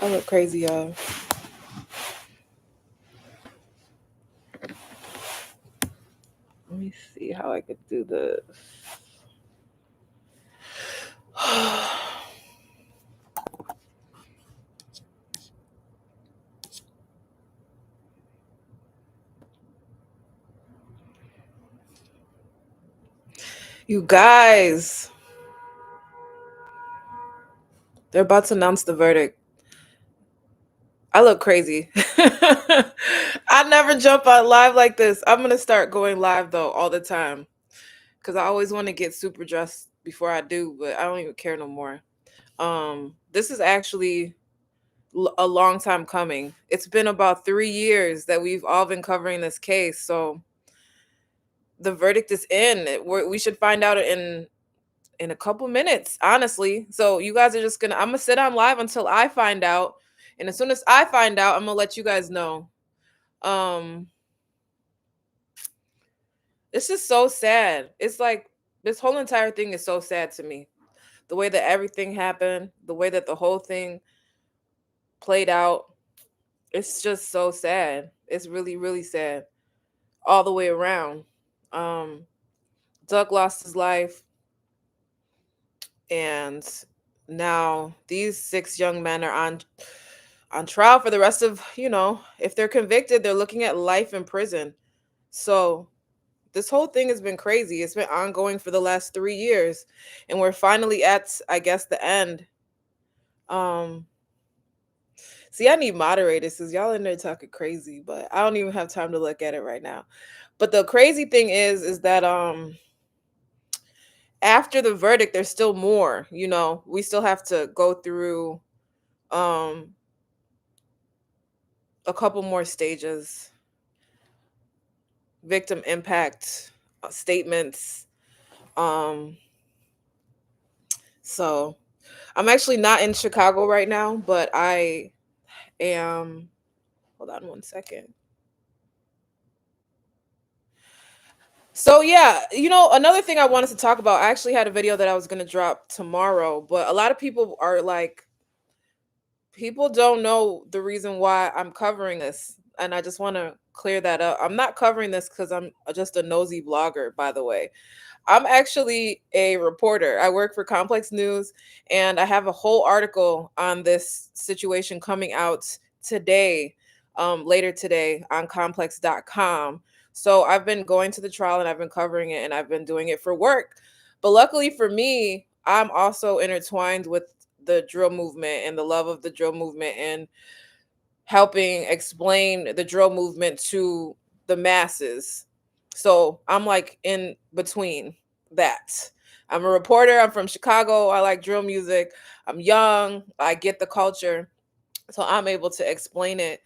I look crazy, y'all. Let me see how I could do this. You guys, they're about to announce the verdict. I look crazy. I never jump on live like this. I'm going to start going live, though, all the time. Because I always want to get super dressed before I do, but I don't even care no more. This is actually a long time coming. It's been about 3 years that we've all been covering this case. So the verdict is in. We should find out in a couple minutes, honestly. So you guys are just I'm gonna sit on live until I find out. And as soon as I find out, I'm gonna let you guys know. This is so sad. It's like this whole entire thing is so sad to me. The way that everything happened, the way that the whole thing played out, it's just so sad. It's really, really sad all the way around. Doug lost his life, and now these 6 young men are on trial for the rest of, if they're convicted, they're looking at life in prison. So this whole thing has been crazy. It's been ongoing for the last 3 years, and we're finally at, I guess, the end. See, I need moderators because y'all in there talking crazy, but I don't even have time to look at it right now. But the crazy thing is that after the verdict, there's still more. We still have to go through a couple more stages. Victim impact statements. So I'm actually not in Chicago right now, but I am. Hold on one second. So yeah, another thing I wanted to talk about, I actually had a video that I was going to drop tomorrow, but a lot of people are like, people don't know the reason why I'm covering this. And I just want to clear that up. I'm not covering this because I'm just a nosy blogger, by the way. I'm actually a reporter. I work for Complex News, and I have a whole article on this situation coming out today, later today on complex.com. So I've been going to the trial and I've been covering it and I've been doing it for work. But luckily for me, I'm also intertwined with the drill movement and the love of the drill movement and helping explain the drill movement to the masses. So I'm like in between that. I'm a reporter. I'm from Chicago. I like drill music. I'm young. I get the culture. So I'm able to explain it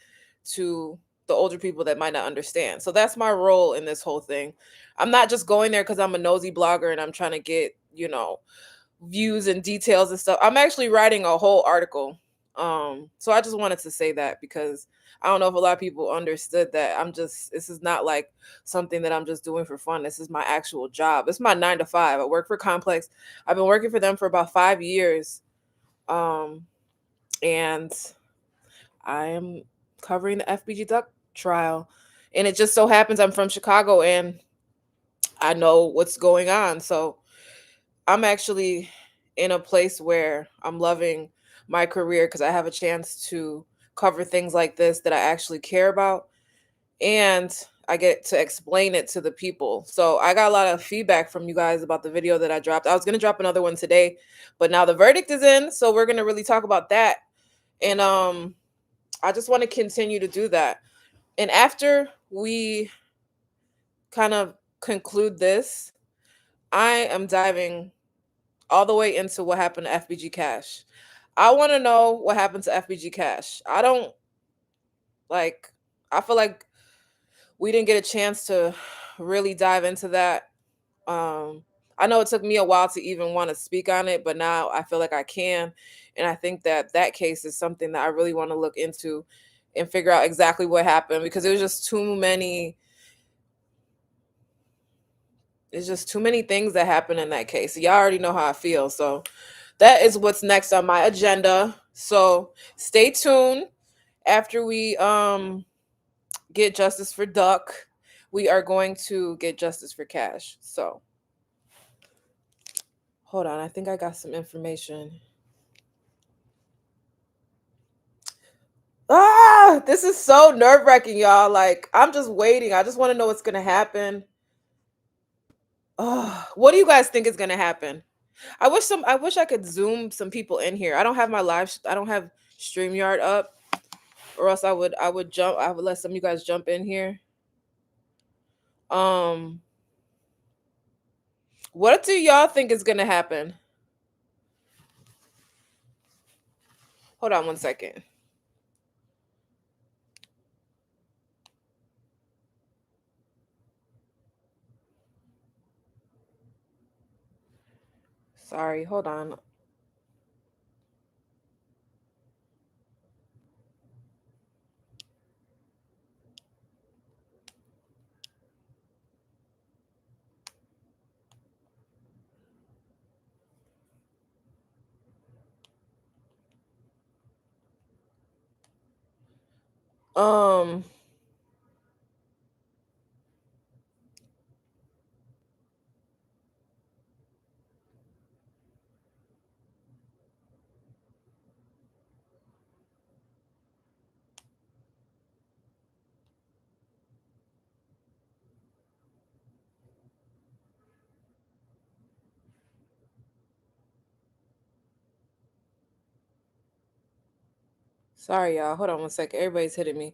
to the older people that might not understand. So that's my role in this whole thing. I'm not just going there because I'm a nosy blogger and I'm trying to get, views and details and stuff. I'm actually writing a whole article. So I just wanted to say that because I don't know if a lot of people understood that this is not like something that I'm just doing for fun. This is my actual job. It's my 9 to 5. I work for Complex. I've been working for them for about 5 years. And I am covering the FBG Duck trial. And it just so happens I'm from Chicago and I know what's going on. So I'm actually in a place where I'm loving my career because I have a chance to cover things like this that I actually care about. And I get to explain it to the people. So I got a lot of feedback from you guys about the video that I dropped. I was going to drop another one today, but now the verdict is in. So we're going to really talk about that. And I just want to continue to do that. And after we kind of conclude this, I am diving all the way into what happened to FBG Cash. I want to know what happened to FBG Cash. I feel like we didn't get a chance to really dive into that. I know it took me a while to even want to speak on it, but now I feel like I can. And I think that case is something that I really want to look into and figure out exactly what happened because it was just too many. It's just too many things that happened in that case. Y'all already know how I feel. So that is what's next on my agenda. So stay tuned. After we get justice for Duck, we are going to get justice for Cash. So hold on, I think I got some information. This is so nerve-wracking, y'all. Like, I'm just waiting. I just want to know what's gonna happen. What do you guys think is gonna happen? I wish I could zoom some people in here. I don't have StreamYard up, or else I would let some of you guys jump in here. Um what do y'all think is gonna happen? Hold on one second. Sorry, hold on. Um Sorry, y'all. Hold on one second. Everybody's hitting me.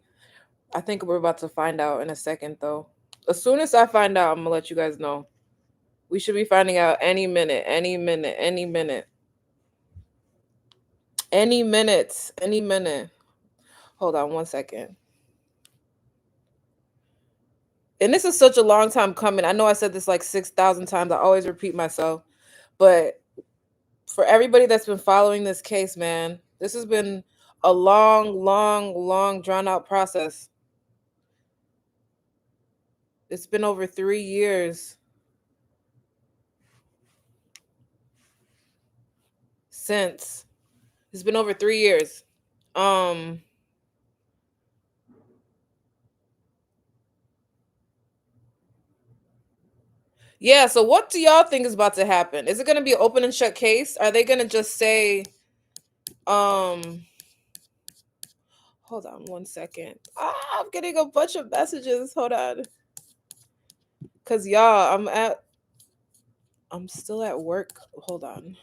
I think we're about to find out in a second, though. As soon as I find out, I'm gonna let you guys know. We should be finding out any minute, any minute, any minute, any minute, any minute. Hold on one second. And this is such a long time coming. I know I said this like 6,000 times. I always repeat myself. But for everybody that's been following this case, man, this has been a long, long, long, drawn out process. It's been over 3 years since. It's been over 3 years. Um, yeah, so what do y'all think is about to happen? Is it gonna be an open and shut case? Are they gonna just say, um, hold on one second. I'm getting a bunch of messages. Hold on. Cause y'all, I'm still at work. Hold on.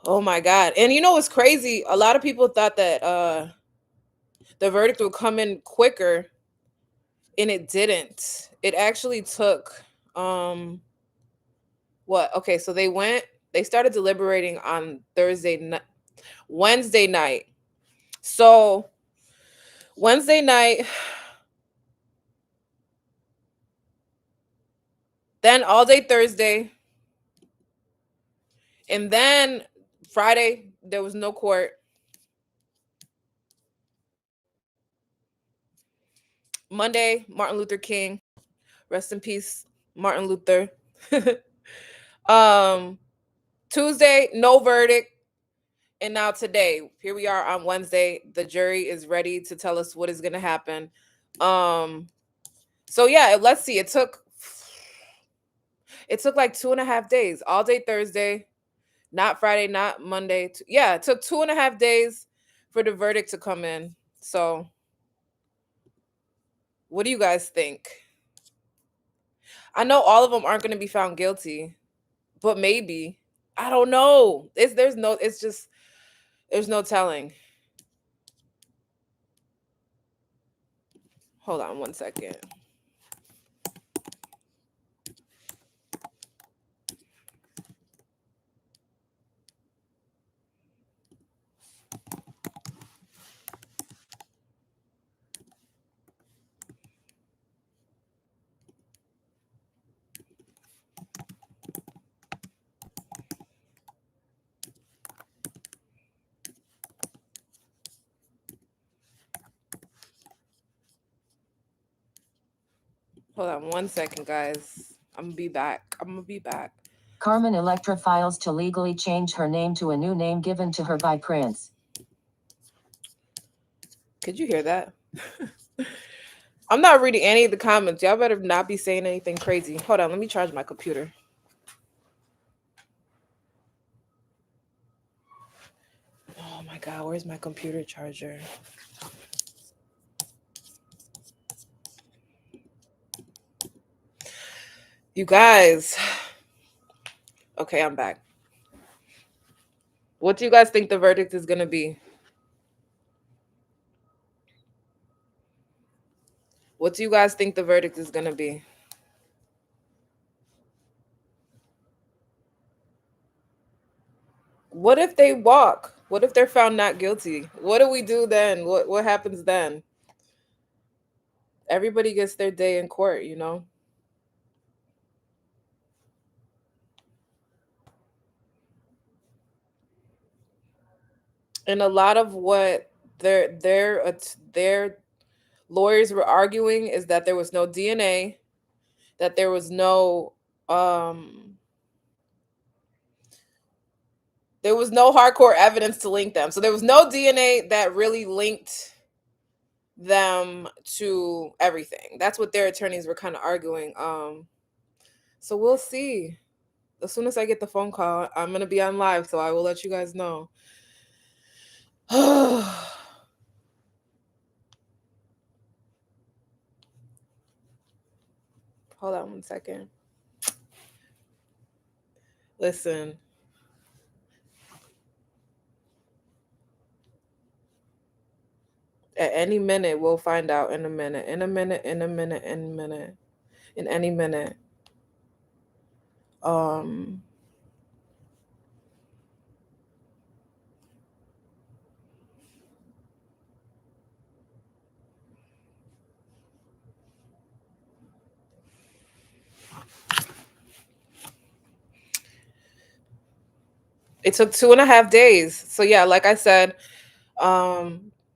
Oh my god. And you know what's crazy? A lot of people thought that the verdict would come in quicker, and it didn't. It actually took what? Okay, so they started deliberating on Wednesday night. So Wednesday night, then all day Thursday, and then Friday there was no court. Monday, Martin Luther King, rest in peace, Martin Luther. um Tuesday, no verdict. And now today, here we are on Wednesday. The jury is ready to tell us what is going to happen. So yeah, let's see. It took like 2.5 days, all day Thursday, not Friday, not Monday. Yeah, it took 2.5 days for the verdict to come in. So what do you guys think? I know all of them aren't going to be found guilty, but maybe. I don't know. There's no telling. Hold on one second. Hold on 1 second, guys. I'm gonna be back. Carmen Electra files to legally change her name to a new name given to her by Prince. Could you hear that? I'm not reading any of the comments. Y'all better not be saying anything crazy. Hold on, let me charge my computer. Oh my God, where's my computer charger? You guys. Okay, I'm back. What do you guys think the verdict is going to be? What do you guys think the verdict is going to be? What if they walk? What if they're found not guilty? What do we do then? What happens then? Everybody gets their day in court, you know? And a lot of what their lawyers were arguing is that there was no DNA, that um there was no hardcore evidence to link them. So there was no DNA that really linked them to everything. That's what their attorneys were kind of arguing. So we'll see. As soon as I get the phone call, I'm gonna be on live, so I will let you guys know. Hold on 1 second. Listen. At any minute, we'll find out in a minute. In a minute, in a minute, in a minute. In any minute. It took 2.5 days. So yeah, like I said,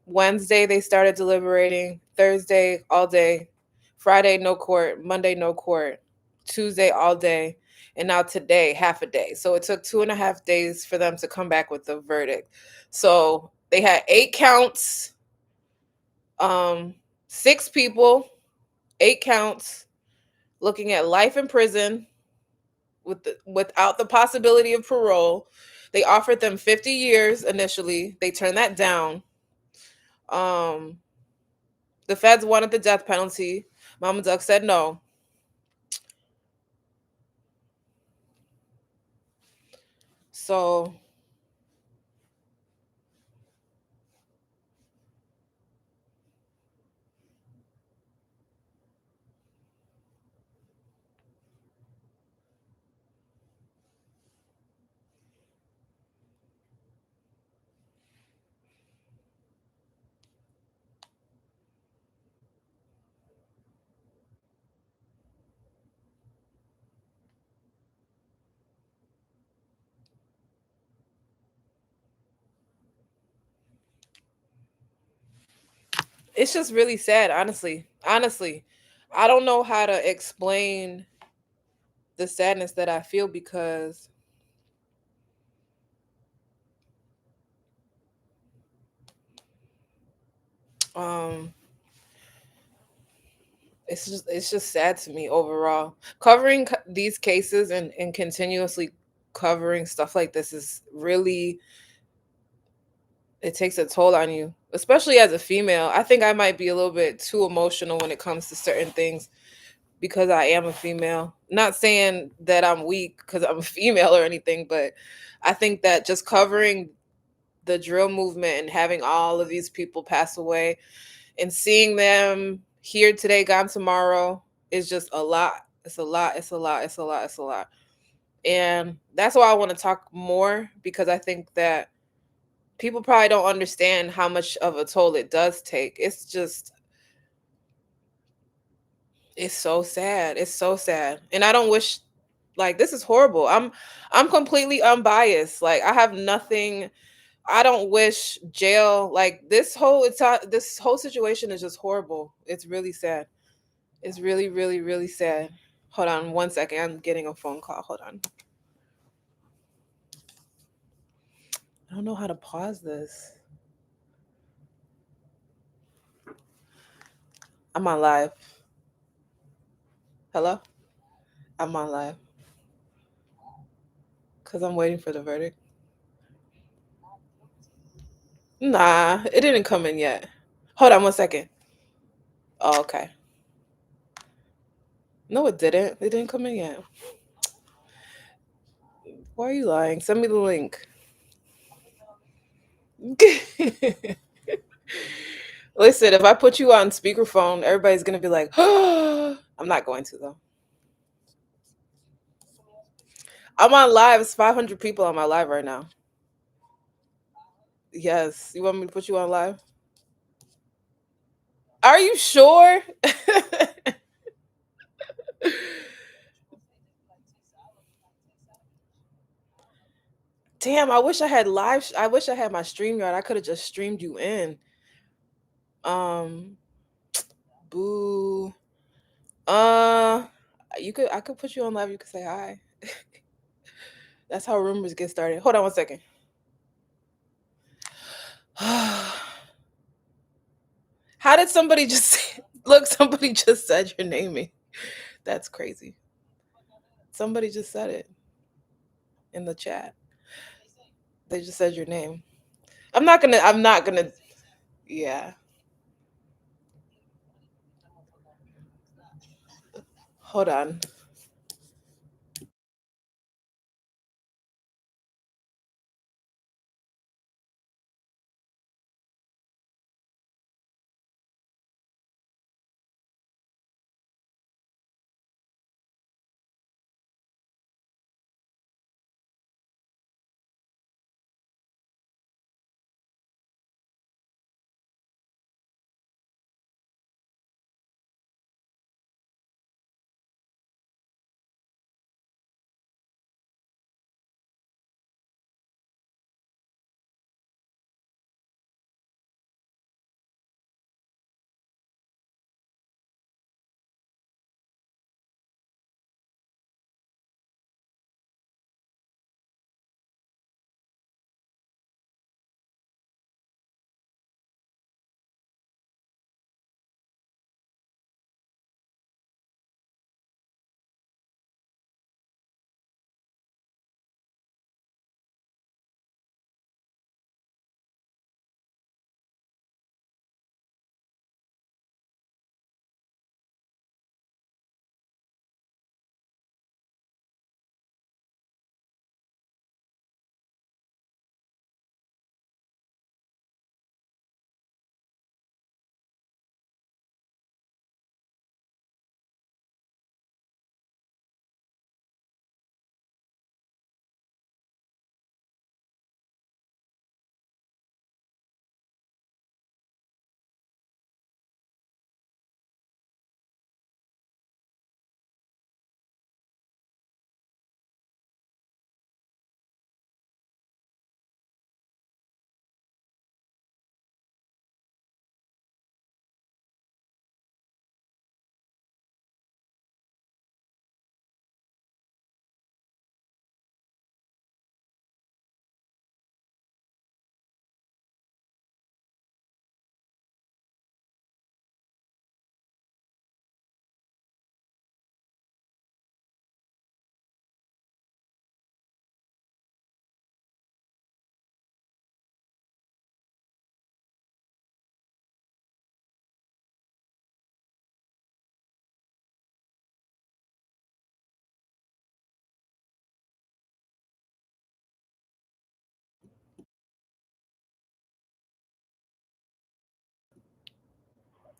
Wednesday they started deliberating, Thursday all day, Friday no court, Monday no court, Tuesday all day, and now today half a day. So it took 2.5 days for them to come back with the verdict. So they had 8 counts, 6 people, 8 counts, looking at life in prison without the possibility of parole. They offered them 50 years initially. They turned that down. Um, the feds wanted the death penalty. Mama Duck said no. So it's just really sad, honestly. Honestly, I don't know how to explain the sadness that I feel because um it's just sad to me overall. Covering these cases and continuously covering stuff like this is really, it takes a toll on you, especially as a female. I think I might be a little bit too emotional when it comes to certain things because I am a female. Not saying that I'm weak because I'm a female or anything, but I think that just covering the drill movement and having all of these people pass away and seeing them here today, gone tomorrow is just a lot. It's a lot. It's a lot. It's a lot. It's a lot. And that's why I want to talk more, because I think that people probably don't understand how much of a toll it does take. It's so sad. It's so sad. And I don't wish, like, this is horrible. I'm completely unbiased. Like, I have nothing. I don't wish jail, like this whole situation is just horrible. It's really sad. It's really, really, really sad. Hold on one second. I'm getting a phone call. Hold on. I don't know how to pause this. I'm on live. Hello? I'm on live. Because I'm waiting for the verdict. Nah, it didn't come in yet. Hold on one second. Oh, okay. No, it didn't. It didn't come in yet. Why are you lying? Send me the link. Listen, if I put you on speakerphone, everybody's gonna be like, I'm not going to though. I'm on live. It's 500 people on my live right now. Yes. You want me to put you on live? Are you sure? Damn, I wish I had live. I wish I had my StreamYard. I could have just streamed you in. Um, boo. Uh, you could. I could put you on live. You could say hi. That's how rumors get started. Hold on one second. How did somebody just look? Somebody just said your name. That's crazy. Somebody just said it in the chat. They just said your name. I'm not gonna. I'm not gonna. Yeah. Hold on.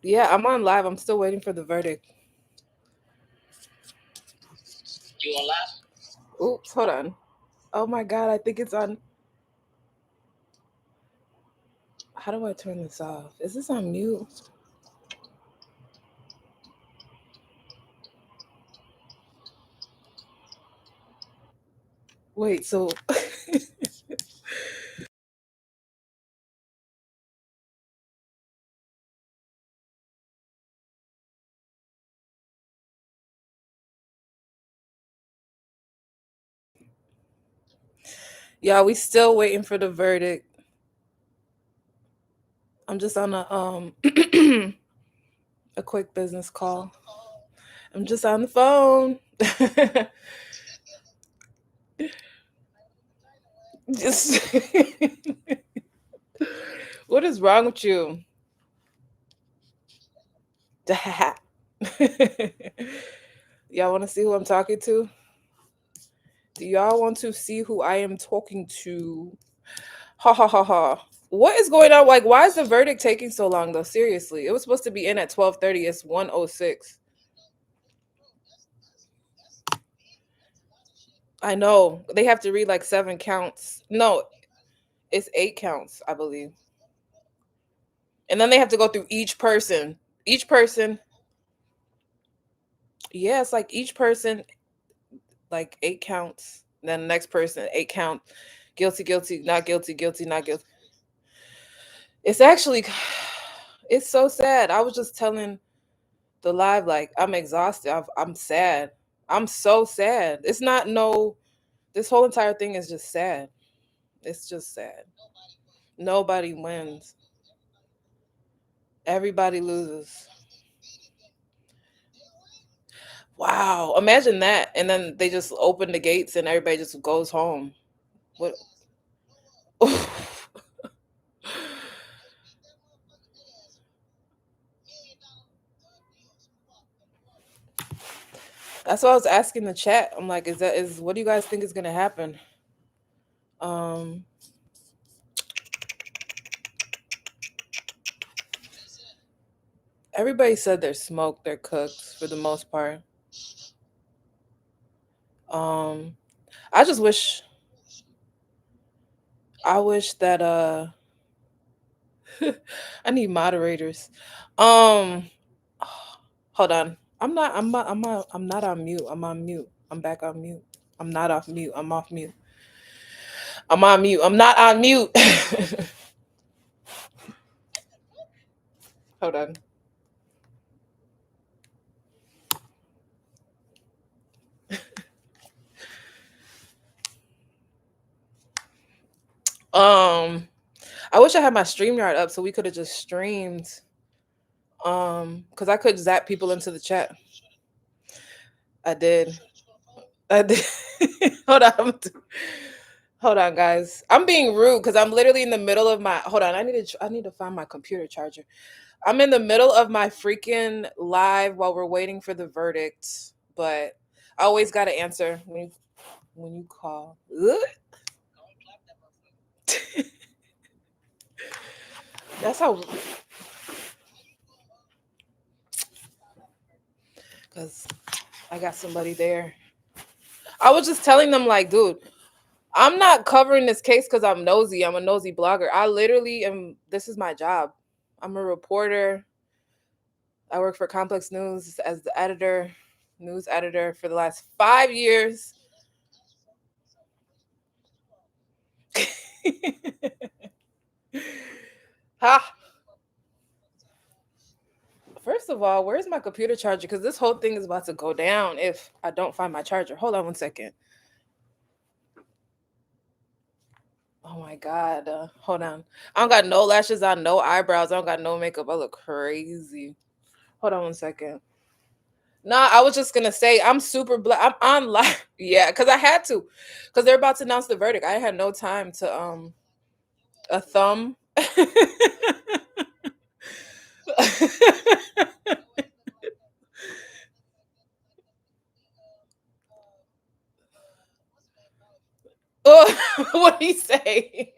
Yeah, I'm on live. I'm still waiting for the verdict. You on live? Oops, hold on. Oh my god, I think it's on. How do I turn this off? Is this on mute? Wait, so Yeah, we still waiting for the verdict. I'm just on a a quick business call. I'm just on the phone. Just what is wrong with you? Y'all want to see who I'm talking to? Do y'all want to see who I am talking to? Ha ha ha ha. What is going on? Like, why is the verdict taking so long though? Seriously. It was supposed to be in at 12:30. It's 1:06. I know. They have to read like 7 counts. No, it's 8 counts, I believe. And then they have to go through each person. Each person, yeah, it's like each person, like 8 counts. Then the next person, 8 count. Guilty, guilty, not guilty, guilty, not guilty. It's actually, it's so sad. I was just telling the live, like, I'm exhausted. I'm sad. I'm so sad. It's not no, this whole entire thing is just sad. It's just sad. Nobody wins. Everybody loses. Wow. Imagine that. And then they just open the gates and everybody just goes home. What? That's what I was asking the chat. I'm like, is what do you guys think is gonna happen? Um Everybody said they're smoked, they're cooked for the most part. Um I just wish I wish that I need moderators. Um hold on. I'm not on mute. I'm on mute. I'm back on mute. I'm not off mute. I'm off mute. I'm on mute. I'm not on mute. Hold on. I wish I had my StreamYard up so we could have just streamed. Because I could zap people into the chat. I did. I did. Hold on. Hold on, guys. I'm being rude because I'm literally in the middle of my. Hold on. I need to find my computer charger. I'm in the middle of my freaking live while we're waiting for the verdict, but I always got to answer when you call. That's how. Because I got somebody there. I was just telling them like, dude, I'm not covering this case because I'm nosy. I'm a nosy blogger. I literally am. This is my job. I'm a reporter. I work for Complex News as the editor, news editor for the last 5 years. Ha. First of all, where's my computer charger? Because this whole thing is about to go down if I don't find my charger. Hold on 1 second. Oh my god. Hold on. I don't got no lashes on, no eyebrows. I don't got no makeup. I look crazy. Hold on 1 second. Nah, I was just gonna say I'm super I'm on live. Yeah, because I had to. Because they're about to announce the verdict. I had no time to a thumb. Oh, what do you say?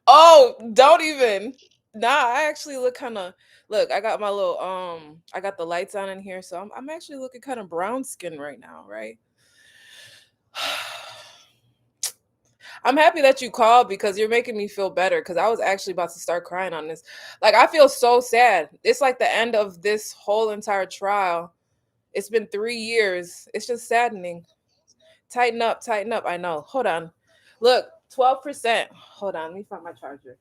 Oh, don't even. Nah, I actually look kind of. Look, I got my little I got the lights on in here, so I'm actually looking kind of brown skin right now, right? I'm happy that you called because you're making me feel better because I was actually about to start crying on this. Like I feel so sad. It's like the end of this whole entire trial. It's been 3 years. It's just saddening. Tighten up, tighten up. I know. Hold on. Look, 12%. Hold on. Let me find my charger.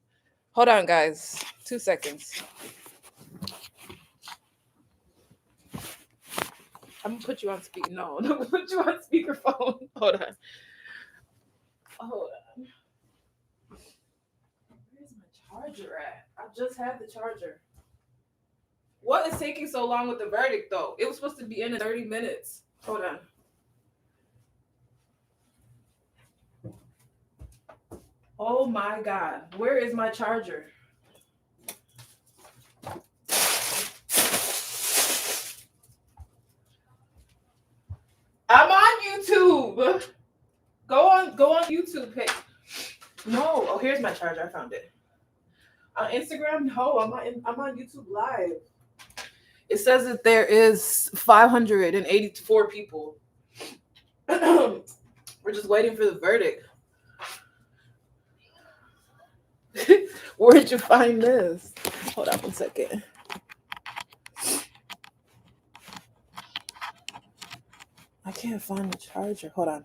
Hold on, guys. 2 seconds. I'm gonna put you on speaker. No, I'm gonna put you on speakerphone. Hold on. Hold on. charger at? I just had the charger. What is taking so long with the verdict, though? It was supposed to be in 30 minutes. Hold on. Oh my God. Where is my charger? I'm on YouTube. Go on YouTube page. No. Oh, here's my charger. I found it. On Instagram, no, I'm on YouTube Live. It says that there is 584 people. We're just waiting for the verdict. Where'd you find this? Hold on 1 second. I can't find the charger. Hold on.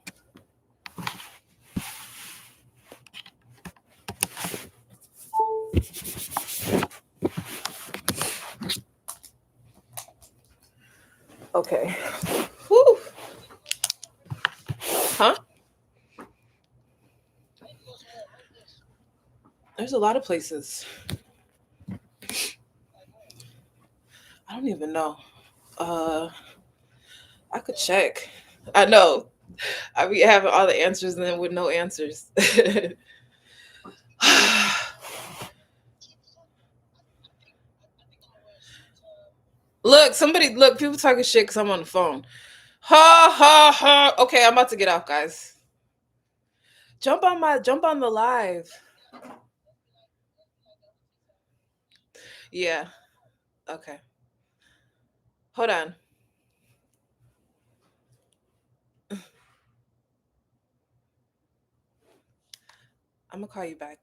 Okay. Whew. Huh? There's a lot of places. I don't even know. I could check. I know. I be having all the answers and then with no answers. Look, people talking shit because I'm on the phone. Ha ha ha. Okay, I'm about to get out, guys. Jump on the live. Yeah. Okay. Hold on. I'm gonna call you back.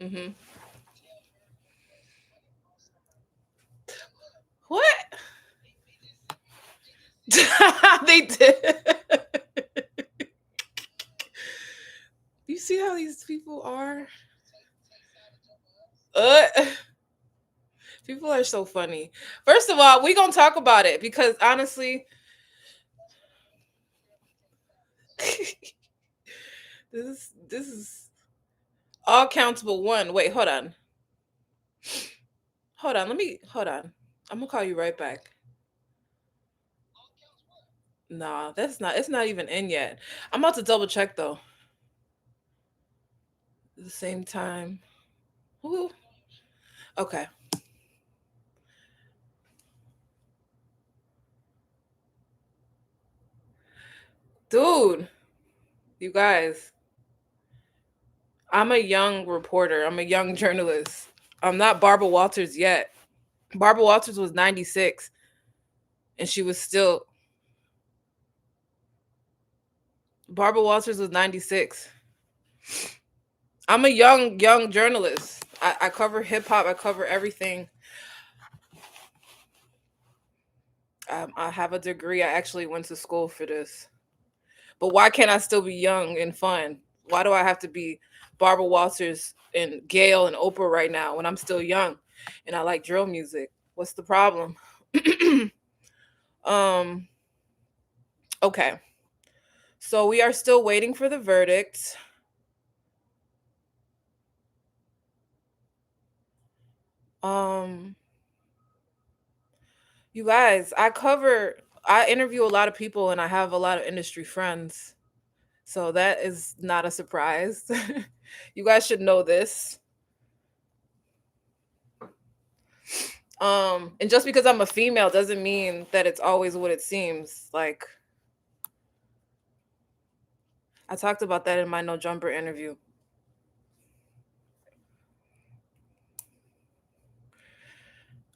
Mm-hmm. What? They did. You see how these people are? Uh, people are so funny. First of all, we gonna talk about it because honestly, this is all countable one. Wait, hold on. Hold on. I'm gonna call you right back. Nah, that's not it's not even in yet. I'm about to double check though. At the same time. Woo. Okay. Dude, you guys, I'm a young reporter. I'm a young journalist. I'm not Barbara Walters yet. Barbara Walters was 96 and she was still Barbara Walters was 96. I'm a young journalist. I cover hip hop. I cover everything. I have a degree. I actually went to school for this. But why can't I still be young and fun? Why do I have to be Barbara Walters and Gail and Oprah right now when I'm still young and I like drill music? What's the problem? um okay. So we are still waiting for the verdict. Um you guys, I interview a lot of people and I have a lot of industry friends. So that is not a surprise. You guys should know this. And just because I'm a female doesn't mean that it's always what it seems. Like I talked about that in my No Jumper interview.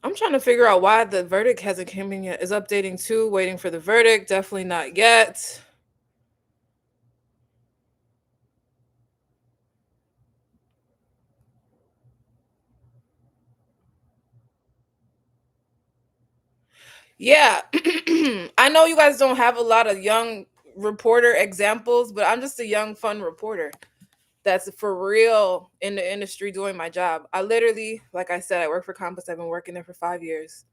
I'm trying to figure out why the verdict hasn't come in yet. Is updating too, waiting for the verdict. Definitely not yet. Yeah. I know you guys don't have a lot of young reporter examples, but I'm just a young, fun reporter that's for real in the industry doing my job. I literally, like I said, I work for Compass. I've been working there for 5 years.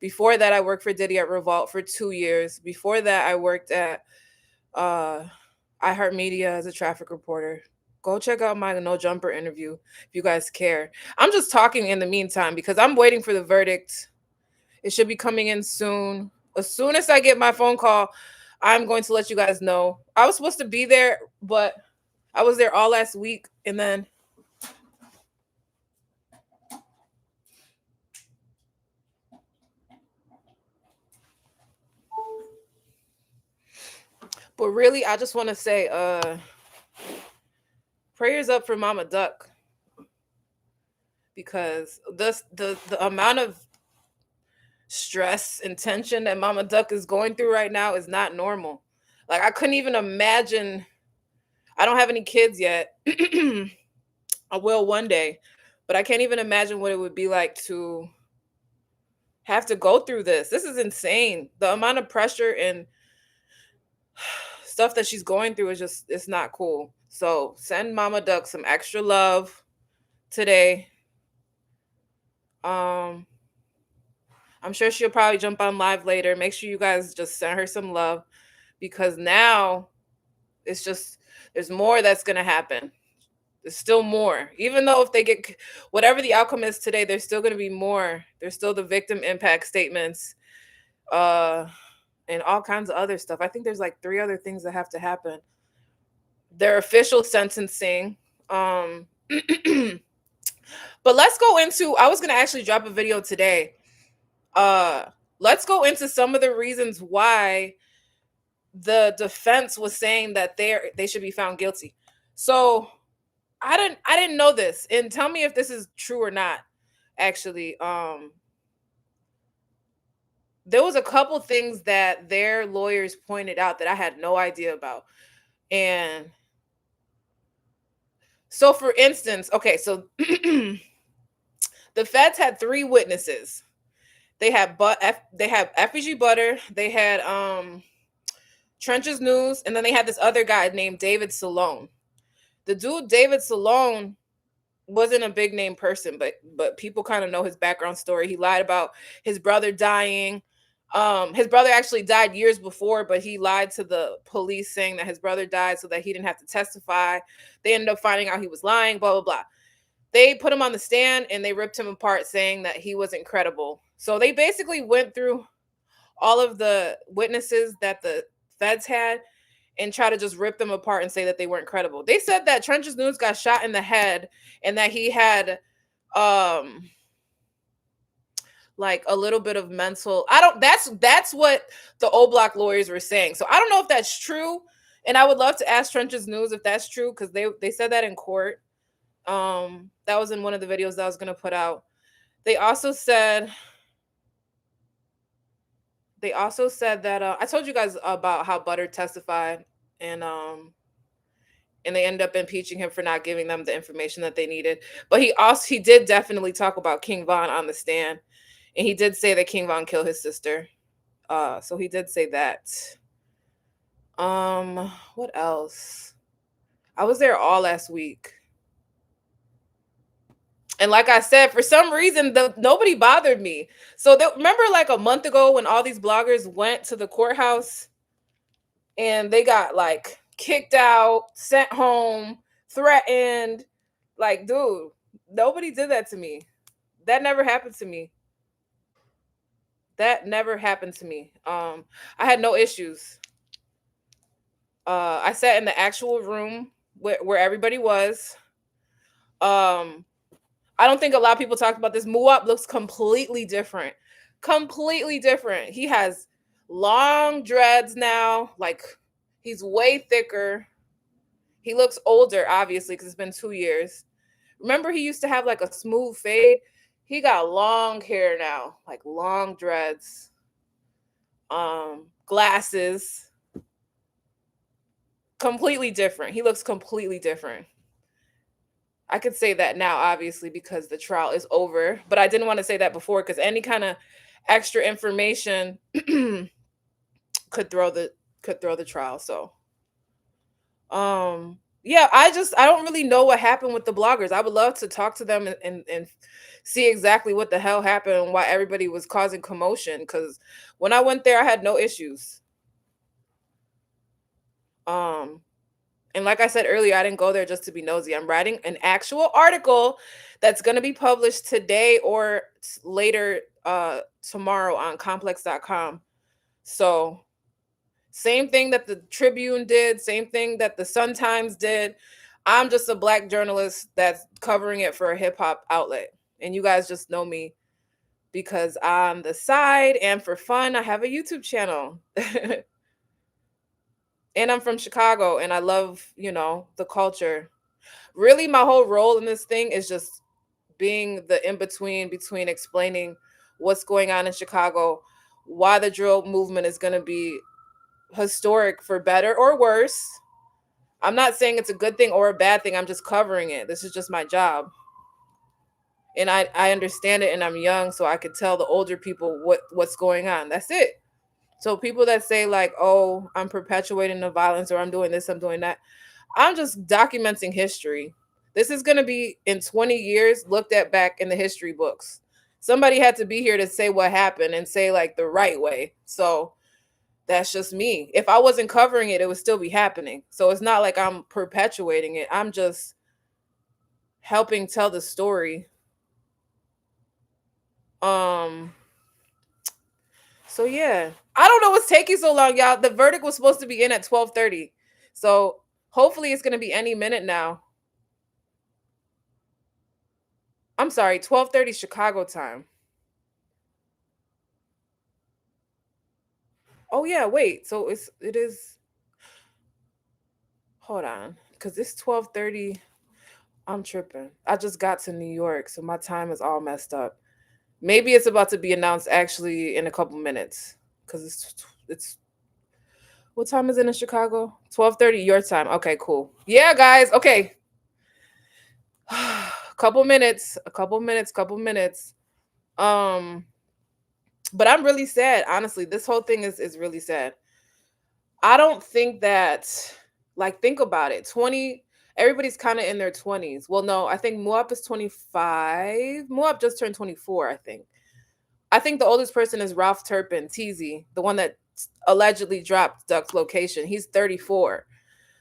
Before that, I worked for Diddy at Revolt for 2 years. Before that, I worked at uh, iHeartMedia as a traffic reporter. Go check out my No Jumper interview if you guys care. I'm just talking in the meantime because I'm waiting for the verdict. It should be coming in soon. As soon as I get my phone call, I'm going to let you guys know. I was supposed to be there, but I was there all last week, and then but really I just want to say prayers up for Mama Duck, because the amount of stress and tension that Mama Duck is going through right now is not normal. Like, I couldn't even imagine. I don't have any kids yet. I will one day, but I can't even imagine what it would be like to have to go through this. This is insane. The amount of pressure and stuff that she's going through is just, it's not cool. So send Mama Duck some extra love today. I'm sure she'll probably jump on live later. Make sure you guys just send her some love, because now it's just, there's more that's going to happen. There's still more. Even though if they get whatever the outcome is today, there's still going to be more. There's still the victim impact statements, and all kinds of other stuff. I think there's like 3 other things that have to happen. Their official sentencing. But let's go into, I was going to actually drop a video today. Let's go into some of the reasons why the defense was saying that they should be found guilty. So I didn't know this, and tell me if this is true or not. Actually, there was a couple things that their lawyers pointed out that I had no idea about. And so, for instance, okay, so the feds had 3 witnesses. They had FBG Butter, they had Trench's News, and then they had this other guy named David Salone. The dude David Salone wasn't a big name person, but people kind of know his background story. He lied about his brother dying. His brother actually died years before, but he lied to the police saying that his brother died so that he didn't have to testify. They ended up finding out he was lying, blah, blah, blah. They put him on the stand and they ripped him apart, saying that he wasn't credible. So they basically went through all of the witnesses that the feds had and try to just rip them apart and say that they weren't credible. They said that Trench's News got shot in the head and that he had like a little bit of mental, that's what the O Block lawyers were saying. So I don't know if that's true, and I would love to ask Trench's News if that's true, because they said that in court. That was in one of the videos that I was going to put out. They also said that I told you guys about how Butter testified, and they ended up impeaching him for not giving them the information that they needed. But he did definitely talk about King Von on the stand, and he did say that King Von killed his sister. So he did say that. What else? I was there all last week. And like I said, for some reason, nobody bothered me. So remember like a month ago when all these bloggers went to the courthouse and they got like kicked out, sent home, threatened? Like, dude, nobody did that to me. That never happened to me. That never happened to me. I had no issues. I sat in the actual room where everybody was. I don't think a lot of people talk about this. Muwap looks completely different. Completely different. He has long dreads now. Like, he's way thicker. He looks older, obviously, because it's been 2 years. Remember, he used to have like a smooth fade. He got long hair now, like long dreads. Glasses. Completely different. He looks completely different. I could say that now, obviously, because the trial is over, but I didn't want to say that before because any kind of extra information could throw the trial. So, yeah, I don't really know what happened with the bloggers. I would love to talk to them and see exactly what the hell happened and why everybody was causing commotion. Because when I went there, I had no issues. And And like I said earlier, I didn't go there just to be nosy. I'm writing an actual article that's going to be published today or later tomorrow on complex.com. So, same thing that the Tribune did, same thing that the Sun Times did. I'm just a black journalist that's covering it for a hip hop outlet. And you guys just know me because on the side and for fun, I have a YouTube channel. And I'm from Chicago and I love, the culture. Really, my whole role in this thing is just being the in between explaining what's going on in Chicago, why the drill movement is going to be historic for better or worse. I'm not saying it's a good thing or a bad thing. I'm just covering it. This is just my job. And I understand it and I'm young, so I could tell the older people what's going on. That's it. So people that say like, oh, I'm perpetuating the violence or I'm doing this, I'm doing that. I'm just documenting history. This is going to be in 20 years looked at back in the history books. Somebody had to be here to say what happened and say like the right way. So that's just me. If I wasn't covering it, it would still be happening. So it's not like I'm perpetuating it. I'm just helping tell the story. Um so yeah. I don't know what's taking so long, y'all. The verdict was supposed to be in at 12:30. So hopefully it's going to be any minute now. I'm sorry, 12:30 Chicago time. Oh yeah, wait. So it is hold on. Cuz it's 12:30. I'm tripping. I just got to New York, so my time is all messed up. Maybe it's about to be announced actually in a couple minutes cuz it's what time is it in Chicago? 12:30 your time. Okay, cool. Yeah, guys. Okay. Couple minutes. Um but I'm really sad. Honestly, this whole thing is really sad. I don't think that, like, think about it. 20, everybody's kind of in their 20s. Well, no, I think Muap is 25. Muap just turned 24, I think. I think the oldest person is Ralp Turpin, TZ, the one that allegedly dropped Duck's location. He's 34.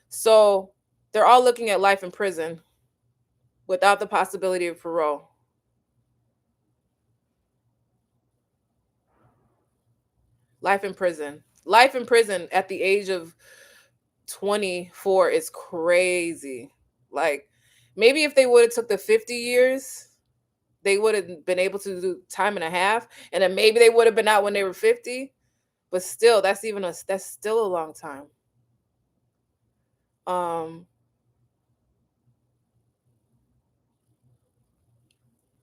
So they're all looking at life in prison without the possibility of parole. Life in prison. Life in prison at the age of 24 is crazy. Like, maybe if they would have took the 50 years, they would have been able to do time and a half, and then maybe they would have been out when they were 50. But still, that's still a long time. Um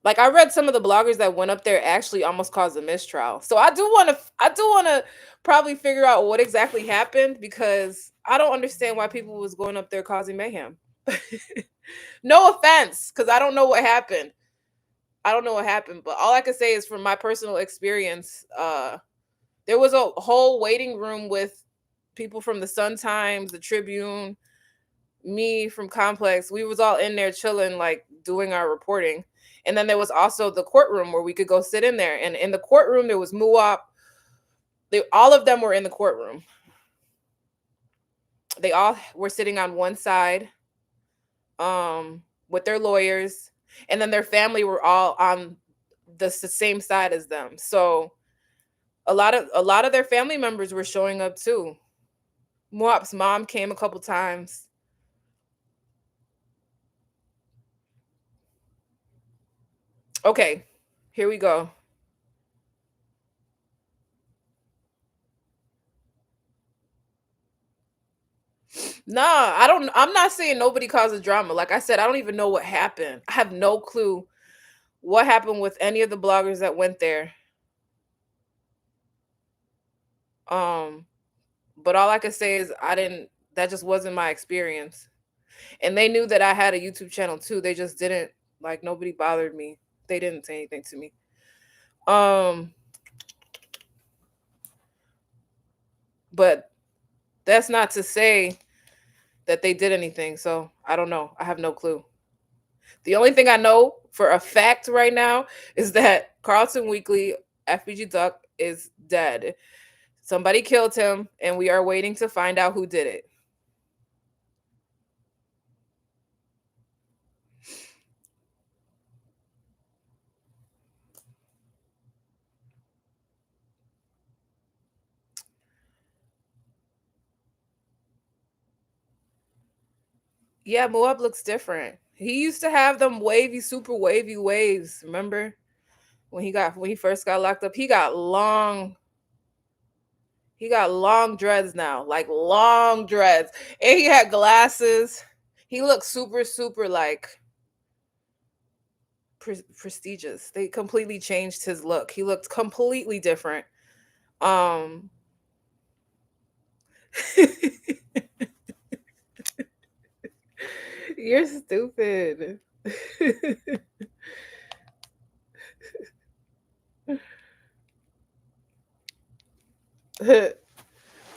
like, I read some of the bloggers that went up there actually almost caused a mistrial. So I do want to probably figure out what exactly happened, because I don't understand why people was going up there causing mayhem. No offense, cuz I don't know what happened. I don't know what happened, but all I can say is from my personal experience, there was a whole waiting room with people from the Sun Times, the Tribune, me from Complex. We was all in there chilling, like doing our reporting. And then there was also the courtroom where we could go sit in there. And in the courtroom, there was Muap. All of them were in the courtroom. They all were sitting on one side, with their lawyers, and then their family were all on the same side as them. So a lot of their family members were showing up too. Muap's mom came a couple times. Okay, here we go. Nah, I'm not saying nobody causes drama. Like I said, I don't even know what happened. I have no clue what happened with any of the bloggers that went there. Um, but all I can say is I didn't that just wasn't my experience. And they knew that I had a YouTube channel too. They just didn't, like, nobody bothered me. They didn't say anything to me. Um, but that's not to say that they did anything. So I don't know. I have no clue. The only thing I know for a fact right now is that Carlton Weekly, FBG Duck, is dead. Somebody killed him, and we are waiting to find out who did it. Yeah, Moab looks different. He used to have them wavy, super wavy waves. Remember when he first got locked up? He got long dreads now, like long dreads, and he had glasses. He looked super, super like prestigious. They completely changed his look. He looked completely different. Um, you're stupid.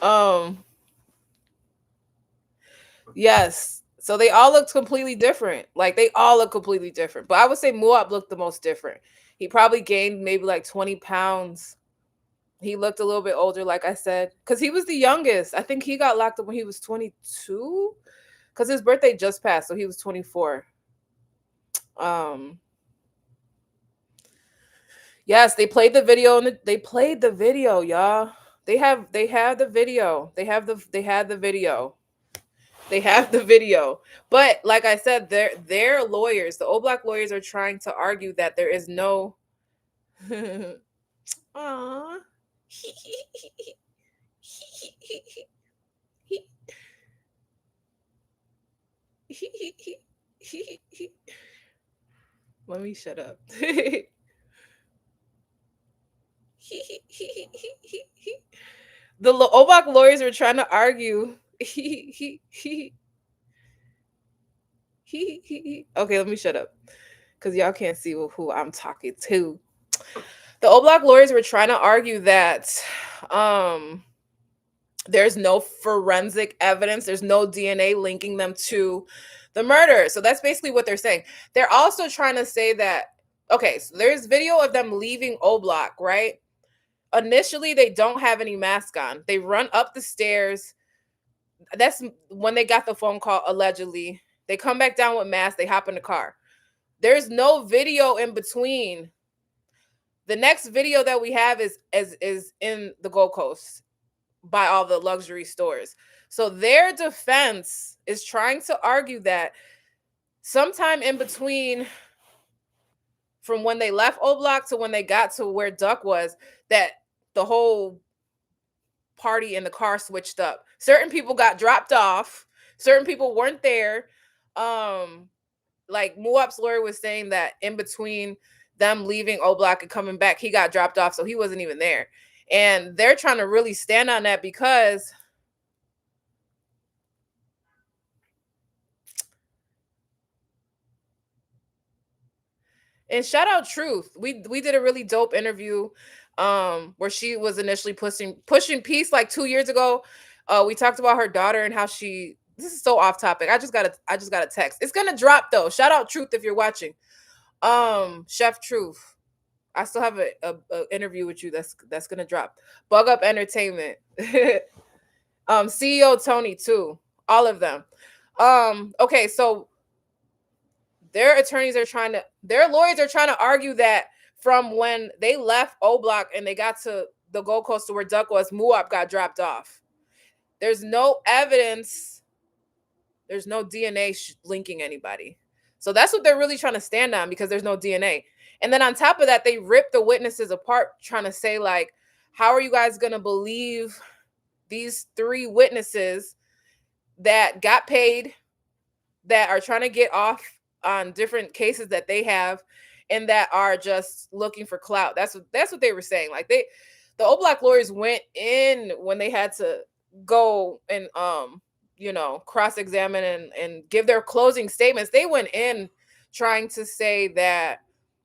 um, yes. So they all looked completely different. Like they all look completely different. But I would say Muab looked the most different. He probably gained maybe like 20 pounds. He looked a little bit older, like I said, because he was the youngest. I think he got locked up when he was 22, because his birthday just passed, so he was 24. Um, yes, they played the video, and they played the video, y'all. They have the video. They had the video. They have the video. But like I said, their lawyers, the old black lawyers, are trying to argue that there is no. Aww. Let me shut up. The Obak lawyers were trying to argue. Okay, let me shut up because y'all can't see who I'm talking to. The Obak lawyers were trying to argue that um, there's no forensic evidence, there's no DNA linking them to the murder. So that's basically what they're saying. They're also trying to say that, okay, so there's video of them leaving Oblak, right? Initially, they don't have any mask on. They run up the stairs. That's when they got the phone call, allegedly. They come back down with masks. They hop in the car. There's no video in between. The next video that we have is in the Gold Coast by all the luxury stores. So their defense is trying to argue that sometime in between from when they left Old Block to when they got to where Duck was, that the whole party in the car switched up. Certain people got dropped off. Certain people weren't there. Like Muap's lawyer was saying that in between them leaving Old Block and coming back, he got dropped off, so he wasn't even there. And they're trying to really stand on that because and shout out Truth. We did a really dope interview where she was initially pushing peace like 2 years ago. We talked about her daughter and how she this is so off topic. I just got a text. It's going to drop though. Shout out Truth if you're watching. Chef Truth. I still have a interview with you that's going to drop. Bug Up Entertainment. CEO Tony too. All of them. Okay, so their lawyers are trying to argue that from when they left O Block and they got to the Gold Coast to where Duck was, Muap got dropped off. There's no evidence. There's no DNA linking anybody. So that's what they're really trying to stand on because there's no DNA. And then on top of that, they ripped the witnesses apart trying to say like, how are you guys going to believe these 3 witnesses that got paid, that are trying to get off on different cases that they have, and that are just looking for clout? That's what they were saying. Like the old black lawyers went in when they had to go and cross-examine and give their closing statements. They went in trying to say that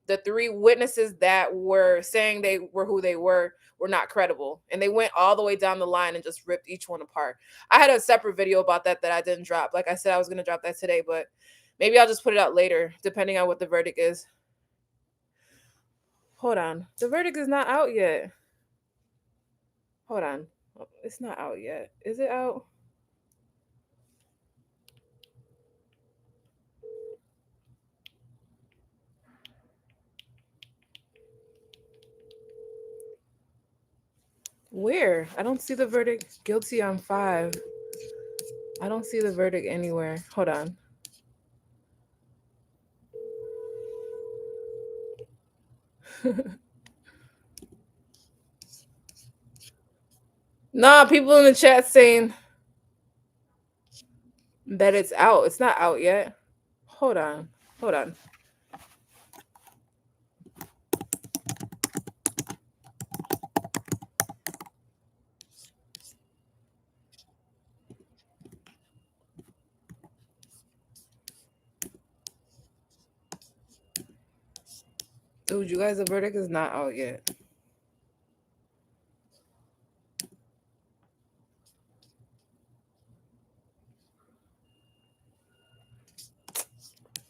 the 3 witnesses that were saying they were who they were not credible, and they went all the way down the line and just ripped each one apart. I had a separate video about that I didn't drop. Like I said, I was going to drop that today, but maybe I'll just put it out later depending on what the verdict is. Hold on, the verdict is not out yet. Hold on, it's not out yet. Is it out? Where? I don't see the verdict. Guilty on 5. I don't see the verdict anywhere. Hold on. Nah, people in the chat saying that it's out. It's not out yet. Hold on. Hold on. Dude, you guys, the verdict is not out yet.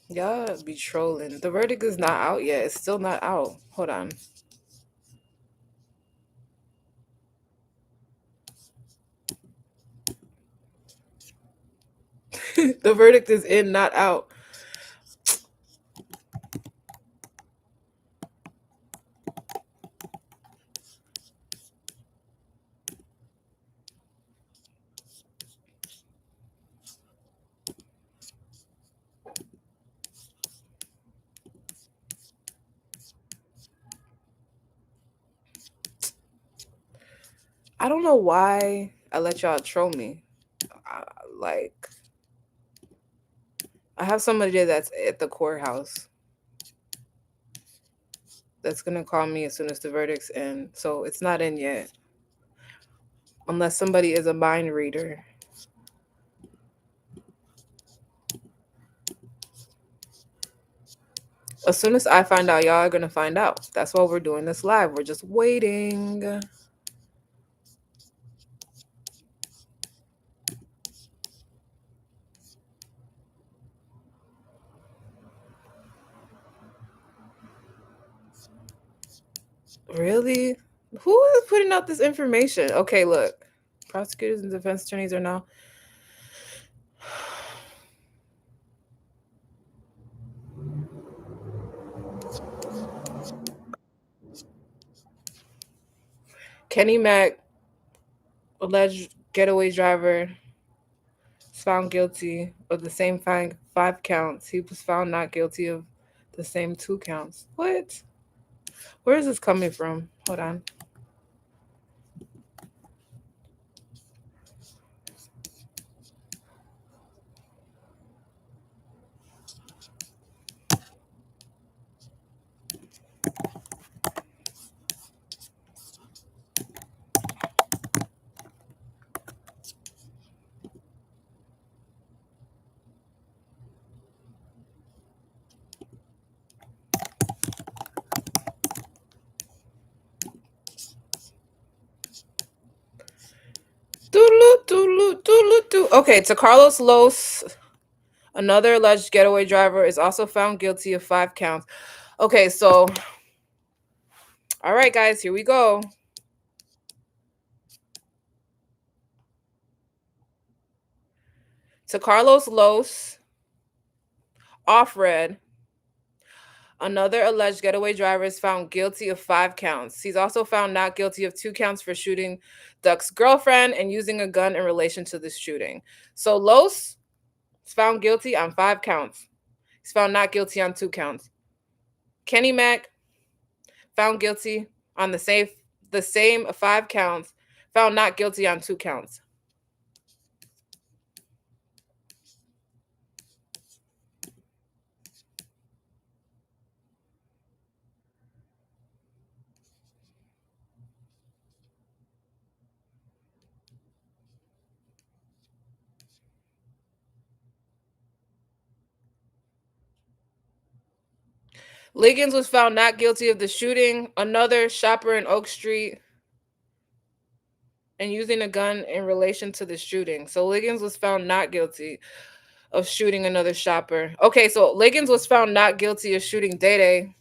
Y'all be trolling. The verdict is not out yet. It's still not out. Hold on. The verdict is in, not out. I don't know why I let y'all troll me. Like, I have somebody there that's at the courthouse that's gonna call me as soon as the verdict's in. So it's not in yet. Unless somebody is a mind reader. As soon as I find out, y'all are gonna find out. That's why we're doing this live. We're just waiting. Really? Who is putting out this information? Okay, look. Prosecutors and defense attorneys are now. Kenny Mack, alleged getaway driver, is found guilty of the same five counts. He was found not guilty of the same 2 counts. What? Where is this coming from? Hold on. Okay, Tacarlos Los, another alleged getaway driver, is also found guilty of 5 counts. Okay, so, all right, guys, here we go. Tacarlos Los Offred, another alleged getaway driver, is found guilty of 5 counts. He's also found not guilty of 2 counts for shooting Duck's girlfriend and using a gun in relation to this shooting. So Los is found guilty on 5 counts. He's found not guilty on 2 counts. Kenny Mack, found guilty on the same 5 counts, found not guilty on 2 counts. Liggins was found not guilty of the shooting another shopper in Oak Street and using a gun in relation to the shooting. So Liggins was found not guilty of shooting another shopper. Okay, so Liggins was found not guilty of shooting Day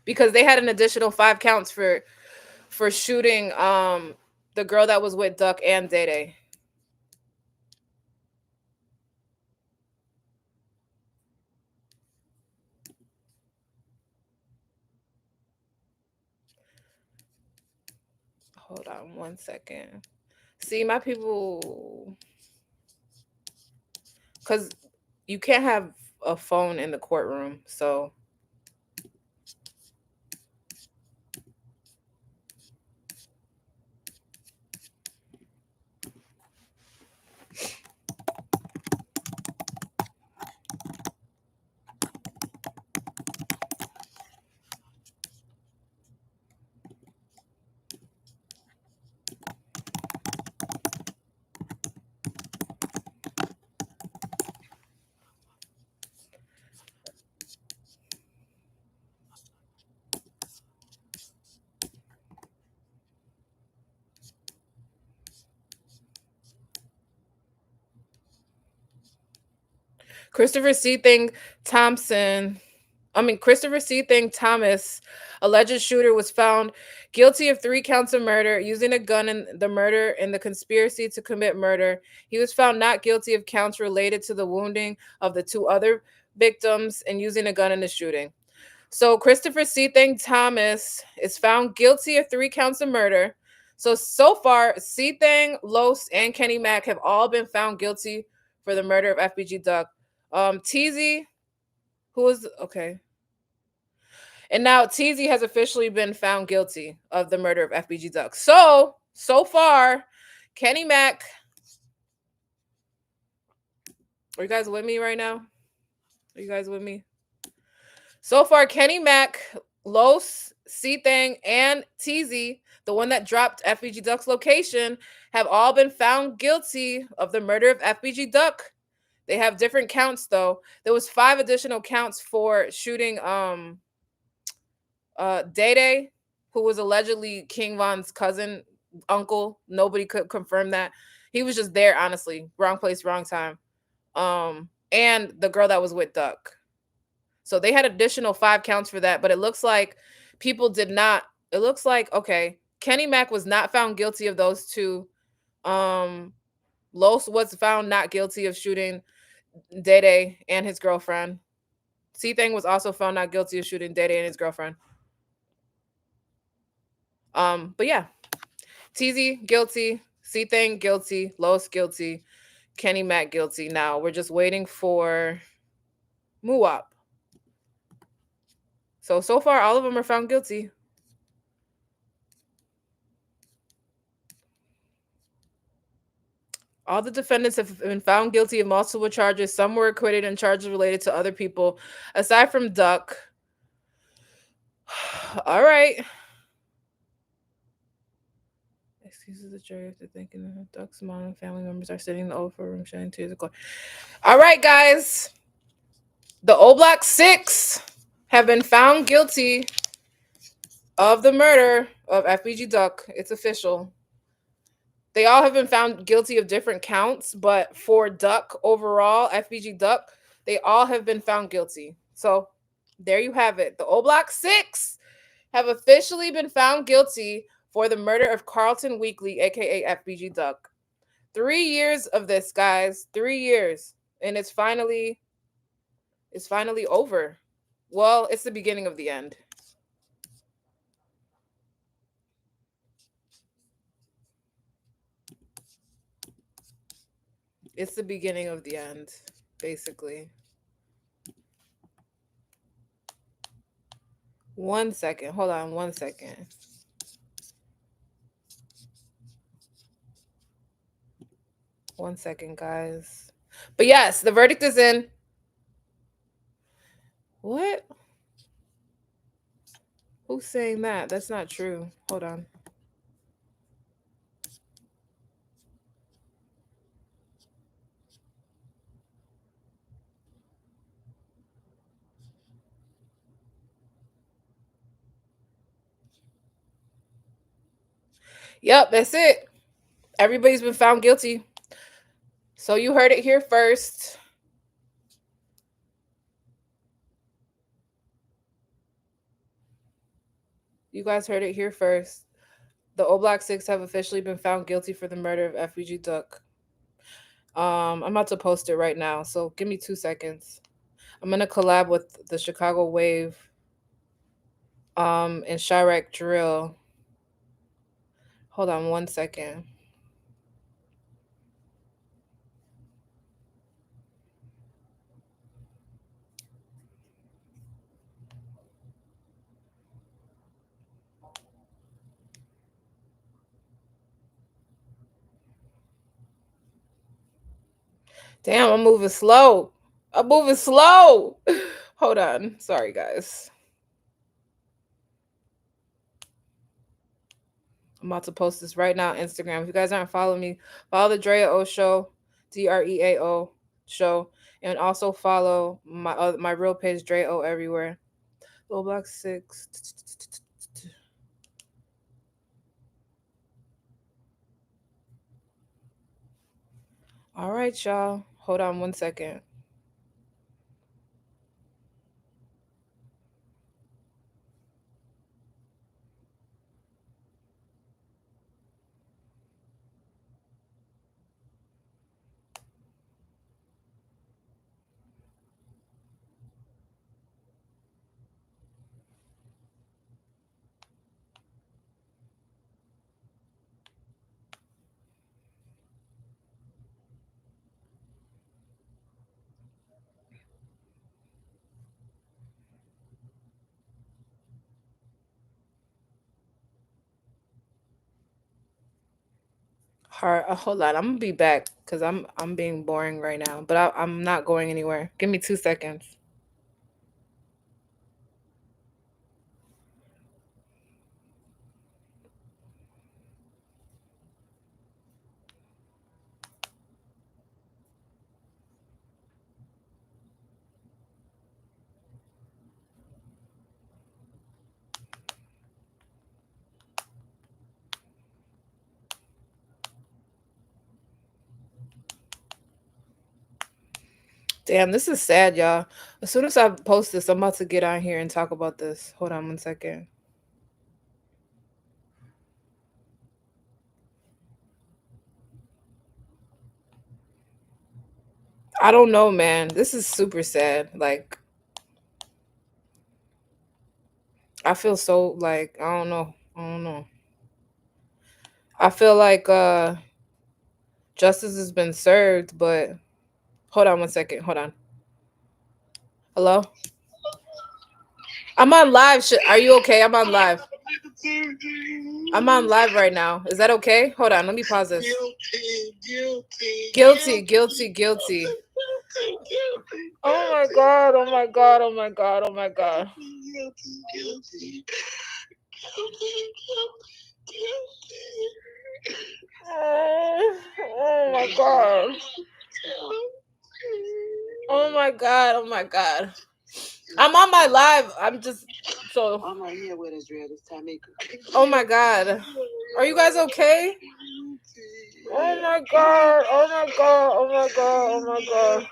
because they had an additional 5 counts for shooting the girl that was with Duck and Day. Hold on 1 second. See, my people, because you can't have a phone in the courtroom. So Christopher C. Thing Thompson. Christopher C. Thing Thomas, alleged shooter, was found guilty of 3 counts of murder, using a gun in the murder and the conspiracy to commit murder. He was found not guilty of counts related to the wounding of the 2 other victims and using a gun in the shooting. So Christopher C. Thing Thomas is found guilty of 3 counts of murder. So far, C. Thing, Los, and Kenny Mack have all been found guilty for the murder of FBG Duck. TZ, who was okay. And now TZ has officially been found guilty of the murder of FBG Duck. So far, Kenny Mack. Are you guys with me right now? Are you guys with me? So far, Kenny Mack, Los, C Thang, and TZ, the one that dropped FBG Duck's location, have all been found guilty of the murder of FBG Duck. They have different counts though. There was 5 additional counts for shooting Day Day, who was allegedly King Von's cousin, uncle. Nobody could confirm that. He was just there, honestly. Wrong place, wrong time. And the girl that was with Duck. So they had additional 5 counts for that, but it looks like people did not. It looks like, okay, Kenny Mack was not found guilty of those 2. Los was found not guilty of shooting Day Day and his girlfriend. C Thang was also found not guilty of shooting Day Day and his girlfriend. But yeah, TZ guilty, C Thang guilty, Los guilty, Kenny Mack guilty. Now we're just waiting for Muwap. So far, all of them are found guilty. All the defendants have been found guilty of multiple charges. Some were acquitted on charges related to other people, aside from Duck. All right. Excuses the jury after thinking that Duck's mom and family members are sitting in the over room shedding tears of glory. All right, guys. The O Block 6 have been found guilty of the murder of FBG Duck. It's official. They all have been found guilty of different counts, but for Duck overall, FBG Duck, they all have been found guilty. So there you have it. The O Block 6 have officially been found guilty for the murder of Carlton Weekly, aka FBG Duck. 3 years of this, guys. 3 years. And it's finally over. Well, it's the beginning of the end. It's the beginning of the end, basically. 1 second. Hold on 1 second. One second, guys. But yes, the verdict is in. What? Who's saying that? That's not true. Hold on. Yep, that's it. Everybody's been found guilty. So you heard it here first. You guys heard it here first. The O Block 6 have officially been found guilty for the murder of FBG Duck. I'm about to post it right now, so give me 2 seconds. I'm gonna collab with the Chicago Wave and Chirac Drill. Hold on 1 second. Damn, I'm moving slow. I'm moving slow. Hold on. Sorry, guys. I'm about to post this right now on Instagram. If you guys aren't following me, follow the Drea O Show, DREAO Show, and also follow my real page, Drea O, everywhere. Low Block 6. All right, y'all. Hold on 1 second. Hold on, I'm gonna be back because I'm being boring right now, but I'm not going anywhere. Give me 2 seconds. Damn, this is sad, y'all. As soon as I post this, I'm about to get on here and talk about this. Hold on 1 second. I don't know, man. This is super sad. Like, I feel so like I don't know. I don't know. I feel like justice has been served, but hold on 1 second. Hold on. Hello? I'm on live. Are you okay? I'm on live. I'm on live right now. Is that okay? Hold on. Let me pause this. Guilty. Oh my god. Oh my god. Oh my god. Oh my god. Oh my god. Oh my god. Oh my god. I'm on my live. I'm just so. I'm right here with his dread. It's Tamika. Oh my god. Are you guys okay? Oh my god. Oh my god. Oh my god. Oh my god.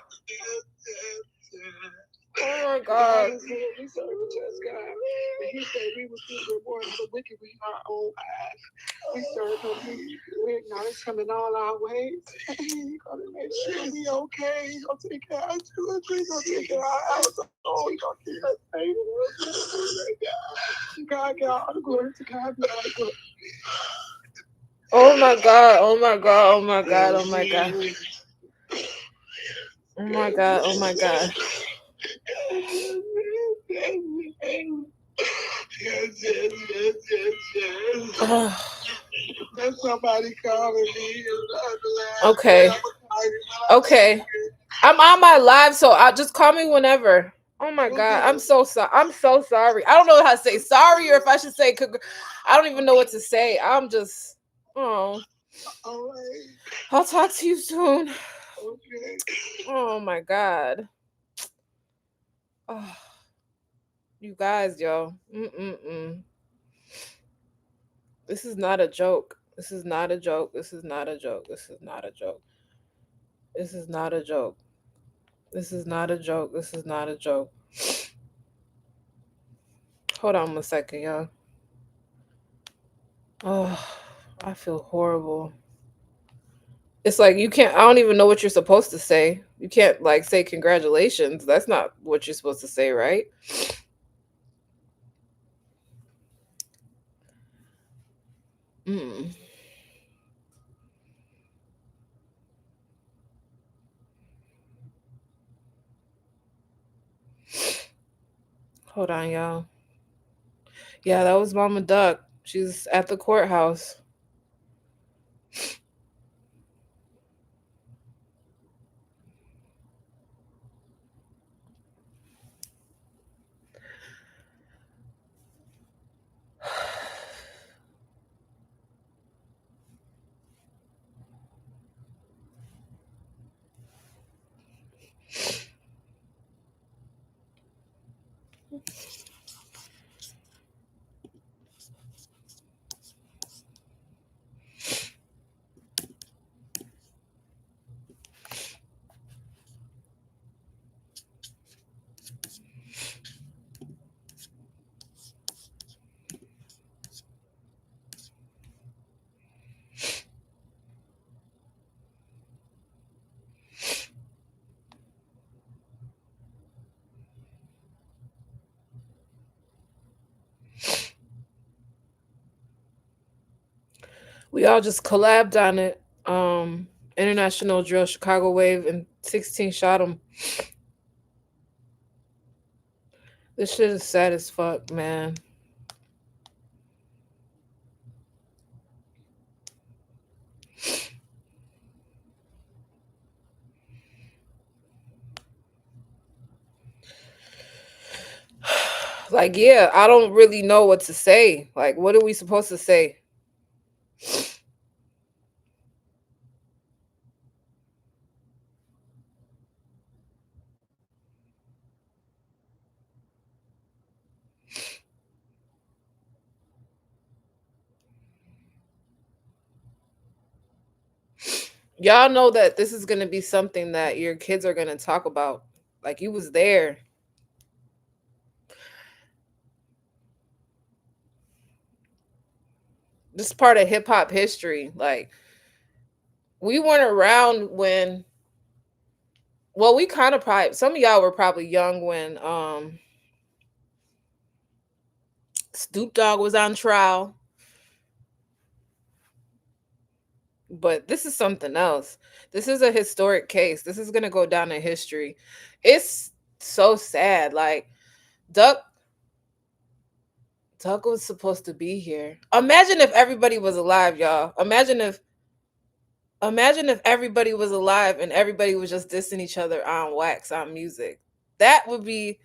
Oh my god. We serve a just God. And he said we would be rewarded for wicked in our own eyes. We serve him. We acknowledge him in all our ways. He's going to make sure we okay. He's going to take care of our children. He's going to take care of our household. He's going to keep us safe. God, get all the glory to God. Be all the glory. Oh my god. Oh my god. Oh my god. Oh my god. Oh my god. Oh my god. There's somebody calling me. Okay. Okay. I'm on my live, so I'll just call me whenever. Oh my god. I'm so sorry. I'm so sorry. I don't know how to say sorry or if I should say I don't even know what to say. I'm just oh. I'll talk to you soon. Okay. Oh my god. Oh, you guys, yo. Mm-mm-mm. This is not a joke. This is not a joke. This is not a joke. This is not a joke. This is not a joke. This is not a joke. This is not a joke. Hold on 1 second, y'all. Oh, I feel horrible. It's like you can't. I don't even know what you're supposed to say. You can't like say congratulations. That's not what you're supposed to say, right? Mm. Hold on, y'all. Yeah, that was Mama Duck. She's at the courthouse. We all just collabed on it. International drill Chicago Wave and 16 shot him. This shit is sad as fuck, man. Like, yeah, I don't really know what to say. Like, what are we supposed to say? Y'all know that this is going to be something that your kids are going to talk about. Like, you was there. This is part of hip hop history. Like, we weren't around when, well, we kind of probably, some of y'all were probably young when Snoop Dogg was on trial, but this is something else. This is a historic case. This is going to go down in history. It's so sad. Like, Duck Duck was supposed to be here. Imagine if everybody was alive, y'all. Imagine if everybody was alive and everybody was just dissing each other on wax on music. That would be,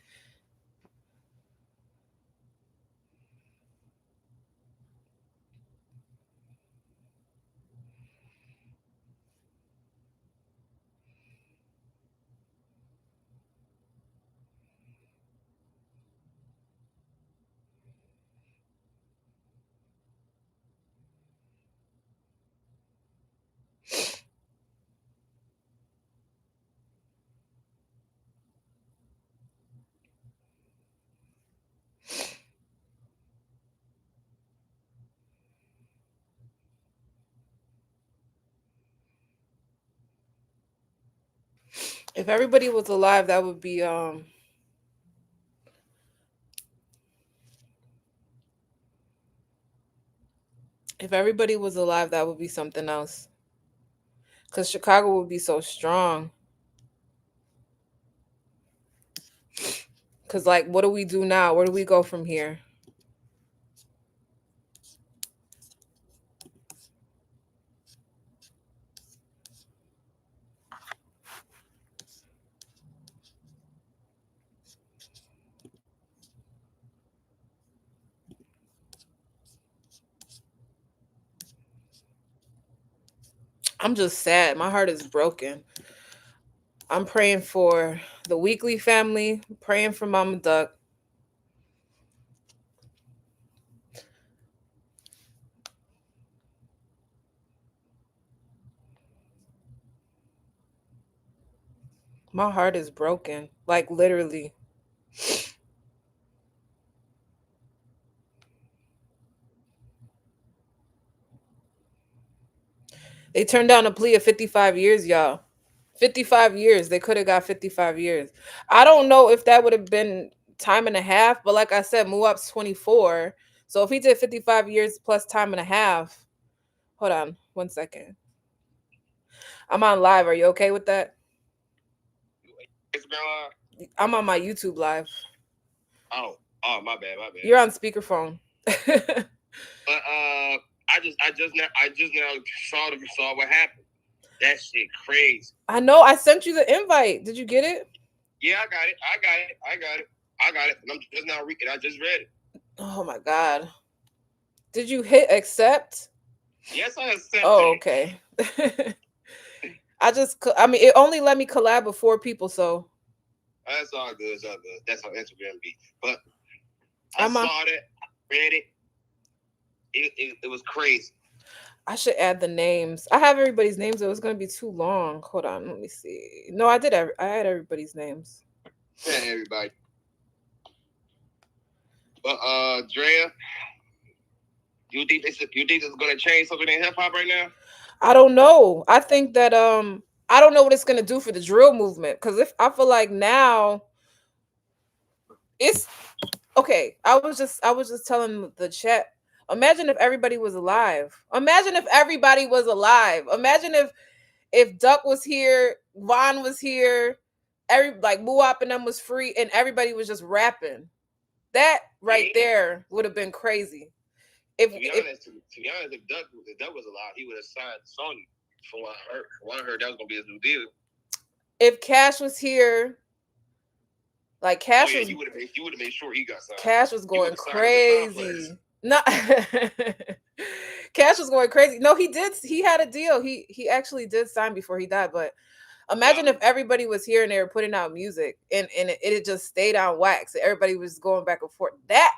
if everybody was alive, that would be if everybody was alive, that would be something else. Cuz Chicago would be so strong. Cuz like, what do we do now? Where do we go from here? I'm just sad. My heart is broken. I'm praying for the Weekly family, praying for Mama Duck. My heart is broken. Like, literally. They turned down a plea of 55 years, y'all. 55 years. They could have got 55 years. I don't know if that would have been time and a half, but like I said, Muap's 24. So if he did 55 years plus time and a half, hold on 1 second. I'm on live. Are you okay with that? I'm on my YouTube live. Oh, my bad. You're on speakerphone. But I just now saw what happened. That shit crazy. I know. I sent you the invite. Did you get it? Yeah, I got it. And I'm just now reading. I just read it. Oh my god. Did you hit accept? Yes, I accepted. Oh, okay. I mean, it only let me collab with 4 people, so that's all good. It's all good. That's how Instagram be. But I saw that, read it. It was crazy. I should add the names. I have everybody's names. It was gonna be too long. Hold on, let me see. No, I did. I had everybody's names. Yeah, everybody. But Drea, you think this is gonna change something in hip hop right now? I don't know. I think that I don't know what it's gonna do for the drill movement. Cause if I feel like now it's okay. I was just telling the chat. Imagine if everybody was alive. Imagine if everybody was alive. Imagine if Duck was here, Von was here, like Muap and them was free, and everybody was just rapping. That right there would have been crazy. To be honest, if Duck was alive, he would have signed Sony. From what I heard, that was gonna be his new deal. If Cash was here, Like Cash you would have made sure he got signed. Cash was going crazy. No, Cash was going crazy. No, he did. He had a deal. He actually did sign before he died. But imagine if everybody was here and they were putting out music and it just stayed on wax. Everybody was going back and forth. That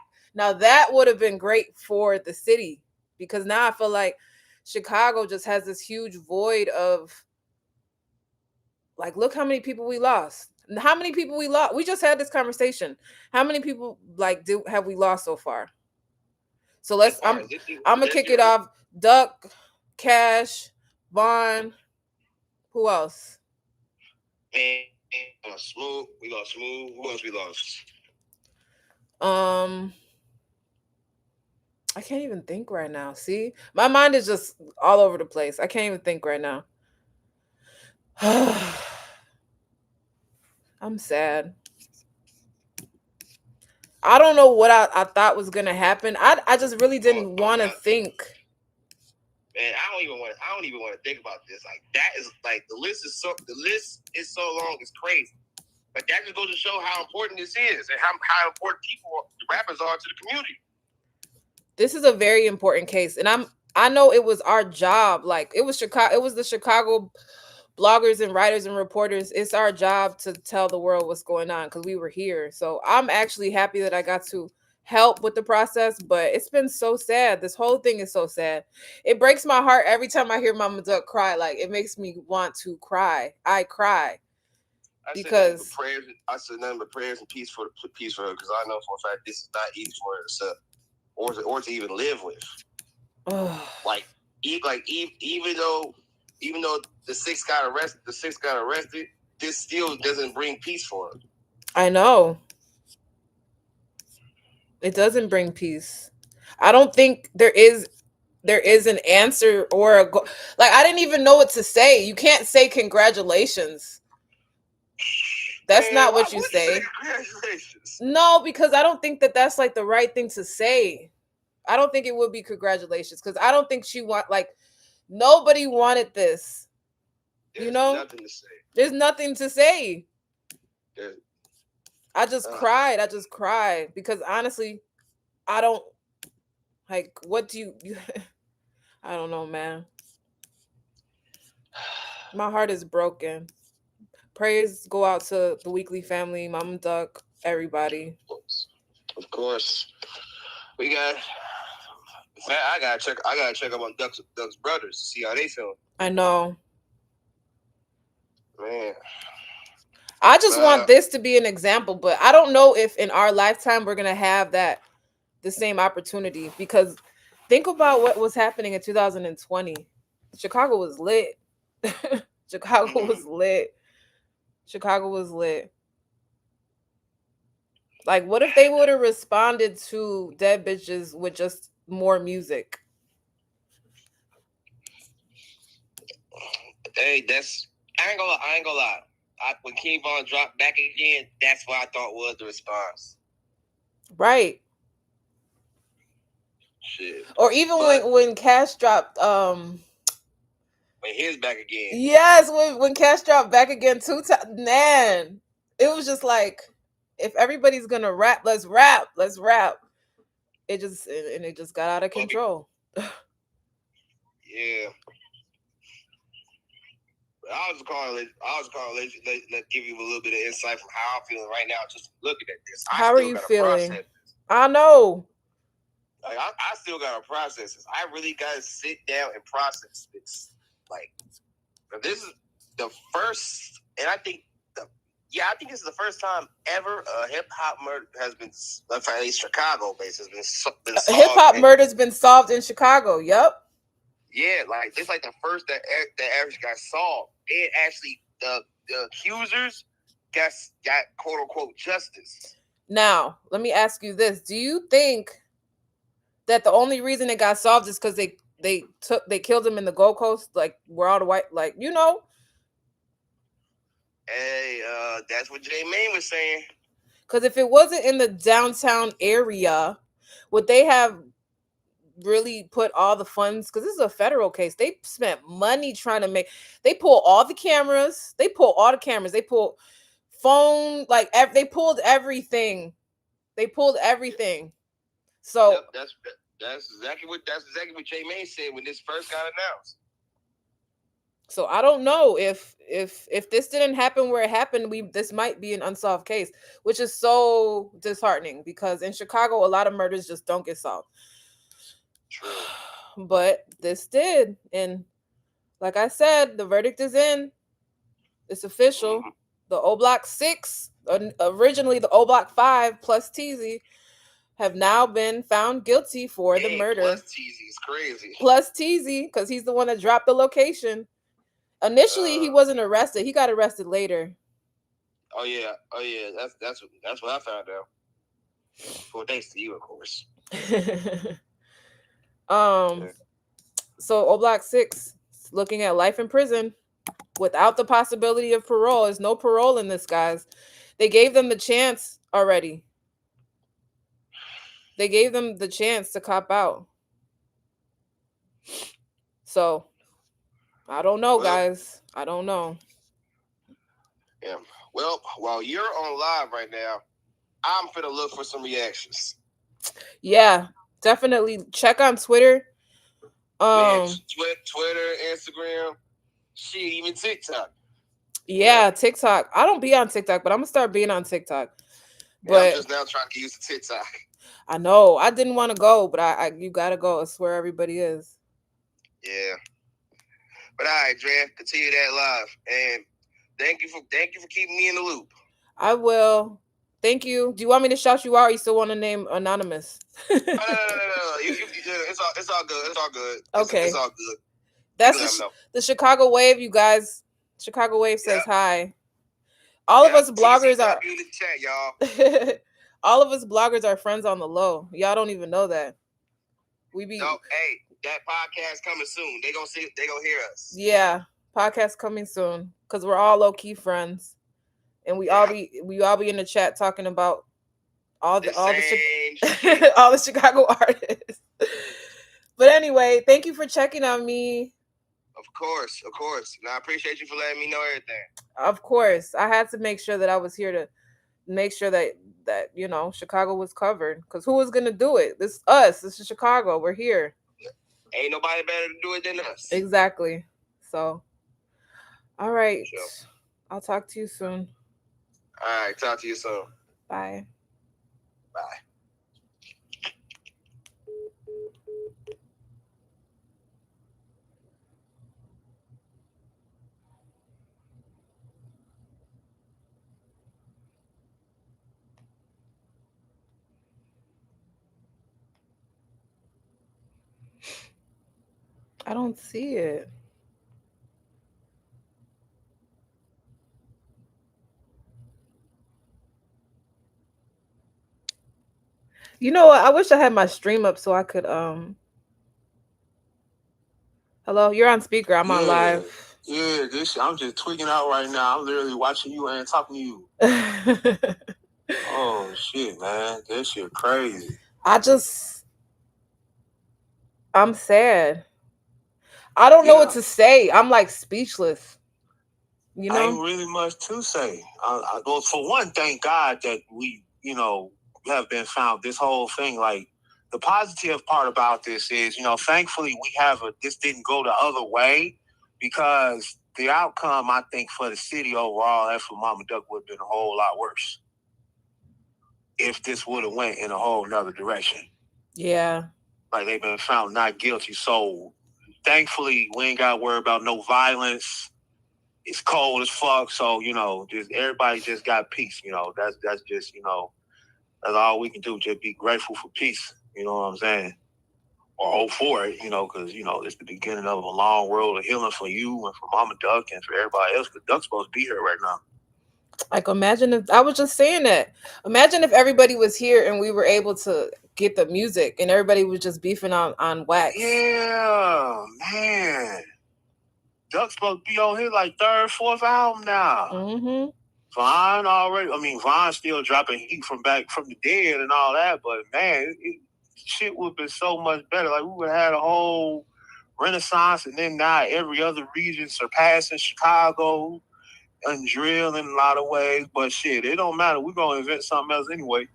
would have been great for the city, because now I feel like Chicago just has this huge void of, like, look how many people we lost. How many people we lost? We just had this conversation. How many people have we lost so far? So I'm gonna kick it off. Duck, Cash, Vaughn. Who else? Man, Smooth. We lost Smooth. Who else we lost? I can't even think right now. See, my mind is just all over the place. I can't even think right now. I'm sad. I don't know what I thought was gonna happen. I just really didn't want to think. Man, I don't even want to think about this. Like, that is like the list is so long, it's crazy. But that just goes to show how important this is and how important the rappers are to the community. This is a very important case, and I know it was our job. Like, it was the Chicago bloggers and writers and reporters. It's our job to tell the world what's going on, because we were here. So I'm actually happy that I got to help with the process, but it's been so sad. This whole thing is so sad. It breaks my heart every time I hear Mama Duck cry. Like, it makes me want to cry. I cry. Because I said nothing but prayers and peace for her, because I know for a fact this is not easy for her to accept or to even live with. Like even though the six got arrested, this still doesn't bring peace for her. I know. It doesn't bring peace. I don't think there is an answer or like, I didn't even know what to say. You can't say congratulations. That's not what you say. Congratulations. No, because I don't think that that's like the right thing to say. I don't think it would be congratulations, because I don't think nobody wanted this. There's nothing to say. There's nothing to say. There's, I just cried. I just cried because honestly, I don't like, what do you I don't know, man. My heart is broken. Prayers go out to the Weekly family, Mama Duck, everybody. Of course. I gotta check up on Duck's brothers to see how they feel. I know. Man. I just want this to be an example, but I don't know if in our lifetime we're gonna have the same opportunity, because think about what was happening in 2020. Chicago was lit. Chicago was lit. Chicago was lit. Like, what if they would have responded to Dead Bitches with just more music? Hey, I ain't gonna lie. When King Von dropped Back Again, that's what I thought was the response. Right. Shit. Or even when Cash dropped when his Back Again. Yes, when Cash dropped Back Again 2 times, man. It was just like, if everybody's gonna rap, let's rap. It just got out of control. Yeah. I was calling. Let give you a little bit of insight from how I'm feeling right now, just looking at this. How are you feeling? I know. Like, I still gotta process this. I really gotta sit down and process this. Like, this is the first, and I think this is the first time ever a hip hop murder has been, at least Chicago based, has been solved. Hip hop murder's been solved in Chicago. Yep. Yeah, like it's like the first that actually got solved. And actually, the accusers got quote unquote justice. Now, let me ask you this: do you think that the only reason it got solved is because they killed him in the Gold Coast, like where all the white, like, you know? Hey, that's what J Main was saying. Because if it wasn't in the downtown area, would they have really put all the funds? Because this is a federal case. They spent money trying to they pull all the cameras. They pull phone, like they pulled everything. They pulled everything. So yep, that's exactly what J May said when this first got announced. So I don't know if this didn't happen where it happened, this might be an unsolved case, which is so disheartening because in Chicago a lot of murders just don't get solved. True. But this did, and like I said, the verdict is in. It's official. Mm-hmm. The O Block 6, originally the O Block 5 plus Teasy, have now been found guilty for the murder. Plus Teasy is crazy. Plus Teasy, because he's the one that dropped the location. Initially, he wasn't arrested. He got arrested later. Oh yeah. That's what I found out. Well, thanks to you, of course. So O Block 6 looking at life in prison without the possibility of parole. There's no parole in this, guys. They gave them the chance already. They gave them the chance to cop out. So I don't know, guys. I don't know. Yeah. Well, while you're on live right now, I'm finna look for some reactions. Yeah, definitely check on Twitter. Man, Twitter, Instagram, shit, even TikTok. Yeah, TikTok. I don't be on TikTok, but I'm gonna start being on TikTok. But I'm just now trying to get used to TikTok. I know I didn't want to go, but you gotta go. It's where everybody is. Yeah. But all right, Dre, continue that live, and thank you for keeping me in the loop. I will. Thank you. Do you want me to shout you out, or you still want to name anonymous? No. It's all good. It's all good. Okay. It's all good. That's the Chicago Wave, you guys. Chicago Wave says hi. All of us bloggers are in the chat, y'all. all of us bloggers are friends on the low. Y'all don't even know that. We be hey, that podcast coming soon. They gonna hear us. Yeah, podcast coming soon because we're all low key friends, and we all be in the chat talking about all the Chicago artists. But anyway, thank you for checking on me. Of course. And I appreciate you for letting me know everything. Of course, I had to make sure that I was here to make sure that Chicago was covered, because who was gonna do it? This is Chicago. We're here. Ain't nobody better to do it than us. Exactly. So, all right. Sure. I'll talk to you soon. All right. Talk to you soon. Bye. Bye. I don't see it. You know what? I wish I had my stream up so I could Hello, you're on speaker. I'm on live. Yeah, I'm just tweaking out right now. I'm literally watching you and talking to you. Oh shit, man. That shit crazy. I'm sad. I don't know what to say. I'm like speechless. You know? Ain't really much to say. Well, for one, thank God that we, have been found. This whole thing, like, the positive part about this is, thankfully this didn't go the other way, because the outcome, I think, for the city overall and for Mama Duck would have been a whole lot worse if this would have went in a whole nother direction. Yeah. Like, they've been found not guilty. So thankfully we ain't got to worry about no violence. It's cold as fuck. So, just everybody just got peace. That's just, that's all we can do. Just be grateful for peace. You know what I'm saying? Or hope for it, because, it's the beginning of a long road of healing for you and for Mama Duck and for everybody else, because Duck's supposed to be here right now. Like, imagine if, I was just saying that. Imagine if everybody was here and we were able to get the music and everybody was just beefing on wax. Yeah, man. Duck's supposed to be on his like third, fourth album now. Mm-hmm. Von's still dropping heat from back from the dead and all that, but man, shit would have been so much better. Like, we would have had a whole renaissance, and then now every other region surpassing Chicago, and drill in a lot of ways, but shit, it don't matter. We're gonna invent something else anyway.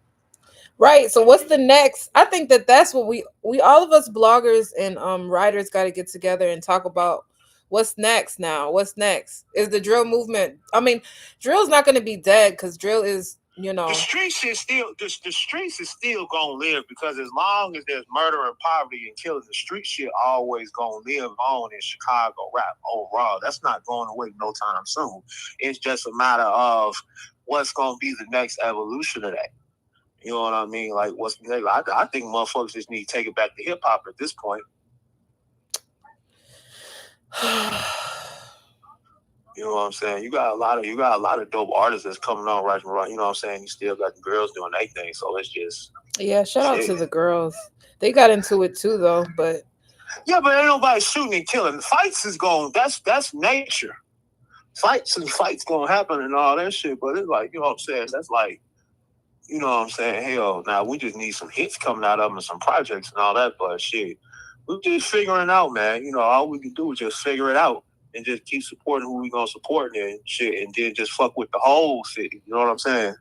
Right. So what's the next? I think that's what we all of us bloggers and writers got to get together and talk about what's next now. What's next? Is the drill movement? I mean, drill's not going to be dead cuz drill is, The streets is still the streets is still gonna live, because as long as there's murder and poverty and killing, the street shit always gonna live on in Chicago rap overall. That's not going away no time soon. It's just a matter of what's gonna be the next evolution of that. You know what I mean? Like, what's next? I think motherfuckers just need to take it back to hip hop at this point. You know what I'm saying? You got a lot of dope artists that's coming on right. You know what I'm saying? You still got the girls doing their thing, so it's just shout out to the girls. They got into it too, though. But ain't nobody shooting and killing. Fights is going. That's nature. Fights gonna happen and all that shit. But it's like, you know what I'm saying? That's like, you know what I'm saying? Hell, now we just need some hits coming out of them and some projects and all that. But shit, we're just figuring out, man. You know, all we can do is just figure it out. And just keep supporting who we gonna support and shit, and then just fuck with the whole city. You know what I'm saying?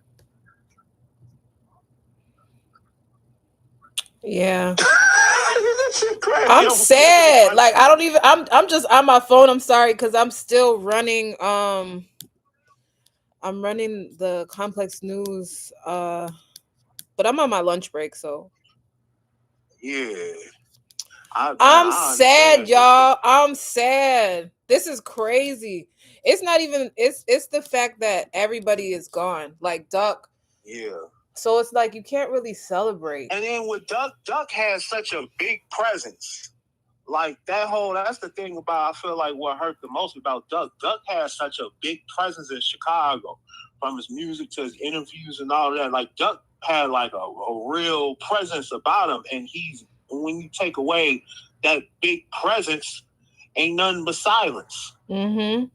Yeah. I'm sad. Like, I don't even. I'm just on my phone. I'm sorry, because I'm still running. I'm running the complex news. But I'm on my lunch break, so. Yeah. I'm sad, y'all. I'm sad. This is crazy. It's not even. It's the fact that everybody is gone. Like Duck. Yeah. So it's like you can't really celebrate. And then with Duck has such a big presence. Like that's the thing about, I feel like what hurt the most about Duck. Duck has such a big presence in Chicago, from his music to his interviews and all that. Like Duck had like a real presence about him, and when you take away that big presence, ain't nothing but silence. Mm-hmm.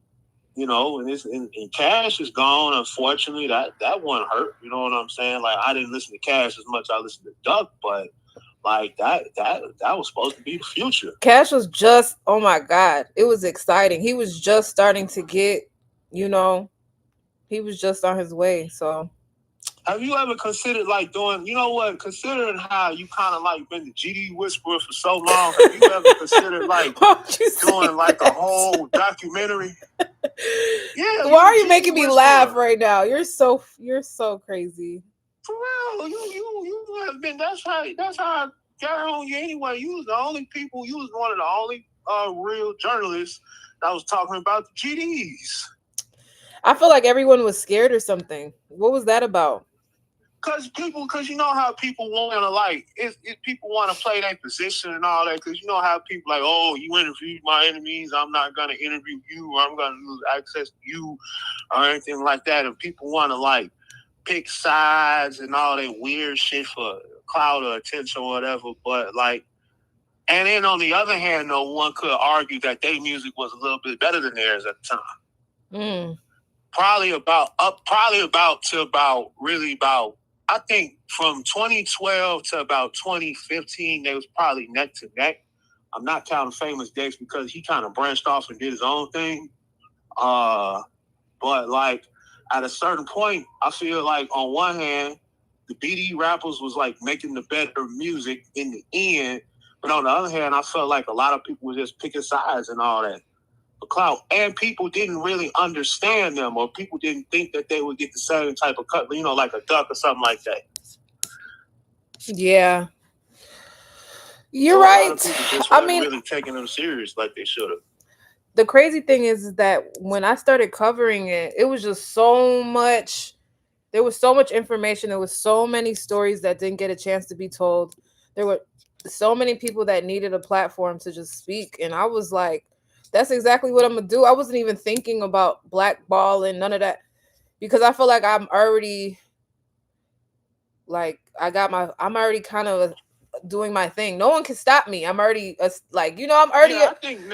You know, and Cash is gone. Unfortunately, that one hurt. You know what I'm saying? Like, I didn't listen to Cash as much as I listened to Duck, but like that was supposed to be the future. Cash was just, oh my God, it was exciting. He was just starting to get, he was just on his way. So, have you ever considered like doing, you know what, considering how you kind of like been the GD whisperer for so long, have you ever considered like doing like a whole documentary? Yeah. Why are you making me laugh right now? You're so crazy. For real, you have been. That's how I got on you anyway. You was one of the only real journalists that was talking about the GDs. I feel like everyone was scared or something. What was that about? Because you know how people want to like, people want to play their position and all that. Because you know how people like, oh, you interviewed my enemies, I'm not gonna interview you, or I'm gonna lose access to you, or anything like that. And people want to like pick sides and all that weird shit for clout or attention or whatever. But like, and then on the other hand, no one could argue that their music was a little bit better than theirs at the time. Probably about I think from 2012 to about 2015, they was probably neck to neck. I'm not counting Famous Dex because he kind of branched off and did his own thing. But like at a certain point, I feel like on one hand, the BD rappers was like making the better music in the end. But on the other hand, I felt like a lot of people were just picking sides and all that. Clout, and people didn't really understand them, or people didn't think that they would get the same type of cut, like a Duck or something like that. Yeah, you're right. I mean, really taking them serious like they should have. The crazy thing is that when I started covering it, it was just so much. There was so much information. There was so many stories that didn't get a chance to be told. There were so many people that needed a platform to just speak, and I was like, that's exactly what I'm gonna do. I wasn't even thinking about blackball and none of that, because I feel like I'm already kind of doing my thing. No one can stop me. I'm already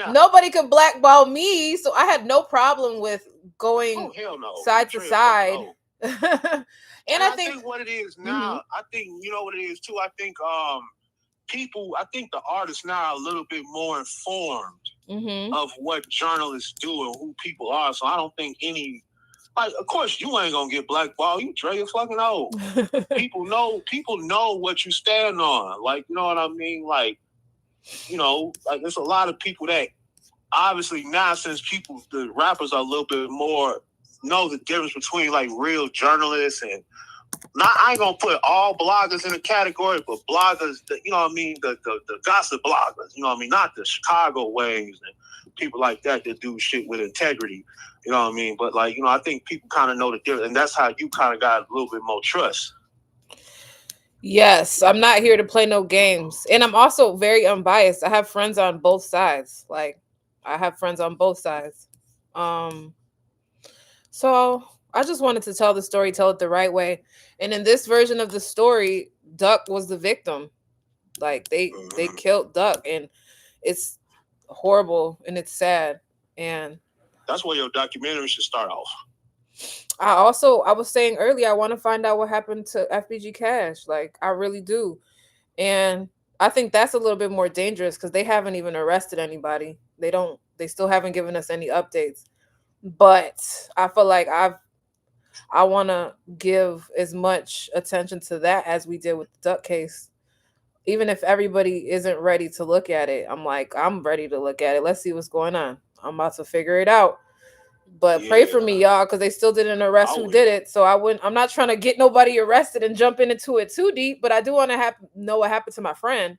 nobody can blackball me. So I had no problem with going side to side. and I think what it is now, I think, you know what it is too. I think the artists now are a little bit more informed of what journalists do and who people are. So I don't think any Like, of course, you ain't gonna get blackballed. You Dre, you're fucking old. People know what you stand on. Like, you know what I mean? Like, you know, like there's a lot of people that obviously now, since the rappers are a little bit more know the difference between like real journalists and I ain't gonna put all bloggers in a category, but bloggers, you know what I mean, the gossip bloggers, you know what I mean, not the Chicago waves and people like that do shit with integrity, you know what I mean. But like, you know, I think people kind of know the difference, and that's how you kind of got a little bit more trust. Yes, I'm not here to play no games, and I'm also very unbiased. I have friends on both sides. Like, I have friends on both sides. So I just wanted to tell the story, tell it the right way. And in this version of the story, Duck was the victim. Like they killed Duck, and it's horrible and it's sad. And that's where your documentary should start off. I was saying earlier, I want to find out what happened to FBG Cash. Like, I really do. And I think that's a little bit more dangerous because they haven't even arrested anybody. They still haven't given us any updates. But I feel like I want to give as much attention to that as we did with the Duck case. Even if everybody isn't ready to look at it, I'm ready to look at it. Let's see what's going on. I'm about to figure it out. But pray for me, y'all, because they still didn't arrest who did it. So I'm not trying to get nobody arrested and jump into it too deep, but I do want to know what happened to my friend,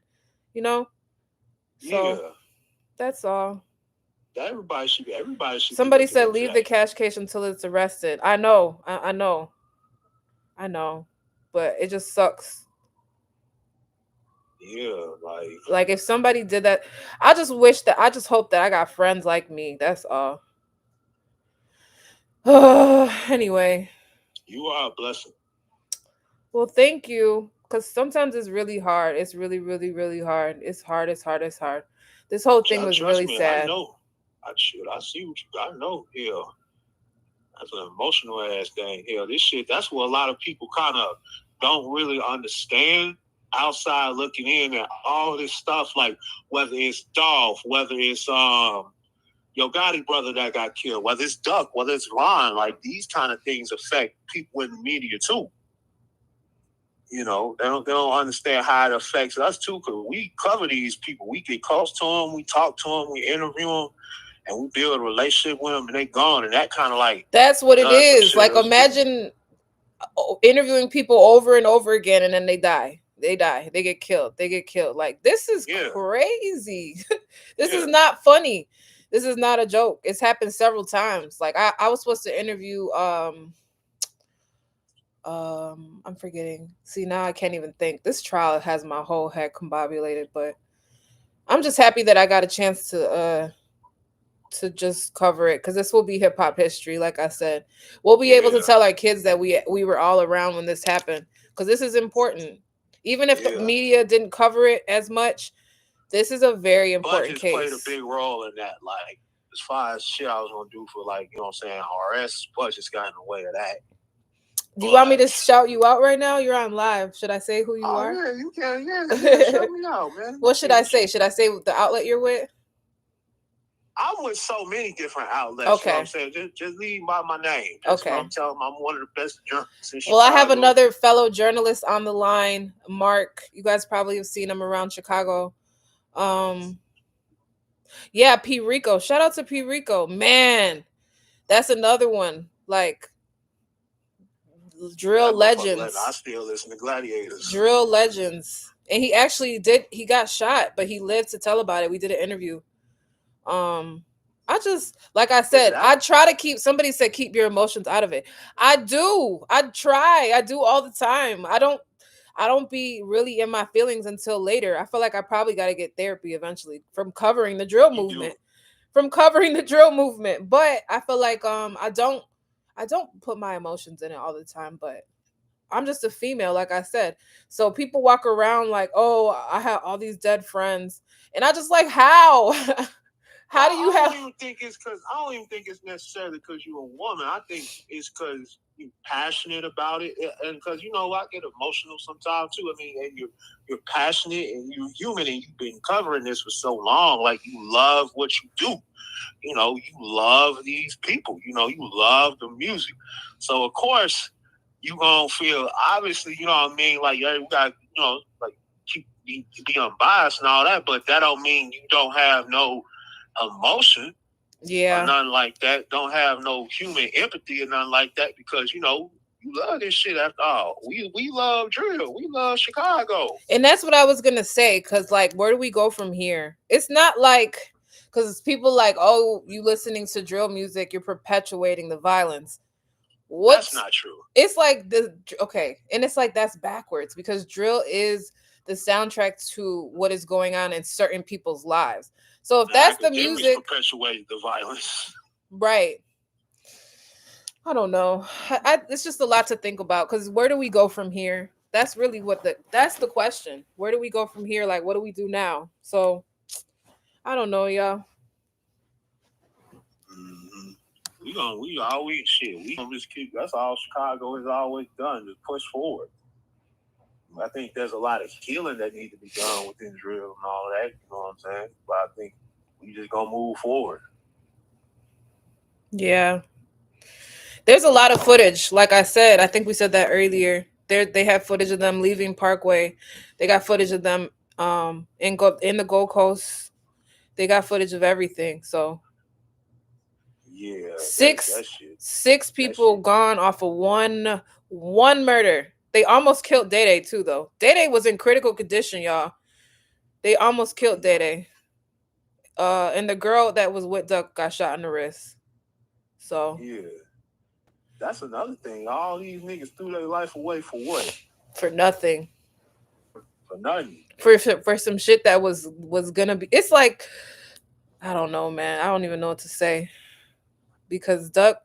you know? So that's all. Everybody should. Somebody said leave the Cash case until it's arrested. I know. I know. But it just sucks. Yeah, like if somebody did that, I just hope that I got friends like me. That's all. Anyway. You are a blessing. Well, thank you. Because sometimes it's really hard. It's really, really, really hard. It's hard. This whole thing was really sad. I know. I see what you got. I know. Yeah. That's an emotional ass thing. Yeah, this shit, that's what a lot of people kind of don't really understand outside looking in at all this stuff, like whether it's Dolph, whether it's Yo Gotti brother that got killed, whether it's Duck, whether it's Ron, like these kind of things affect people in the media too. You know, they don't understand how it affects us too, because we cover these people. We get close to them, we talk to them, we interview them, and we build a relationship with them, and they gone, and that kind of like that's what it is. Like, imagine interviewing people over and over again, and then they die. They get killed. Like, this is crazy. This is not funny. This is not a joke. It's happened several times. Like, I was supposed to interview I'm forgetting. See, now I can't even think. This trial has my whole head combobulated, but I'm just happy that I got a chance to just cover it, because this will be hip hop history. Like I said, we'll be able to tell our kids that we were all around when this happened, because this is important. Even if the media didn't cover it as much, this is a very important case. Played a big role in that. Like, as far as shit I was gonna do for, like, you know what I'm saying, RS, Budget's got in the way of that. Do you want me to shout you out right now? You're on live. Should I say who you are? Yeah, you can. Yeah, shout me out, man. What should I say? Should I say the outlet you're with? I'm with so many different outlets. Okay. You know what I'm saying? Just leave by my name. That's what I'm telling them. I'm one of the best journalists in Chicago. Well, I have another fellow journalist on the line, Mark. You guys probably have seen him around Chicago. Yeah, P. Rico. Shout out to P. Rico. Man, that's another one. Like, drill legends. I still listen to Gladiators. Drill legends. And he actually he got shot, but he lived to tell about it. We did an interview. I just, like I said, I try to keep, somebody said keep your emotions out of it. I do. I try. I do all the time. I don't be really in my feelings until later. I feel like I probably got to get therapy eventually from covering the drill movement. But I feel like I don't put my emotions in it all the time, but I'm just a female, like I said. So people walk around like, oh, I have all these dead friends. And I just like, how? How do you have? I don't even think it's necessarily because you're a woman. I think it's because passionate about it, and because I get emotional sometimes too. I mean, and you're passionate and you're human, and you've been covering this for so long. Like, you love what you do. You love these people. You love the music. So of course you gonna feel, obviously, you know what I mean. Like, yeah, we got, like, be unbiased and all that, but that don't mean you don't have no emotion. Yeah. Or nothing like that. Don't have no human empathy or nothing like that, because you love this shit after all. We love drill. We love Chicago. And that's what I was gonna say, because like, where do we go from here? It's not like, because people like, oh, you listening to drill music, you're perpetuating the violence. That's not true. It's like okay, and it's like that's backwards, because drill is the soundtrack to what is going on in certain people's lives. So if that's the music, perpetuate the violence, right? I don't know. It's just a lot to think about, because where do we go from here? That's really that's the question. Where do we go from here? Like, what do we do now? So I don't know, y'all. We always shit. We gonna just keep. That's all Chicago has always done. Just push forward. I think there's a lot of healing that needs to be done within drill and all that. You know what I'm saying? But I think we just gonna move forward. Yeah. There's a lot of footage. Like I said, I think we said that earlier. They have footage of them leaving Parkway. They got footage of them in the Gold Coast. They got footage of everything. So yeah, six people gone off of one murder. They almost killed Day Day too, though. Day Day was in critical condition, y'all. They almost killed Day Day. And the girl that was with Duck got shot in the wrist. So yeah, that's another thing. All these niggas threw their life away for what? For nothing. For nothing. For some shit that was gonna be. It's like, I don't know, man. I don't even know what to say, because Duck.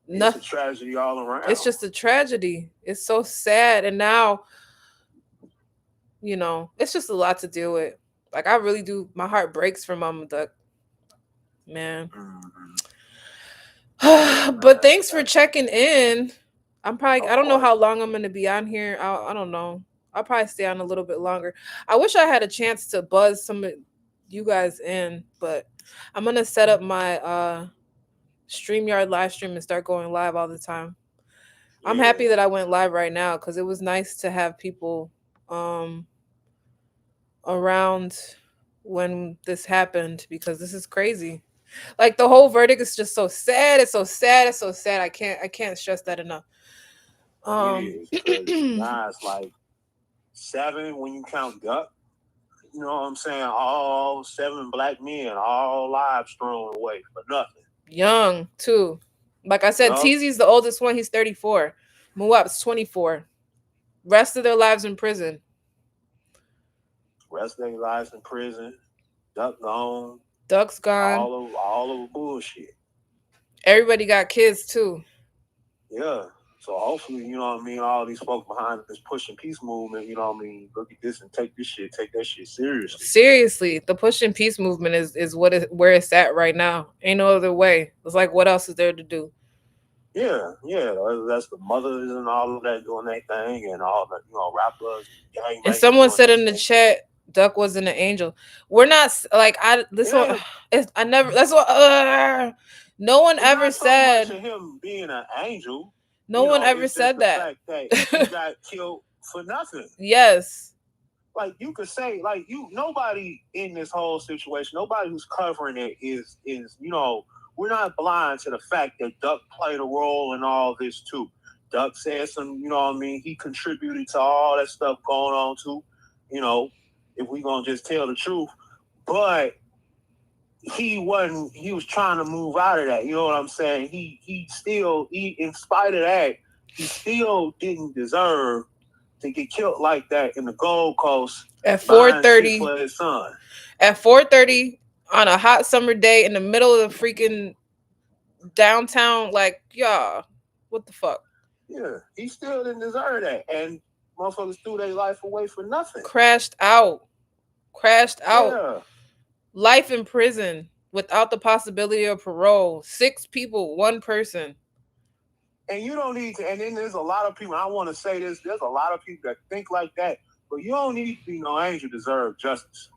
It's a tragedy all around. It's just a tragedy. It's so sad, and now, it's just a lot to deal with. Like, I really do. My heart breaks for Mama Duck, man. But thanks for checking in. I don't know how long I'm gonna be on here. I don't know. I'll probably stay on a little bit longer. I wish I had a chance to buzz some of you guys in, but I'm gonna set up my StreamYard live stream and start going live all the time. Yeah. I'm happy that I went live right now, because it was nice to have people around when this happened, because this is crazy. Like, the whole verdict is just so sad. It's so sad. It's so sad. I can't stress that enough. It is, nah, it's like 7 when you count Duck. You know what I'm saying? All 7 black men, all lives thrown away for nothing. Young too. Like I said, TZ's the oldest one. He's 34. Muap's 24. Rest of their lives in prison. Duck gone. Duck's gone. All of bullshit. Everybody got kids too. Yeah. So hopefully, you know what I mean, all these folks behind this pushing peace movement, you know what I mean, look at this and take that shit seriously. Seriously, the pushing peace movement is where it's at right now. Ain't no other way. It's like, what else is there to do? Yeah. That's the mothers and all of that doing their thing, and all the rappers. And someone said in the chat, Duck wasn't an angel. We're not like I never. That's what. No one ever said him being an angel. No one ever said that. Fact that he got killed for nothing. Yes. Like, you could say, like, nobody in this whole situation, nobody who's covering it is we're not blind to the fact that Duck played a role in all this too. Duck said some, he contributed to all that stuff going on too. If we gonna just tell the truth. But he was trying to move out of that. You know what I'm saying? He still, in spite of that, he still didn't deserve to get killed like that in the Gold Coast at 4:30 for his son. At 4:30 on a hot summer day in the middle of the freaking downtown, like, y'all, what the fuck? Yeah, he still didn't deserve that, and motherfuckers threw their life away for nothing. Crashed out. Yeah. Life in prison without the possibility of parole. 6 people, 1 person. And you don't need to, and then there's a lot of people, I want to say this, there's a lot of people that think like that, but you don't need to be no angel to deserve justice.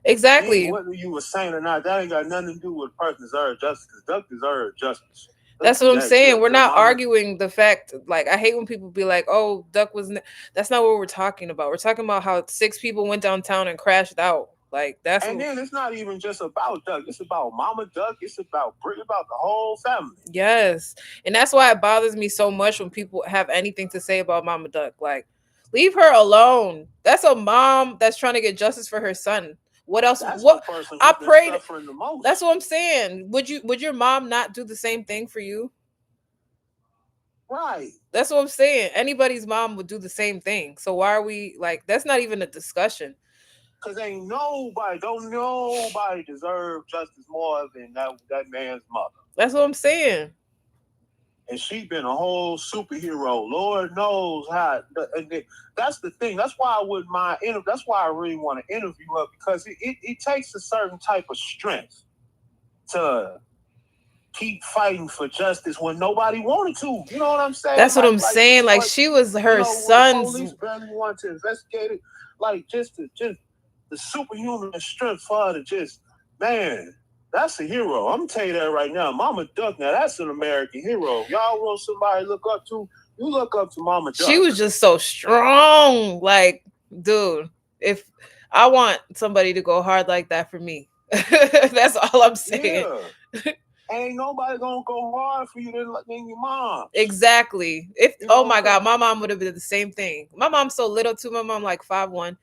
Exactly. Whether you were saying or not, that ain't got nothing to do with a person deserve justice, because Duck deserves justice. That's what I'm saying. We're not arguing the fact, like, I hate when people be like, oh, Duck was, that's not what we're talking about. We're talking about how 6 people went downtown and crashed out. Like, that's and then it's not even just about Duck. It's about Mama Duck. It's about Britt, about the whole family. Yes. And that's why it bothers me so much when people have anything to say about Mama Duck. Like, leave her alone. That's a mom that's trying to get justice for her son. What else? That's what the person I prayed. Suffering the most. That's what I'm saying. Would your mom not do the same thing for you? Right. That's what I'm saying. Anybody's mom would do the same thing. So why are we like? That's not even a discussion. Cause ain't nobody, don't nobody deserve justice more than that man's mother. That's what I'm saying. And she been a whole superhero. Lord knows how. That's the thing. That's why I wouldn't mind. That's why I really want to interview her, because it takes a certain type of strength to keep fighting for justice when nobody wanted to. You know what I'm saying? That's what I'm saying. Like, she was her son's. The police barely wanted to investigate it. Like, just the superhuman strength for her to just, man, that's a hero. I'm gonna tell you that right now. Mama Duck, now that's an American hero. Y'all want somebody to look up to? You look up to Mama Duck. She was just so strong. Like, dude, if I want somebody to go hard like that for me, that's all I'm saying. Yeah. Ain't nobody gonna go hard for you than your mom. Exactly. If oh my God, my mom would have been the same thing. My mom's so little too. My mom like 5'1".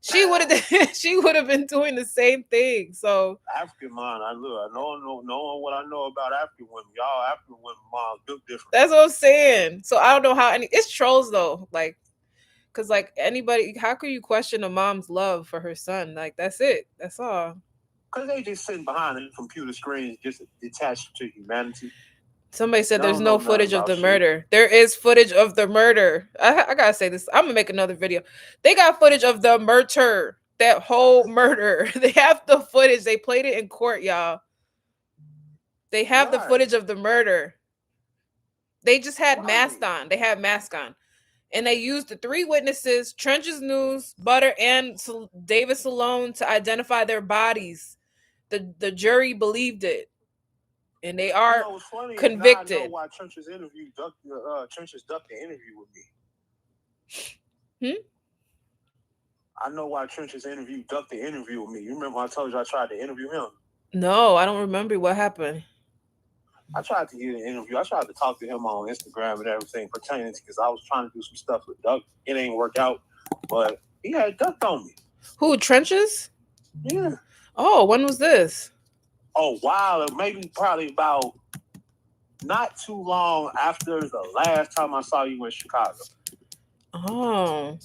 She would have been doing the same thing. So African mom, I know what I know about African women. Y'all African women moms look different. That's what I'm saying. So I don't know how it's trolls though. Like, cause like anybody, how could you question a mom's love for her son? Like, that's it. That's all. Because they just sitting behind a computer screen, just detached to humanity. Somebody said there's no footage of the murder. There is footage of the murder. I gotta say this. I'm gonna make another video. They got footage of the murder. That whole murder. They have the footage. They played it in court, y'all. They have the footage of the murder. They just had masks on. They had masks on. And they used the 3 witnesses, Trench's News, Butter, and Davis Salone, to identify their bodies. The jury believed it. And they are convicted. I know why Trench's ducked the interview with me. I know why Trench's ducked the interview with me. You remember when I told you I tried to interview him? No, I don't remember what happened. I tried to get an interview. I tried to talk to him on Instagram and everything pertaining to, because I was trying to do some stuff with Duck. It ain't work out, but he had ducked on me. Who, Trenches? Yeah. Oh, when was this? Oh, wow. Maybe probably about not too long after the last time I saw you in Chicago. Oh.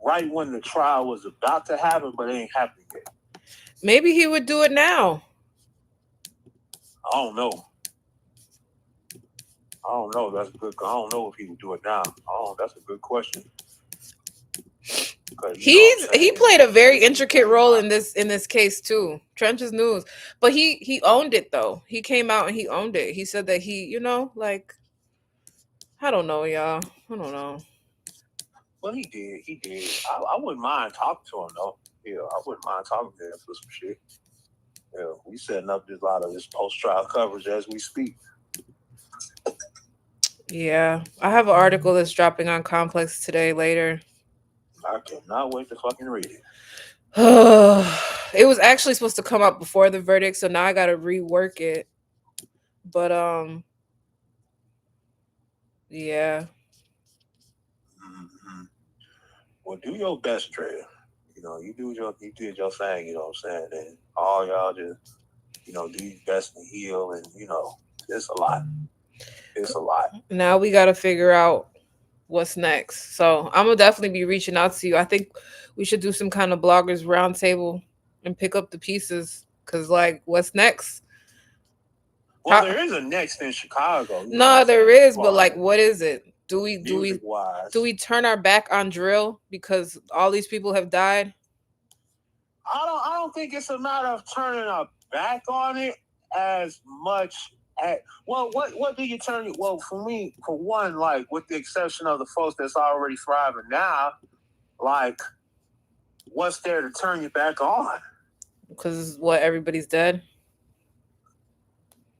Right when the trial was about to happen, but it ain't happening yet. Maybe he would do it now. I don't know. That's good. I don't know if he would do it now. Oh, that's a good question. He played a very intricate role in this case too. Trench's News, but he owned it though. He came out and he owned it. He said that he, like, I don't know, y'all. I don't know. Well, he did. I wouldn't mind talking to him though. Yeah, I wouldn't mind talking to him for some shit. Yeah, we setting up a lot of this post-trial coverage as we speak. Yeah, I have an article that's dropping on Complex today later. I cannot wait to fucking read it. It was actually supposed to come up before the verdict, so now I gotta rework it. But yeah. Mm-hmm. Well, do your best, Trey. You did your thing. You know what I'm saying? And all y'all just, do your best to heal, and it's a lot. It's a lot. Now we gotta figure out what's next. So I'm gonna definitely be reaching out to you. I think we should do some kind of bloggers roundtable and pick up the pieces. Cause like, what's next? Well, there is a next in Chicago. No, there is, but like, what is it? Do we turn our back on drill because all these people have died? I don't think it's a matter of turning our back on it as much What do you turn? Well, for me, for one, like with the exception of the folks that's already thriving now, like what's there to turn you back on? Because what, everybody's dead?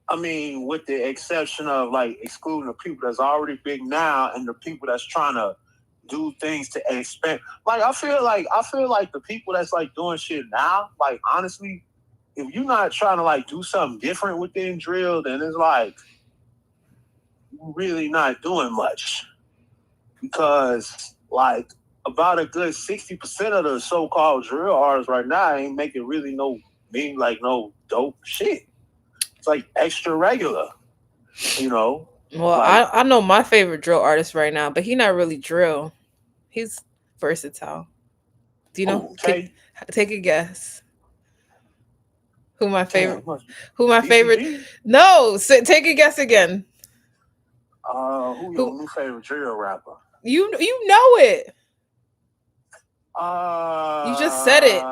I mean, with the exception of like excluding the people that's already big now and the people that's trying to do things to expand. Like I feel like the people that's like doing shit now, like honestly, if you're not trying to like do something different within drill, then it's like you're really not doing much. Because like about a good 60% of the so-called drill artists right now ain't making really no dope shit. It's like extra regular, you know. Well, like, I know my favorite drill artist right now, but he's not really drill. He's versatile. Do you know? Take a guess. Who my favorite? Who my favorite? No, take a guess again. Who your new favorite drill rapper? You know it. You just said it.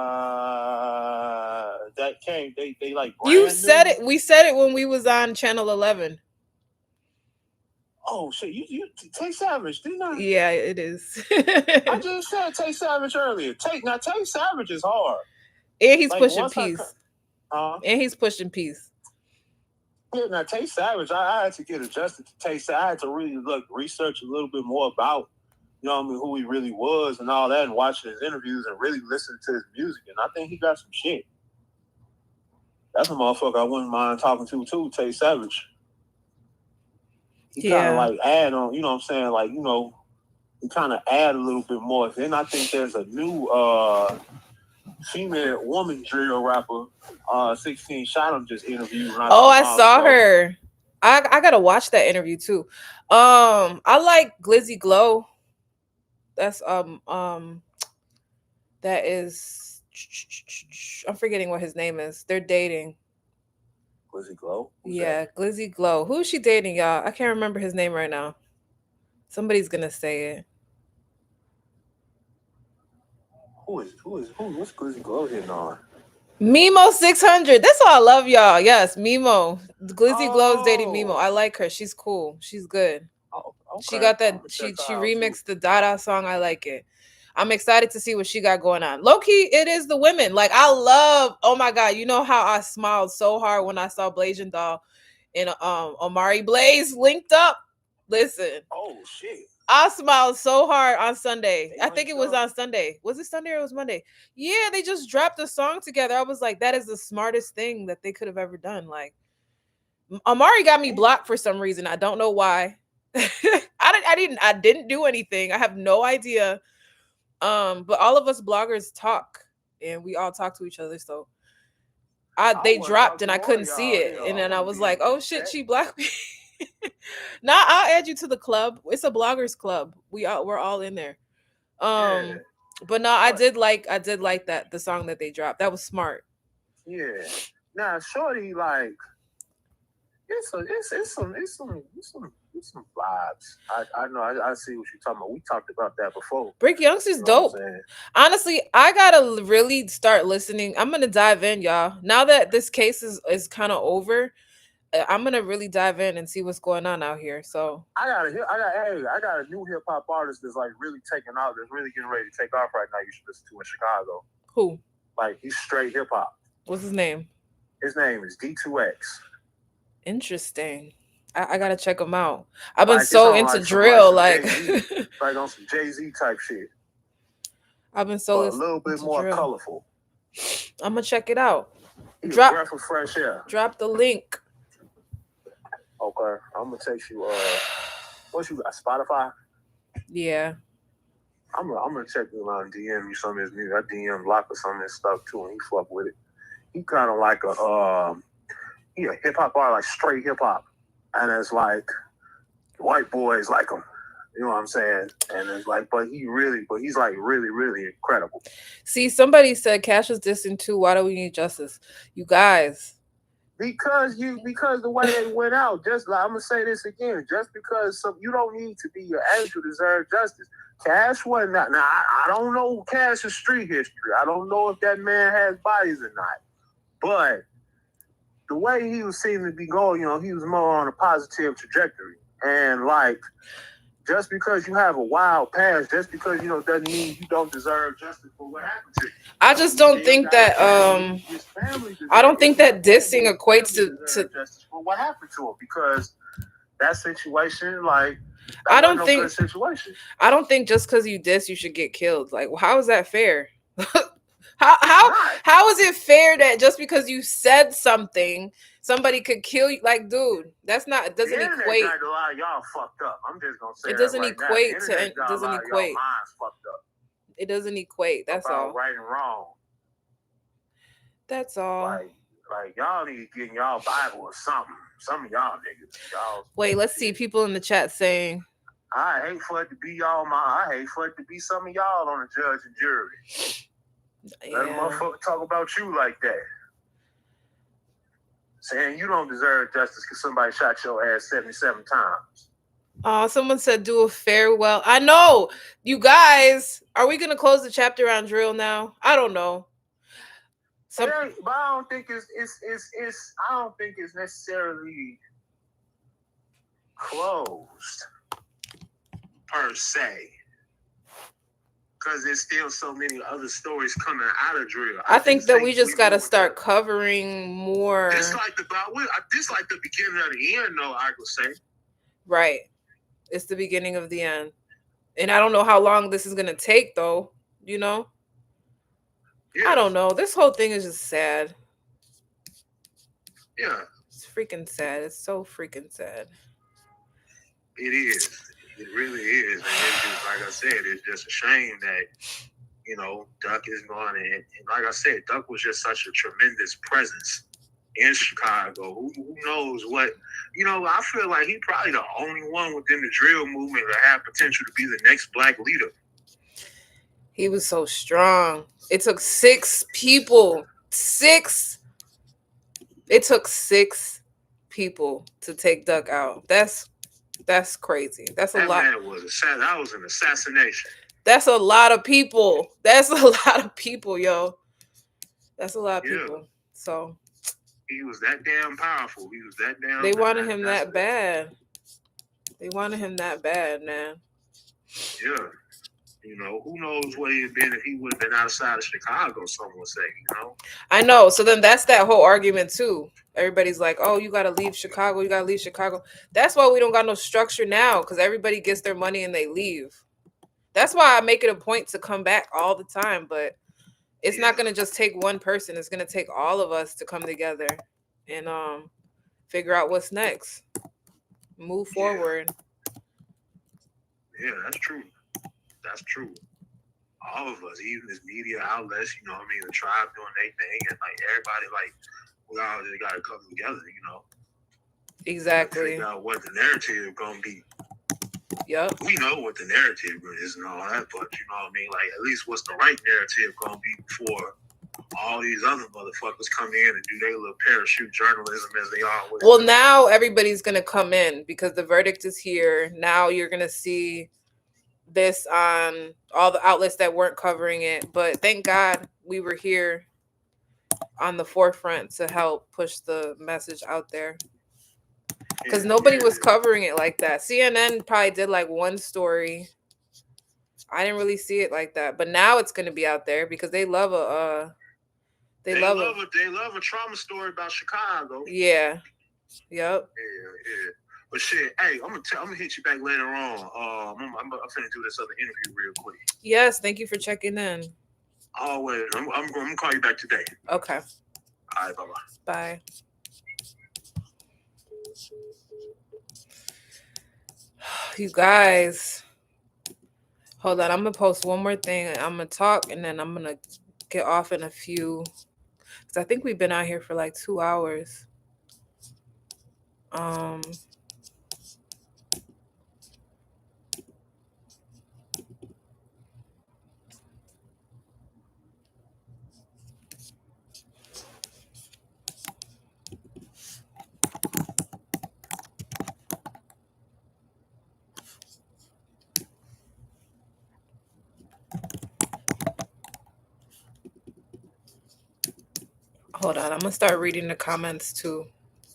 That came. They like. You said it. We said it when we was on Channel 11. Oh shit! You Tay Savage, didn't I? Yeah, it is. I just said Tay Savage earlier. Tay Savage is hard. And he's pushing peace. And he's pushing peace. Yeah, now Tay Savage, I had to get adjusted to Tay Savage. I had to really research a little bit more about, you know what I mean, who he really was and all that, and watching his interviews and really listening to his music. And I think he got some shit. That's a motherfucker I wouldn't mind talking to too, Tay Savage. He kind of like add on, you know what I'm saying? Like, you know, he kind of add a little bit more. Then I think there's a new female woman drill rapper, 16 Shot just interviewed. I saw her. I gotta watch that interview too. I like Glizzy Glow. That's that is, I'm forgetting what his name is. They're dating. Glizzy Glow? Yeah, Glizzy Glow. Who is she dating, y'all? I can't remember his name right now. Somebody's gonna say it. What's Glizzy Glow hitting on? Mimo 600. That's all I love, y'all. Yes, Mimo. Glizzy Glow's dating Mimo. I like her. She's cool. She's good. Oh, okay. She got that. She remixed the Dada song. I like it. I'm excited to see what she got going on. Low key, it is the women. Like I love. Oh my god, you know how I smiled so hard when I saw Blasian Doll and Omari Blaze linked up. Listen. Oh shit. I smiled so hard on Sunday. I think it was on Sunday. Was it Sunday or it was Monday? Yeah, they just dropped a song together. I was like, that is the smartest thing that they could have ever done. Like, Amari got me blocked for some reason. I don't know why. I didn't do anything. I have no idea. But all of us bloggers talk, and we all talk to each other. So they dropped, and I couldn't see it, and then I was like, oh shit, she blocked me. Now I'll add you to the club. It's a bloggers club. We're all in there. But no, I did like that the song that they dropped. That was smart. Yeah. Now, shorty, like it's some vibes. I know. I see what you're talking about. We talked about that before. Brick Youngster's dope. Honestly, I gotta really start listening. I'm gonna dive in, y'all. Now that this case is kind of over, I'm gonna really dive in and see what's going on out here. So I got a new hip hop artist that's like really taking out, that's really getting ready to take off right now. You should listen to in Chicago. Who? Like he's straight hip hop. What's his name? His name is D2X. Interesting. I gotta check him out. I've been so into drill, like on some Jay-Z type shit. I've been so a little bit more colorful. I'm gonna check it out. Breath of fresh air. Drop the link. Okay, I'm gonna text you. What you got? Spotify? Yeah. I'm gonna check him out and DM you some of his music. I DM Lock or some of his stuff too, and he fuck with it. He kind of like a hip hop artist, like straight hip hop, and it's like white boys like him. You know what I'm saying? And it's like, but he's like really, really incredible. See, somebody said Cash is dissing too. Why do we need justice? You guys. Because the way they went out, just like I'm gonna say this again, just because you don't need to be your age to deserve justice. Cash wasn't that. Now I don't know Cash's street history. I don't know if that man has bodies or not. But the way he was seeming to be going, you know, he was more on a positive trajectory. And like, just because you have a wild past, just because, you know, doesn't mean you don't deserve justice for what happened to you. I just don't think that I don't think that dissing equates to justice for what happened to him, because that situation, like, I don't think good situation. I don't think just because you diss you should get killed. Like, how is that fair? How is it fair that just because you said something, somebody could kill you? Like, dude, that's not. It doesn't equate. Got a lot of y'all fucked up. I'm just gonna say it doesn't that right equate now. to. It doesn't equate. Minds fucked up. It doesn't equate. That's about all. Right and wrong. That's all. Like y'all need to get in y'all Bible or something. Some of y'all niggas. Y'all. Wait, let's see. People in the chat saying, I hate for it to be y'all. I hate for it to be some of y'all on the judge and jury. Let a motherfucker talk about you like that. Saying you don't deserve justice because somebody shot your ass 77 times. Oh, someone said do a farewell. I know. You guys, are we going to close the chapter on drill now? I don't know. But I don't think it's I don't think it's necessarily closed per se. Because there's still so many other stories coming out of drill. I think that we just got to start covering more. Just like the beginning of the end, though, I would say. Right. It's the beginning of the end. And I don't know how long this is going to take, though. You know? Yeah. I don't know. This whole thing is just sad. Yeah. It's freaking sad. It's so freaking sad. It is. It really is. And it's just, like I said, it's just a shame that, you know, Duck is gone. And like I said, Duck was just such a tremendous presence in Chicago. Who knows what, you know, I feel like he's probably the only one within the drill movement that had potential to be the next black leader. He was so strong. It took 6 people. 6. It took 6 people to take Duck out. That's crazy. That's a lot. That was an assassination. That's a lot of people. That's a lot of people, yo. That's a lot of people. So he was that damn powerful. He was that damn. They wanted him that bad. They wanted him that bad, man. Yeah. You know, who knows what he'd been if he would have been outside of Chicago, some would say, you know? I know. So then that's that whole argument, too. Everybody's like, oh, you got to leave Chicago. You got to leave Chicago. That's why we don't got no structure now, because everybody gets their money and they leave. That's why I make it a point to come back all the time. But it's not going to just take one person. It's going to take all of us to come together and figure out what's next. Move forward. Yeah, that's true. That's true. All of us, even as media outlets, you know what I mean, the tribe doing their thing, and like everybody, like, we all just gotta come together, you know. Exactly. Figure out what the narrative gonna be. Yep. We know what the narrative is and all that, but you know what I mean, like at least what's the right narrative gonna be before all these other motherfuckers come in and do their little parachute journalism as they always do. Well, now everybody's gonna come in because the verdict is here. Now you're gonna see this on all the outlets that weren't covering it, but thank God we were here on the forefront to help push the message out there, because nobody was covering it like that. CNN probably did like one story. I didn't really see it like that, but now it's going to be out there because they love a they love a trauma story about Chicago. Yeah. Yep. Yeah. But shit, hey, I'm gonna hit you back later on. I'm finna do this other interview real quick. Yes, thank you for checking in. Always. I'm gonna call you back today. Okay. All right, bye-bye. Bye. You guys, hold on. I'm gonna post one more thing. I'm gonna talk, and then I'm gonna get off in a few, because I think we've been out here for like 2 hours. Hold on, I'm gonna start reading the comments too.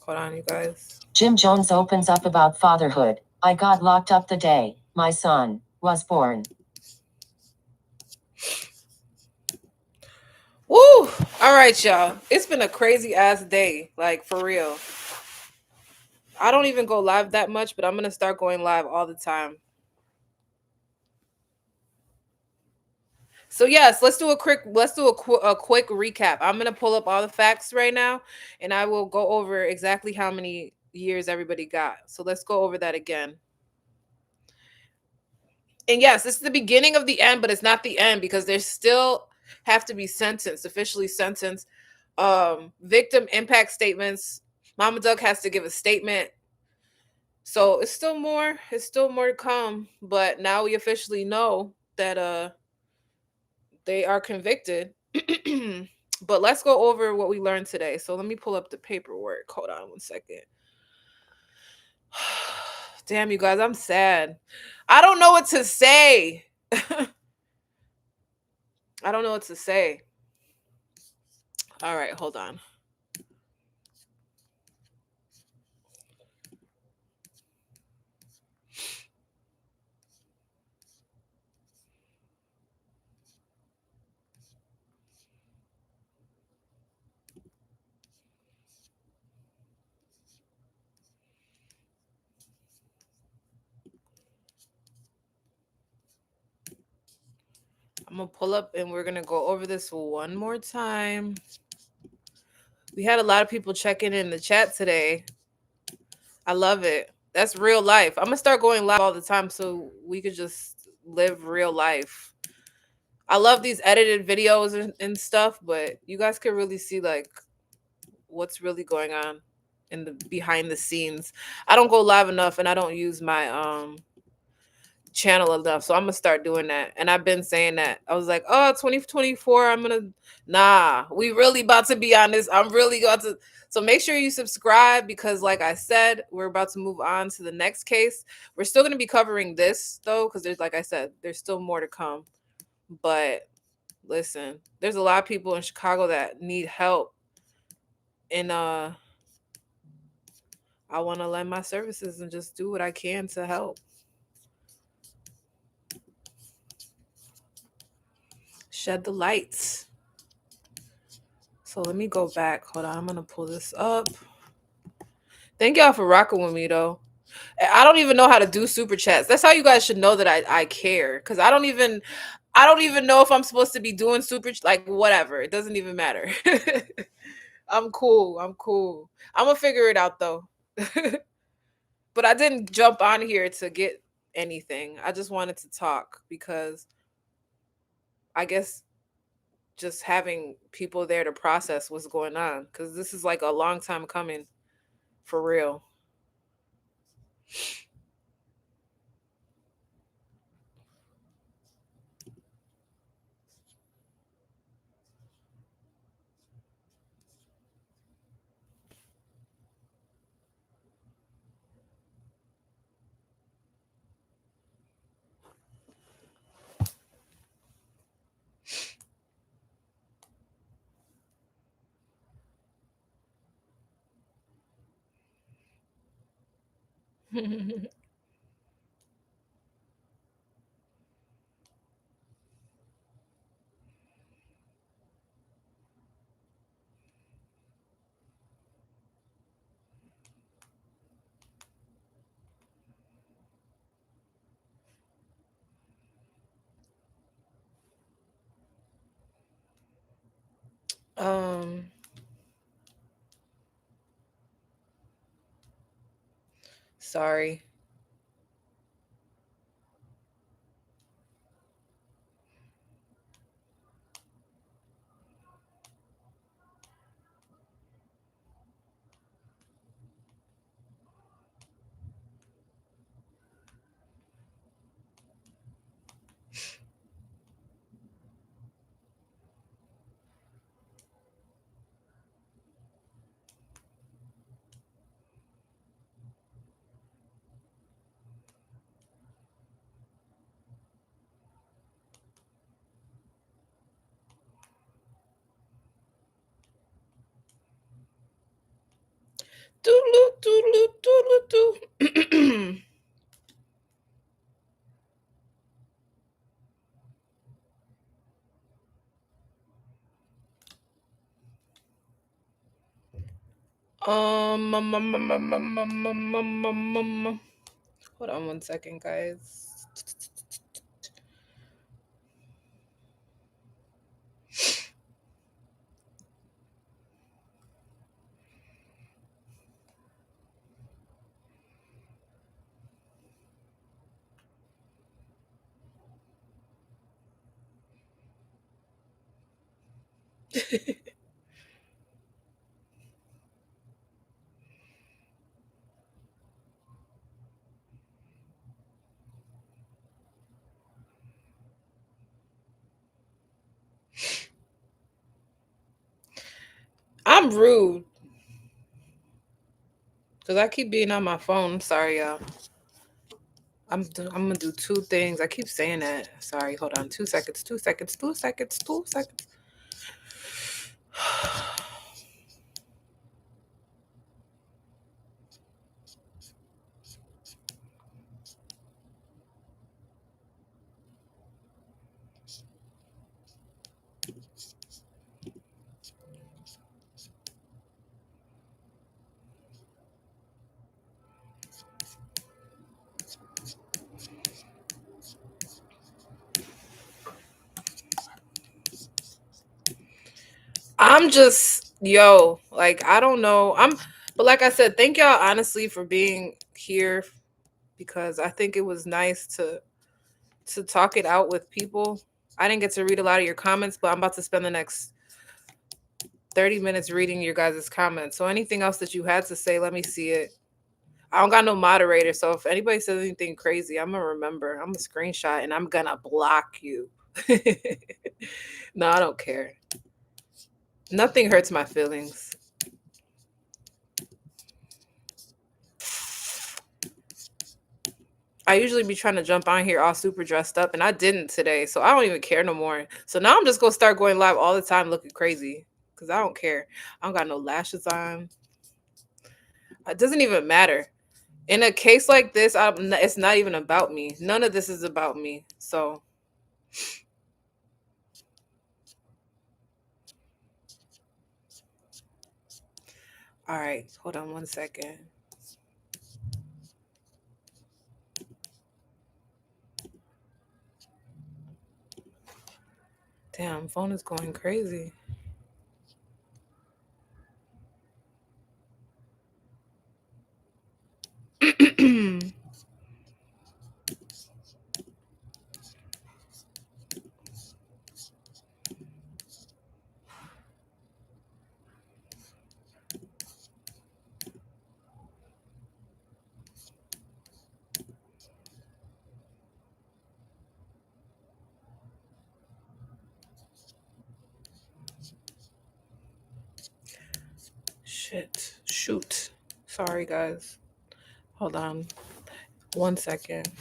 Hold on, you guys. Jim Jones opens up about fatherhood. I got locked up the day my son was born. Woo! All right, y'all. It's been a crazy ass day, like for real. I don't even go live that much, but I'm gonna start going live all the time. So yes, let's do a quick recap. I'm gonna pull up all the facts right now, and I will go over exactly how many years everybody got. So let's go over that again. And yes, this is the beginning of the end, but it's not the end because they still have to be sentenced, officially sentenced. Victim impact statements. Mama Doug has to give a statement. So it's still more to come, but now we officially know that they are convicted. But let's go over what we learned today. So let me pull up the paperwork. Hold on one second. Damn, you guys, I'm sad. I don't know what to say. I don't know what to say. All right, hold on. I'm going to pull up and we're going to go over this one more time. We had a lot of people checking in the chat today. I love it. That's real life. I'm going to start going live all the time so we could just live real life. I love these edited videos and stuff, but you guys can really see like what's really going on in the behind the scenes. I don't go live enough and I don't use my channel enough, so I'm gonna start doing that. And I've been saying that. I was like, oh, 2024, we really about to be on this. I'm really going to. So make sure you subscribe because like I said, we're about to move on to the next case. We're still going to be covering this though because there's still more to come. But listen, there's a lot of people in Chicago that need help, and I want to lend my services and just do what I can to help. Shed the lights. So let me go back. Hold on, I'm gonna pull this up. Thank y'all for rocking with me though. I don't even know how to do super chats. That's how you guys should know that I care. Cause I don't even know if I'm supposed to be doing like whatever. It doesn't even matter. I'm cool. I'm gonna figure it out though. But I didn't jump on here to get anything. I just wanted to talk because I guess just having people there to process what's going on, because this is like a long time coming for real. Sorry. Doodle, doodle, doodle, doodle. Hold on 1 second, guys. I'm rude because I keep being on my phone. I'm sorry, y'all. I'm gonna do two things. I keep saying that. Sorry, hold on. 2 seconds. 2 seconds. 2 seconds. 2 seconds. I'm just like I don't know. But like I said, thank y'all honestly for being here because I think it was nice to talk it out with people. I didn't get to read a lot of your comments, but I'm about to spend the next 30 minutes reading your guys' comments. So anything else that you had to say, let me see it. I don't got no moderator, so if anybody says anything crazy, I'm gonna remember. I'm gonna screenshot and I'm gonna block you. No, I don't care. Nothing hurts my feelings. I usually be trying to jump on here all super dressed up, and I didn't today, so I don't even care no more. So now I'm just gonna start going live all the time looking crazy because I don't care. I don't got no lashes on. It doesn't even matter. In a case like this, it's not even about me. None of this is about me. So, all right, hold on 1 second. Damn, phone is going crazy. Shit. Shoot. Sorry, guys. Hold on 1 second.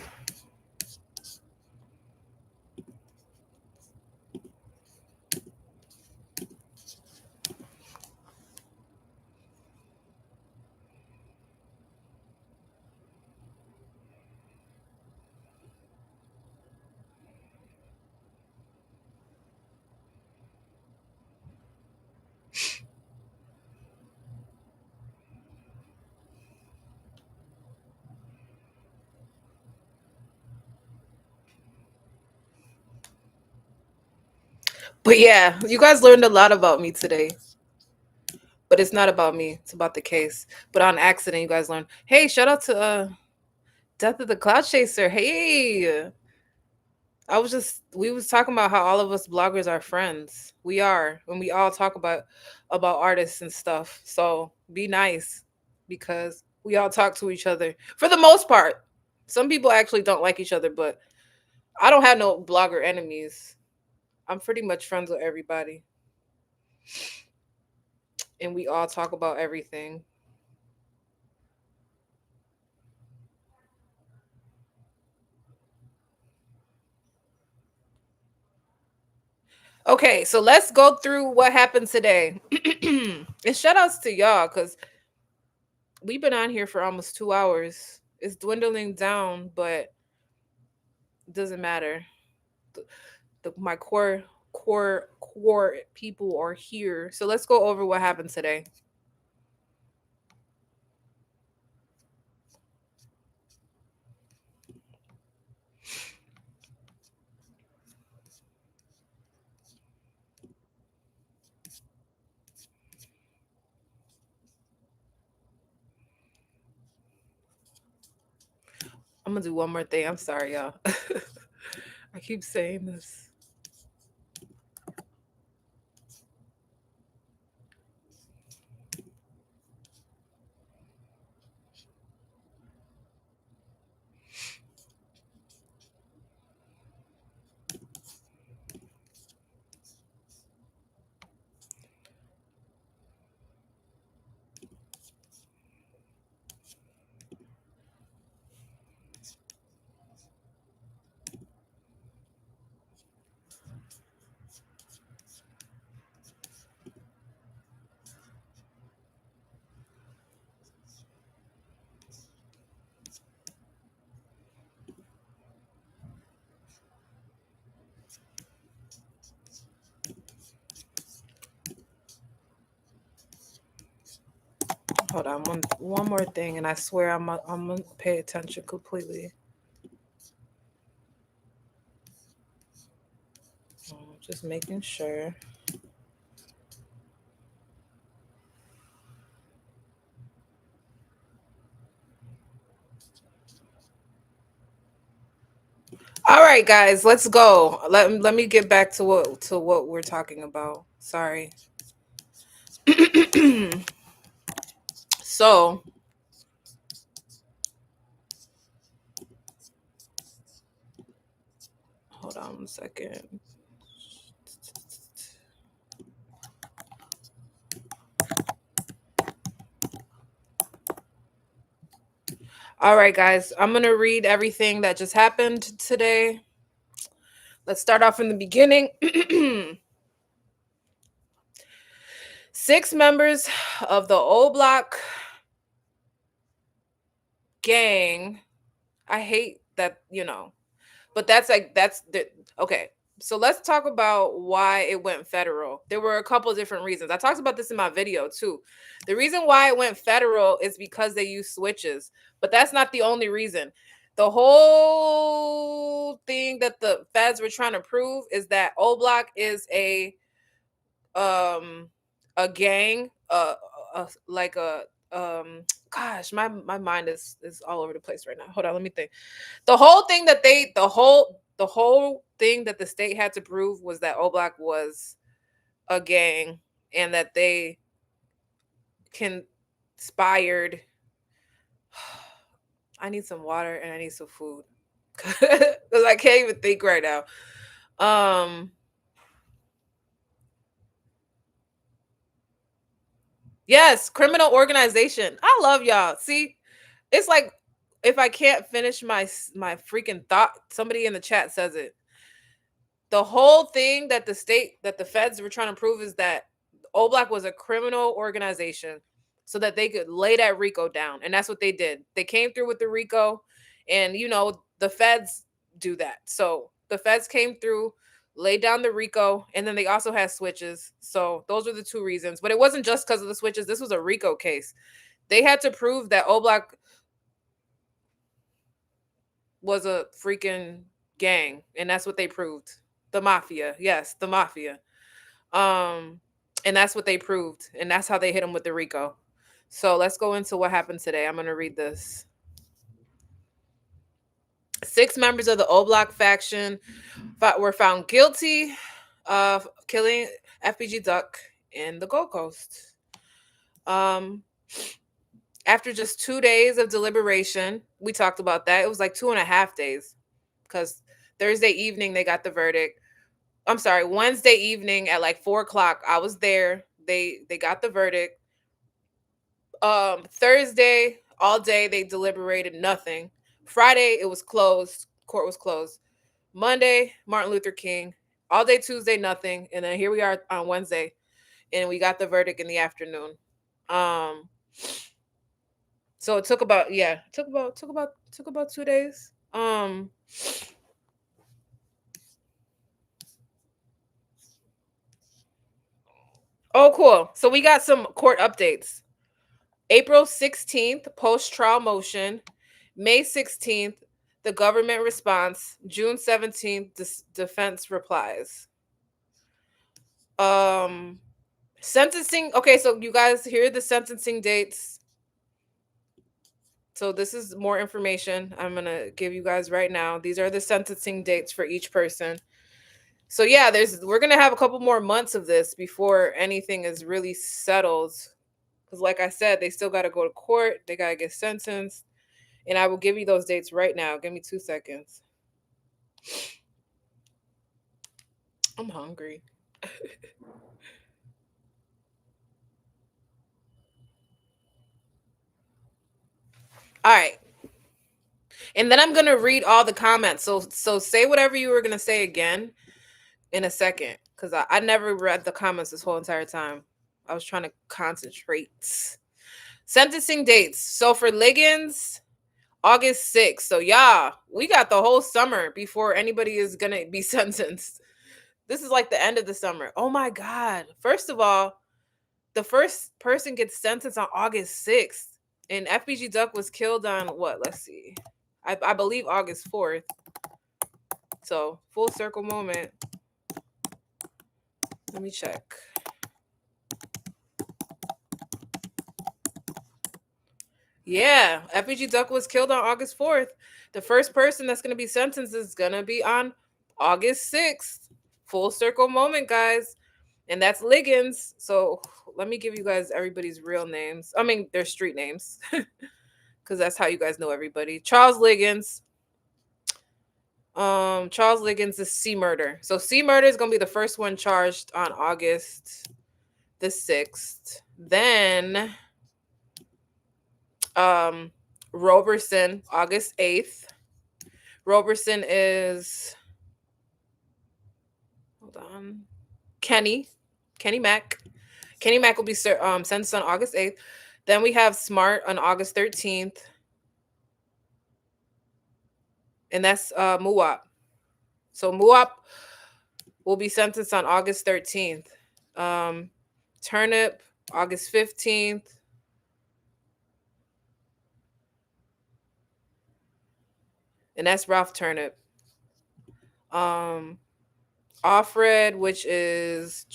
But yeah, you guys learned a lot about me today. But it's not about me. It's about the case. But on accident, you guys learned. Hey, shout out to Death of the Cloud Chaser. Hey. We was talking about how all of us bloggers are friends. We are. When we all talk about artists and stuff. So be nice because we all talk to each other for the most part. Some people actually don't like each other, but I don't have no blogger enemies. I'm pretty much friends with everybody. And we all talk about everything. Okay, so let's go through what happened today. And shout outs to y'all because We've been on here for almost 2 hours. It's dwindling down, but it doesn't matter. My core people are here. So let's go over what happened today. I'm gonna do one more thing. I'm sorry, y'all. I keep saying this. Hold on, one more thing, and I swear I'm gonna pay attention completely. Just making sure. All right, guys, let's go. Let me get back to what we're talking about. Sorry. So, hold on 1 second. All right, guys, I'm going to read everything that just happened today. Let's start off in the beginning. 6 members of the O Block gang. I hate that, but that's okay. So let's talk about why it went federal. There were a couple of different reasons. I talked about this in my video too. The reason why it went federal is because they use switches, but that's not the only reason. The whole thing that the feds were trying to prove is that O Block is a gang, like a gosh, my mind is all over the place right now. Hold on, let me think. The whole thing that the state had to prove was that O Block was a gang and that they conspired. I need some water and I need some food because I can't even think right now. Yes, criminal organization. I love y'all. See, it's like if I can't finish my freaking thought, somebody in the chat says it. The whole thing that the feds were trying to prove is that O Block was a criminal organization so that they could lay that RICO down. And that's what they did. They came through with the RICO, and the feds do that. So the feds came through, laid down the RICO, and then they also had switches. So those are the 2 reasons. But it wasn't just because of the switches. This was a RICO case. They had to prove that O Block was a freaking gang, and that's what they proved. The mafia. Yes, the mafia. And that's what they proved, and that's how they hit him with the RICO. So let's go into what happened today. I'm going to read this. 6 members of the O Block faction were found guilty of killing FBG Duck in the Gold Coast. After just 2 days of deliberation, we talked about that. It was like 2.5 days because Thursday evening they got the verdict. I'm sorry, Wednesday evening at like 4:00. I was there. They got the verdict. Thursday all day they deliberated nothing. Friday it was closed. Court was closed. Monday, Martin Luther King. All day Tuesday, nothing. And then here we are on Wednesday, and we got the verdict in the afternoon. So it took about 2 days. Oh, cool. So we got some court updates. April 16th, post-trial motion. May 16th, the government response. June 17th, defense replies. Sentencing. Okay, so you guys, here are the sentencing dates. So this is more information I'm going to give you guys right now. These are the sentencing dates for each person. So yeah, we're going to have a couple more months of this before anything is really settled. Because like I said, they still got to go to court. They got to get sentenced. And I will give you those dates right now. Give me 2 seconds. I'm hungry. All right. And then I'm going to read all the comments. So say whatever you were going to say again in a second. Because I never read the comments this whole entire time. I was trying to concentrate. Sentencing dates. So for Liggins, August 6th. So yeah, we got the whole summer before anybody is going to be sentenced. This is like the end of the summer. Oh my God. First of all, the first person gets sentenced on August 6th. And FBG Duck was killed on what? Let's see. I believe August 4th. So full circle moment. Let me check. Yeah, FBG Duck was killed on August 4th. The first person that's going to be sentenced is going to be on August 6th. Full circle moment, guys. And that's Liggins. So let me give you guys everybody's real names. I mean, their street names. Because that's how you guys know everybody. Charles Liggins. Charles Liggins is C murder. So C murder is going to be the first one charged on August the 6th. Then Roberson, August 8th. Roberson is, hold on, Kenny Mack. Kenny Mack will be sentenced on August 8th. Then we have Smart on August 13th. And that's Muwap. So Muwap will be sentenced on August 13th. Turnip, August 15th. And that's Ralp Turnip. Offred, which is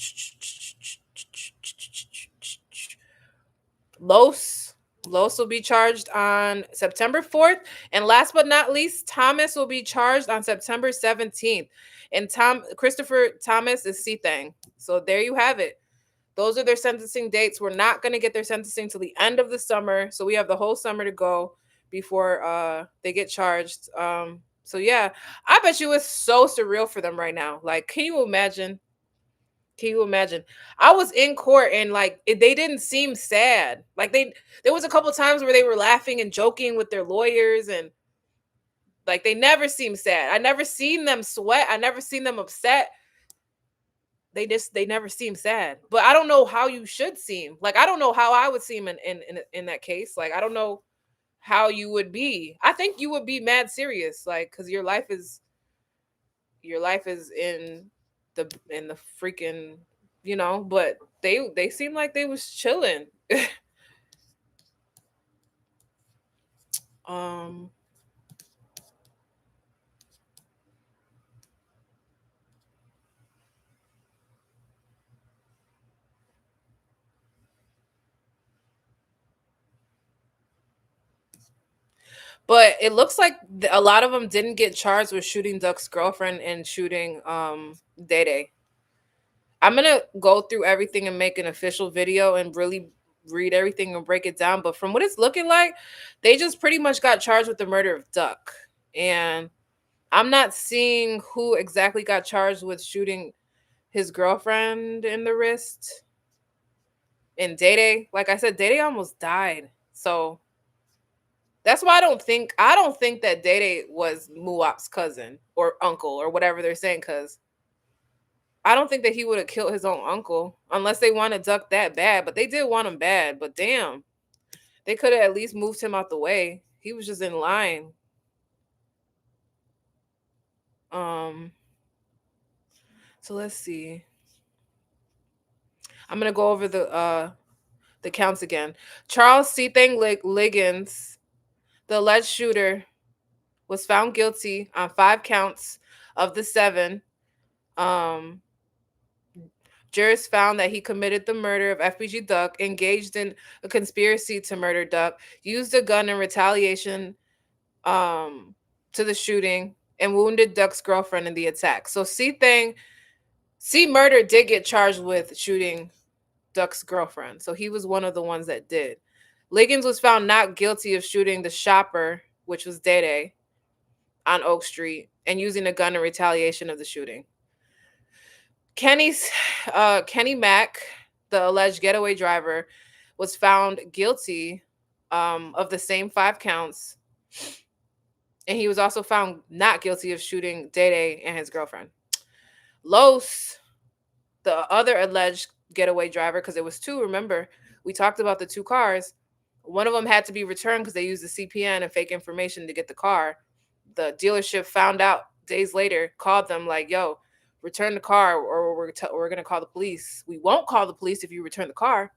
Los will be charged on September 4th. And last but not least, Thomas will be charged on September 17th. And Christopher Thomas is C-Thang. So there you have it. Those are their sentencing dates. We're not going to get their sentencing till the end of the summer. So we have the whole summer to go before they get charged. So yeah, I bet you it's so surreal for them right now. Like, can you imagine? Can you imagine? I was in court and like they didn't seem sad. Like there was a couple times where they were laughing and joking with their lawyers and like they never seemed sad. I never seen them sweat. I never seen them upset. They never seem sad. But I don't know how you should seem. Like I don't know how I would seem in that case. Like I don't know how you would be. I think you would be mad serious, like because your life is in the freaking, but they seem like they was chilling. But it looks like a lot of them didn't get charged with shooting Duck's girlfriend and shooting Day Day. I'm gonna go through everything and make an official video and really read everything and break it down. But from what it's looking like, they just pretty much got charged with the murder of Duck. And I'm not seeing who exactly got charged with shooting his girlfriend in the wrist. And Day Day, like I said, Day Day almost died. So that's why I don't think that Day Day was Muwap's cousin or uncle or whatever they're saying, because I don't think that he would have killed his own uncle unless they wanted Duck that bad. But they did want him bad. But damn, They could have at least moved him out the way. He was just in line. So let's see. I'm gonna go over the counts again. Charles Thang Liggins, the alleged shooter, was found guilty on 5 counts of the 7. Jurors found that he committed the murder of FBG Duck, engaged in a conspiracy to murder Duck, used a gun in retaliation to the shooting, and wounded Duck's girlfriend in the attack. So C Murder did get charged with shooting Duck's girlfriend. So he was one of the ones that did. Liggins was found not guilty of shooting the shopper, which was Dede, on Oak Street, and using a gun in retaliation of the shooting. Kenny Mack, the alleged getaway driver, was found guilty of the same 5 counts. And he was also found not guilty of shooting Dede and his girlfriend. Los, the other alleged getaway driver, because it was 2, remember, we talked about the 2 cars. One of them had to be returned because they used the CPN and fake information to get the car. The dealership found out days later, called them like, yo, return the car or we're going to call the police. We won't call the police if you return the car.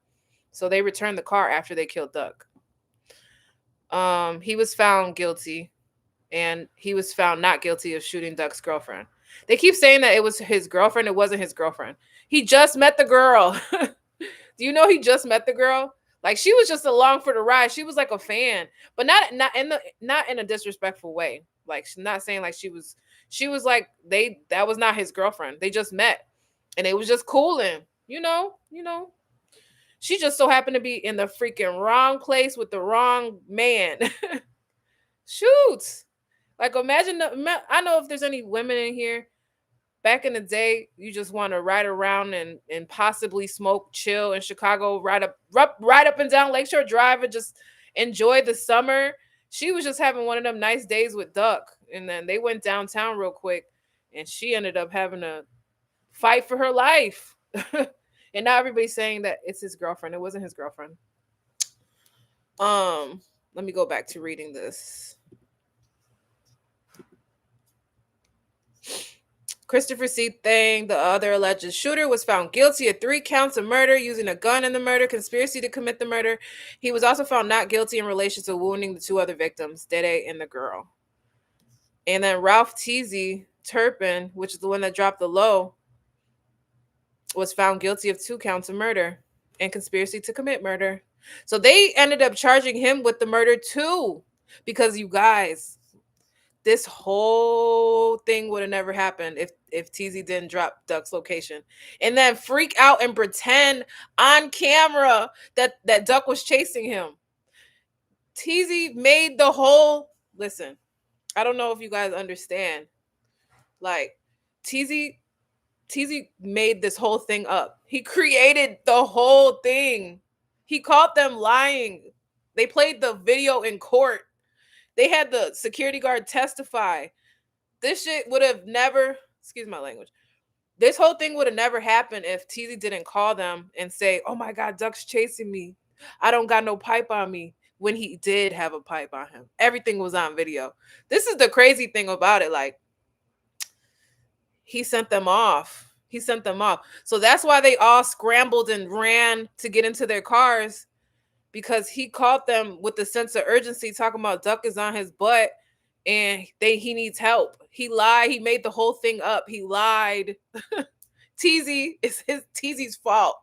So they returned the car after they killed Duck. He was found guilty, and he was found not guilty of shooting Duck's girlfriend. They keep saying that it was his girlfriend. It wasn't his girlfriend. He just met the girl. Do you know he just met the girl? Like, she was just along for the ride. She was like a fan, but not in a disrespectful way. Like, she's not saying like she was like, that was not his girlfriend. They just met and it was just cooling, you know. She just so happened to be in the freaking wrong place with the wrong man. Shoot. Like, imagine, I know if there's any women in here, back in the day, you just want to ride around and possibly smoke, chill in Chicago, ride up and down Lakeshore Drive and just enjoy the summer. She was just having one of them nice days with Duck. And then they went downtown real quick and she ended up having to fight for her life. And now everybody's saying that it's his girlfriend. It wasn't his girlfriend. Let me go back to reading this. Christopher C. Thang, the other alleged shooter, was found guilty of 3 counts of murder, using a gun in the murder, conspiracy to commit the murder. He was also found not guilty in relation to wounding the 2 other victims, Dede and the girl. And then Ralp Turpin, which is the one that dropped the low, was found guilty of 2 counts of murder and conspiracy to commit murder. So they ended up charging him with the murder too, because you guys, this whole thing would have never happened if TZ didn't drop Duck's location and then freak out and pretend on camera that Duck was chasing him. TZ made the whole, listen, I don't know if you guys understand. Like, TZ made this whole thing up. He created the whole thing. He caught them lying. They played the video in court. They had the security guard testify. This shit would have never, excuse my language, this whole thing would have never happened if TZ didn't call them and say, oh my God, Duck's chasing me. I don't got no pipe on me, when he did have a pipe on him. Everything was on video. This is the crazy thing about it. Like, he sent them off. So that's why they all scrambled and ran to get into their cars, because he caught them with a sense of urgency, talking about Duck is on his butt and he needs help. He lied. He made the whole thing up. He lied. TZ's fault.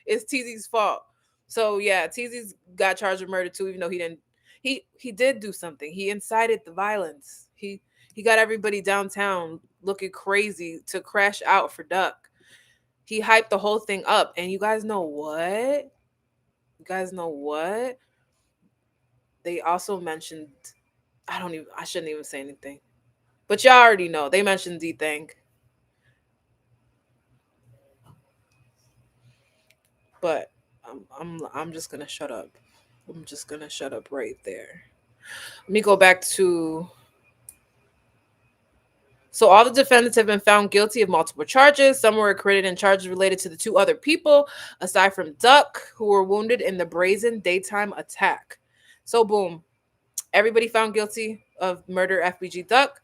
It's TZ's fault. So yeah, TZ's got charged with murder too, even though he didn't. He did do something. He incited the violence. He got everybody downtown looking crazy to crash out for Duck. He hyped the whole thing up. And you guys know what? They also mentioned, I shouldn't even say anything. But y'all already know. They mentioned D-Thang. But I'm just gonna shut up. I'm just gonna shut up right there. Let me go back to. So all the defendants have been found guilty of multiple charges. Some were acquitted in charges related to the 2 other people, aside from Duck, who were wounded in the brazen daytime attack. So boom, everybody found guilty of murder FBG Duck.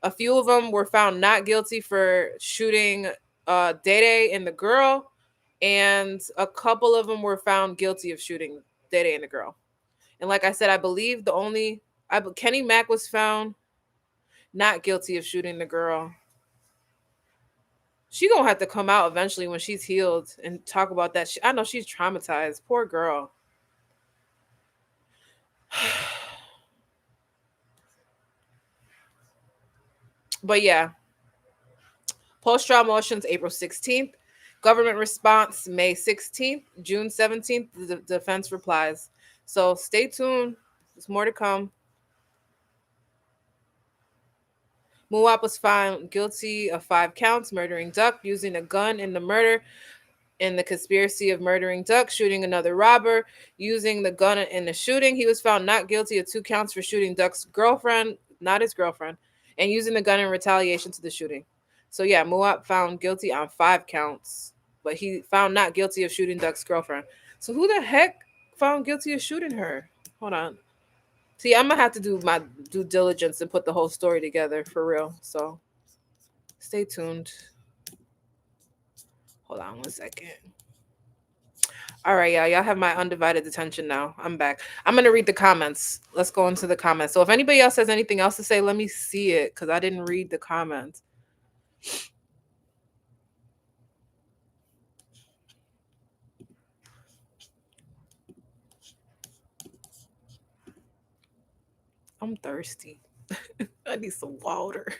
A few of them were found not guilty for shooting Day Day and the girl, and a couple of them were found guilty of shooting Day Day and the girl. And like I said, I believe Kenny Mack was found not guilty of shooting the girl. She gonna have to come out eventually when she's healed and talk about that. I know she's traumatized. Poor girl. But yeah, post-trial motions April 16th. Government response May 16th. June 17th, the defense replies. So stay tuned. There's more to come. Muwap was found guilty of 5 counts, murdering Duck, using a gun in the murder, in the conspiracy of murdering Duck, shooting another robber, using the gun in the shooting. He was found not guilty of 2 counts for shooting Duck's girlfriend, not his girlfriend, and using the gun in retaliation to the shooting. So yeah, Muwap found guilty on 5 counts, but he found not guilty of shooting Duck's girlfriend. So who the heck found guilty of shooting her? Hold on. See, I'm gonna have to do my due diligence and put the whole story together for real. So stay tuned. Hold on 1 second. All right, y'all have my undivided attention now. I'm back. I'm going to read the comments. Let's go into the comments. So if anybody else has anything else to say, let me see it because I didn't read the comments. I'm thirsty. I need some water.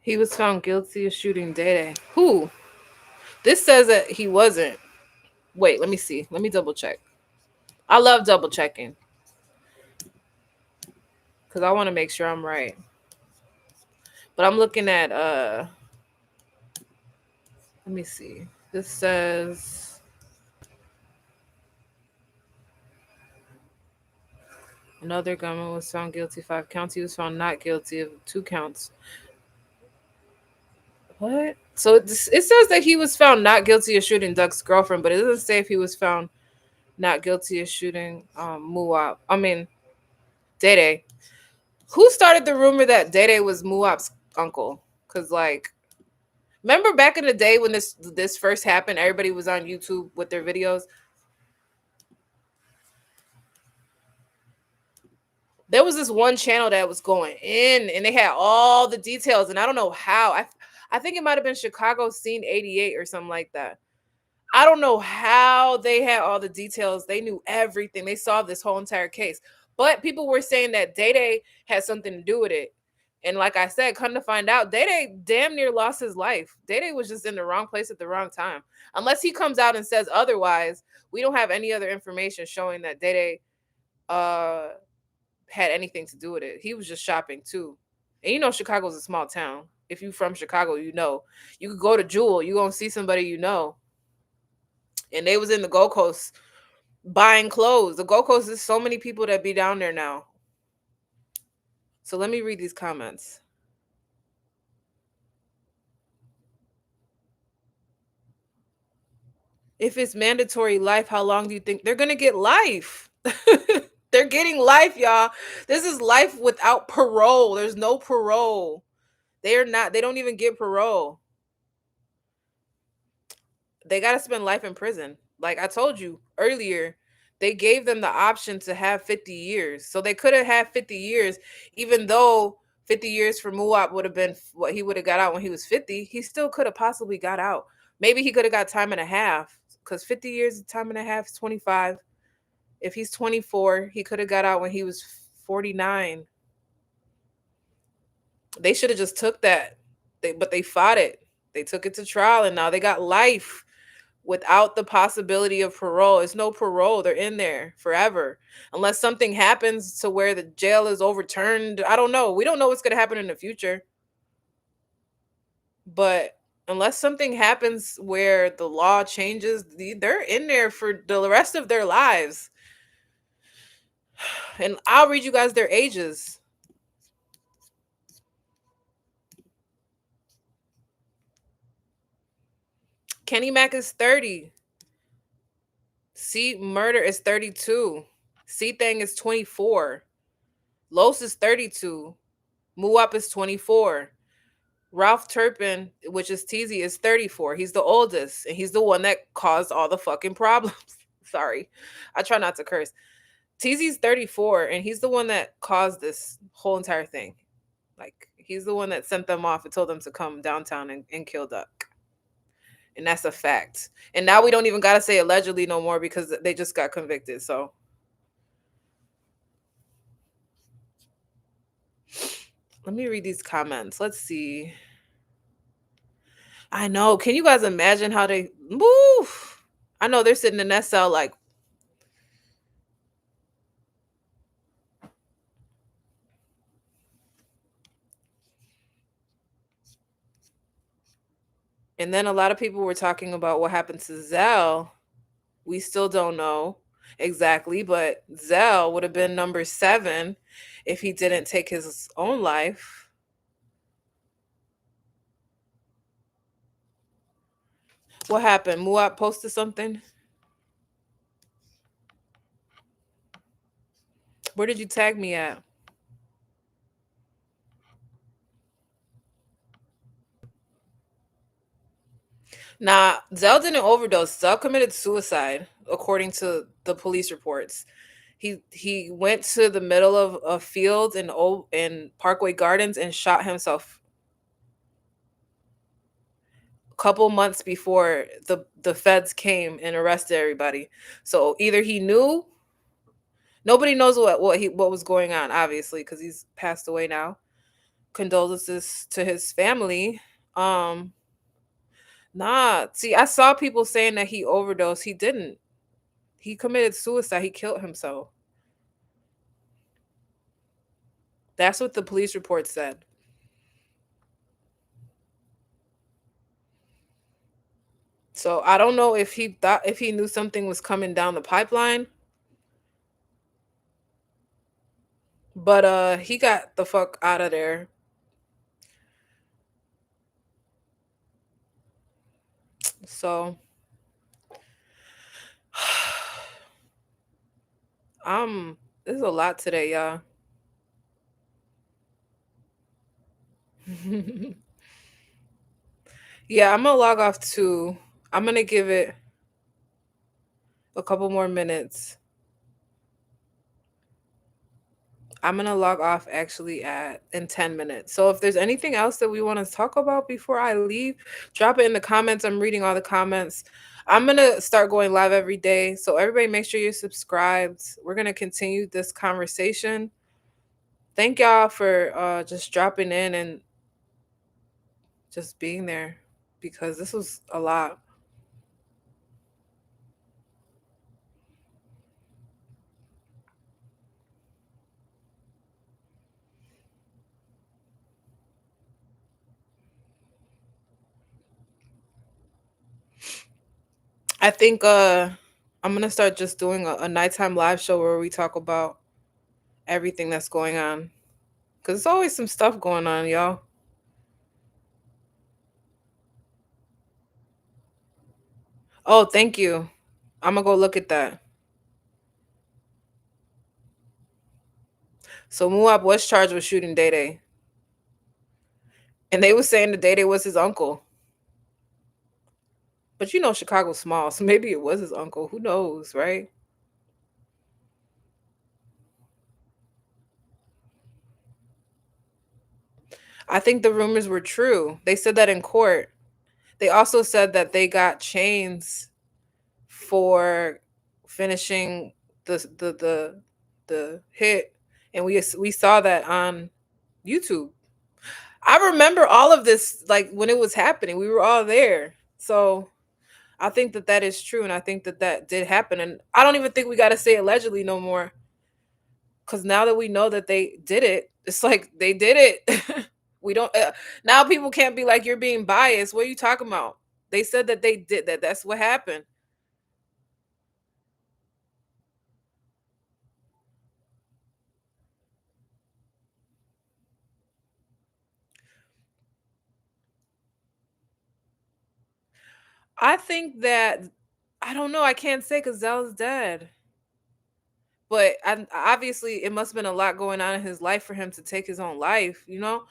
He was found guilty of shooting Day Day. Who? This says that he wasn't. Wait, let me see. Let me double check. I love double checking because I want to make sure I'm right. But I'm looking at let me see. This says another gunman was found guilty 5 counts. He was found not guilty of 2 counts. What? So it says that he was found not guilty of shooting Duck's girlfriend, but it doesn't say if he was found not guilty of shooting Muwap. I mean, Day Day. Who started the rumor that Day Day was Muwap's uncle? Because like, remember back in the day when this first happened, everybody was on YouTube with their videos. There was this one channel that was going in, and they had all the details, and I don't know how. I think it might have been Chicago Scene 88 or something like that. I don't know how they had all the details. They knew everything. They solved this whole entire case. But people were saying that Day Day had something to do with it. And like I said, come to find out, Day Day damn near lost his life. Day Day was just in the wrong place at the wrong time. Unless he comes out and says otherwise, we don't have any other information showing that Day Day had anything to do with it. He was just shopping too. And you know Chicago's a small town. If you from Chicago, you know. You could go to Jewel, you gonna see somebody you know. And they was in the Gold Coast buying clothes. The Gold Coast is so many people that be down there now. So let me read these comments. If it's mandatory life, how long do you think they're gonna get life? They're getting life, y'all. This is life without parole. There's no parole. They don't even get parole. They got to spend life in prison. Like I told you earlier, they gave them the option to have 50 years. So they could have had 50 years, even though 50 years for Muwap would have been what he would have got out when he was 50. He still could have possibly got out. Maybe he could have got time and a half because 50 years of time and a half is 25. If he's 24, he could have got out when he was 49. They should have just took that. But they fought it. They took it to trial and now they got life without the possibility of parole. It's no parole. They're in there forever. Unless something happens to where the jail is overturned. I don't know. We don't know what's going to happen in the future. But unless something happens where the law changes, they're in there for the rest of their lives. And I'll read you guys their ages. Kenny Mack is 30. C Murder is 32. C Thang is 24. Los is 32. Muap is 24. Ralp Turpin, which is TZ, is 34. He's the oldest, and he's the one that caused all the fucking problems. Sorry. I try not to curse. TZ's 34, and he's the one that caused this whole entire thing. Like, he's the one that sent them off and told them to come downtown and kill Duck. And that's a fact. And now we don't even got to say allegedly no more because they just got convicted. So let me read these comments. Let's see. I know. Can you guys imagine how they move? I know they're sitting in that cell like, and then a lot of people were talking about what happened to Zell. We still don't know exactly, but Zell would have been number 7 if he didn't take his own life. What happened? Muat posted something? Where did you tag me at? Nah, Zell didn't overdose. Zell committed suicide, according to the police reports. He went to the middle of a field in Parkway Gardens and shot himself a couple months before the feds came and arrested everybody. So either he knew, nobody knows what was going on, obviously, because he's passed away now. Condolences to his family. Nah, see, I saw people saying that he overdosed. He didn't. He committed suicide. He killed himself. That's what the police report said. So I don't know if he knew something was coming down the pipeline. But he got the fuck out of there. So there's a lot today, y'all. Yeah, I'm gonna log off too. I'm gonna give it a couple more minutes. I'm gonna log off actually in 10 minutes. So if there's anything else that we want to talk about before I leave, drop it in the comments. I'm reading all the comments. I'm gonna start going live every day. So everybody make sure you're subscribed. We're gonna continue this conversation. Thank y'all for just dropping in and just being there, because this was a lot. I think I'm gonna start just doing a nighttime live show where we talk about everything that's going on. Cause there's always some stuff going on, y'all. Oh, thank you. I'm gonna go look at that. So Muab was charged with shooting Day Day. And they were saying that Day Day was his uncle. But you know Chicago's small, so maybe it was his uncle. Who knows, right? I think the rumors were true. They said that in court. They also said that they got chains for finishing the hit, and we saw that on YouTube. I remember all of this, like when it was happening. We were all there, so I think that is true, and I think that did happen. And I don't even think we got to say allegedly no more, because now that we know that they did it, it's like they did it. We don't now people can't be like, you're being biased. What are you talking about? They said that they did that. That's what happened. I think that I don't know. I can't say because Zell's dead. But obviously, it must have been a lot going on in his life for him to take his own life, you know?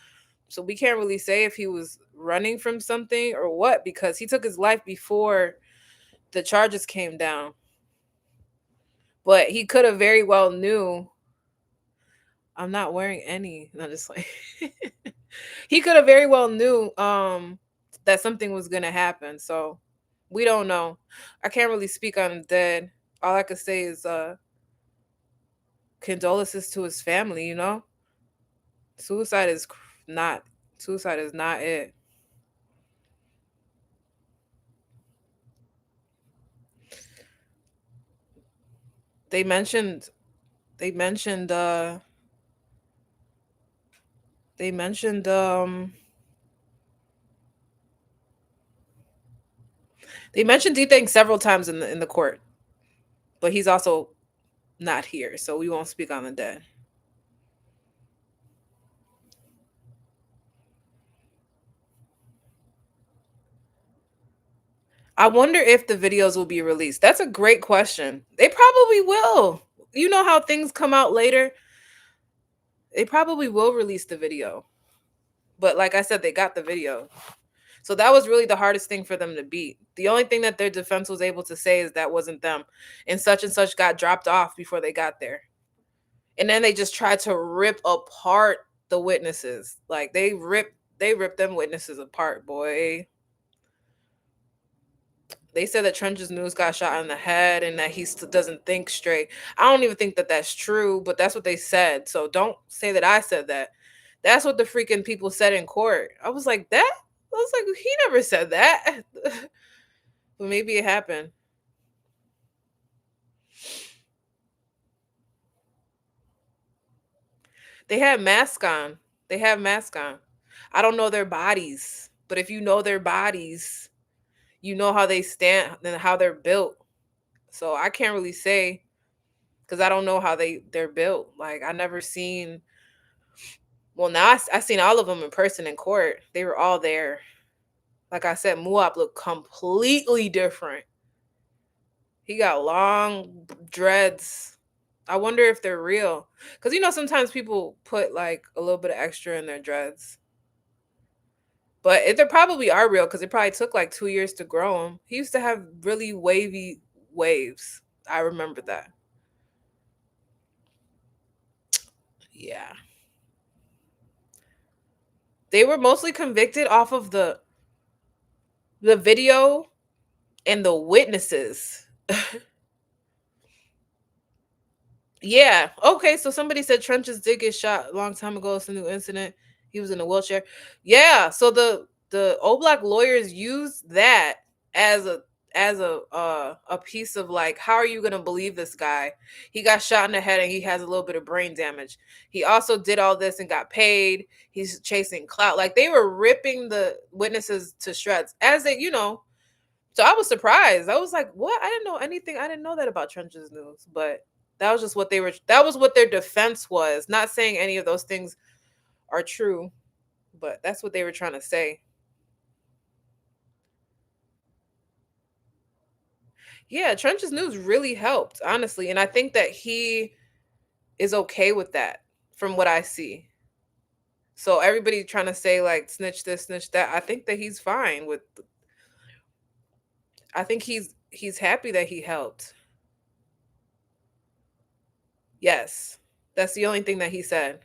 So we can't really say if he was running from something or what, because he took his life before the charges came down. But he could have very well knew. I'm not wearing any. No, just like he could have very well knew that something was gonna happen. So we don't know. I can't really speak on the dead. All I could say is condolences to his family, you know? Suicide is not suicide is not it. They mentioned they mentioned they mentioned they mentioned D-Thing several times in the court, but he's also not here, so we won't speak on the dead. I wonder if the videos will be released. That's a great question. They probably will. You know how things come out later? They probably will release the video. But like I said, they got the video. So that was really the hardest thing for them to beat. The only thing that their defense was able to say is that wasn't them. And such got dropped off before they got there. And then they just tried to rip apart the witnesses. Like they ripped them witnesses apart, boy. They said that Trench's News got shot in the head and that he still doesn't think straight. I don't even think that that's true, but that's what they said. So don't say that I said that. That's what the freaking people said in court. I was like, that? I was like, he never said that. But maybe it happened. They had masks on. They have masks on. I don't know their bodies, but if you know their bodies, you know how they stand and how they're built. So I can't really say because I don't know how they're built. Like I never seen. Well, now I seen all of them in person in court. They were all there. Like I said, Muab looked completely different. He got long dreads. I wonder if they're real. Because you know, sometimes people put like a little bit of extra in their dreads. But they probably are real because it probably took like 2 years to grow them. He used to have really wavy waves. I remember that. Yeah. They were mostly convicted off of the video and the witnesses. Yeah. Okay. So somebody said Trenches did get shot a long time ago. It's a new incident. He was in a wheelchair. Yeah. So the old black lawyers used that as a piece of like, how are you gonna believe this guy? He got shot in the head and he has a little bit of brain damage. He also did all this and got paid. He's chasing clout. Like they were ripping the witnesses to shreds as they, you know. So I was surprised. I was like, what? I didn't know anything. I didn't know that about Trenches News, but that was just what they were. That was what their defense was. Not saying any of those things are true, but that's what they were trying to say. Yeah, Trenches News really helped, honestly. And I think that he is okay with that from what I see. So everybody trying to say like snitch this, snitch that. I think that he's fine with I think he's happy that he helped. Yes. That's the only thing that he said.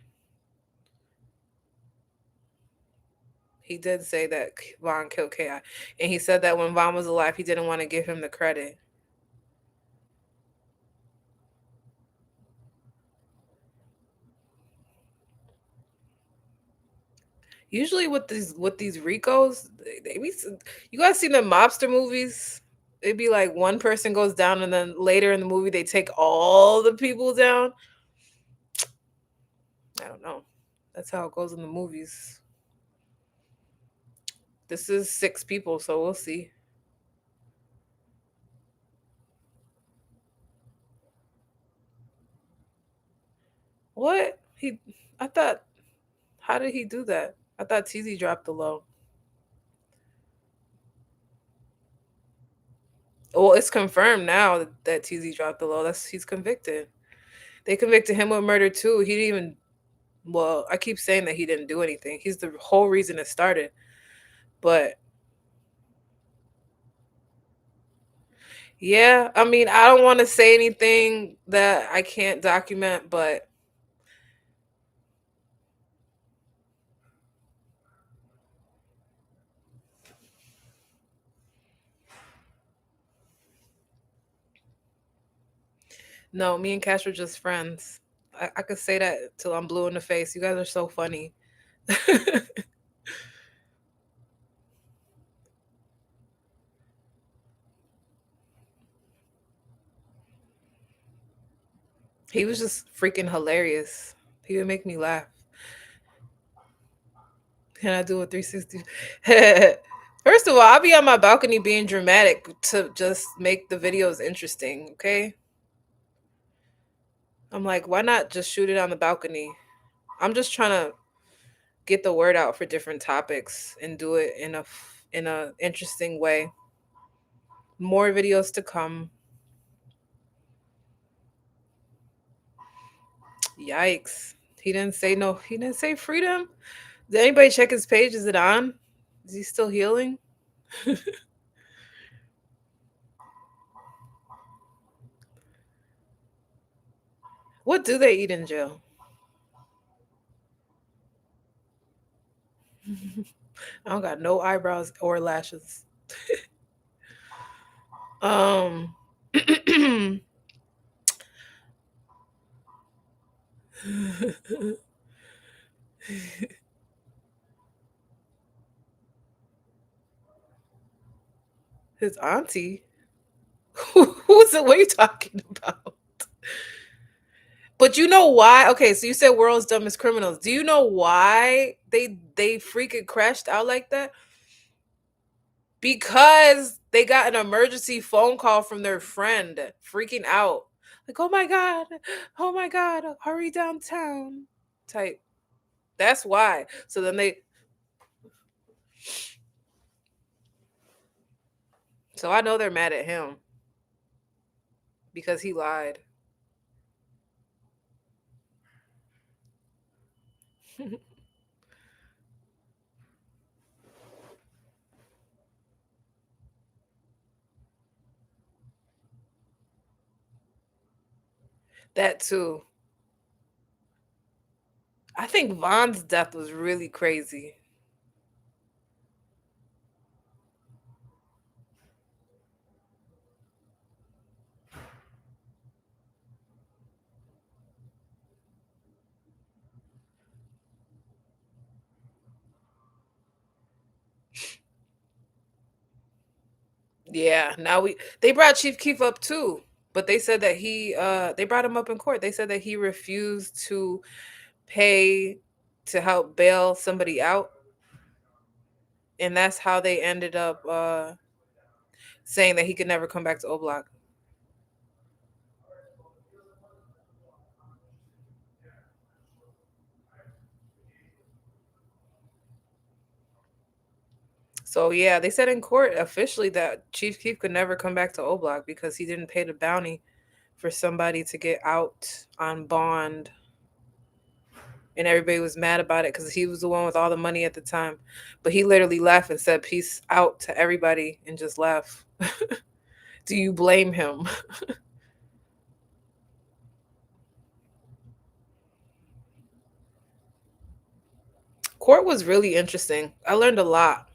He did say that Vaughn killed KI. And he said that when Vaughn was alive, he didn't want to give him the credit. Usually with these Ricos, they be, you guys seen the mobster movies? It'd be like one person goes down and then later in the movie they take all the people down. I don't know. That's how it goes in the movies. This is 6 people, so we'll see. What? I thought, how did he do that? I thought TZ dropped the low. Well, it's confirmed now that TZ dropped the low. He's convicted. They convicted him with murder too. He didn't even. Well, I keep saying that he didn't do anything. He's the whole reason it started. But yeah, I mean, I don't want to say anything that I can't document, but no, me and Cash were just friends. I could say that till I'm blue in the face. You guys are so funny. He was just freaking hilarious. He would make me laugh. Can I do a 360? First of all, I'll be on my balcony being dramatic to just make the videos interesting, okay? I'm like, why not just shoot it on the balcony? I'm just trying to get the word out for different topics and do it in a interesting way. More videos to come. Yikes. He didn't say no. He didn't say freedom. Did anybody check his page? Is it on? Is he still healing? What do they eat in jail? I don't got no eyebrows or lashes. um his auntie. Who's it? What are you talking about? But you know why? Okay, so you said world's dumbest criminals. Do you know why they freaking crashed out like that? Because they got an emergency phone call from their friend, freaking out. Like, oh my God, hurry downtown. Type. That's why. So then so I know they're mad at him because he lied. That too. I think Von's death was really crazy. Yeah, now they brought Chief Keef up too, but they said that they brought him up in court. They said that he refused to pay to help bail somebody out, and that's how they ended up saying that he could never come back to O Block. So yeah, they said in court officially that Chief Keef could never come back to O Block because he didn't pay the bounty for somebody to get out on bond. And everybody was mad about it because he was the one with all the money at the time. But he literally left and said peace out to everybody and just left. Do you blame him? Court was really interesting. I learned a lot.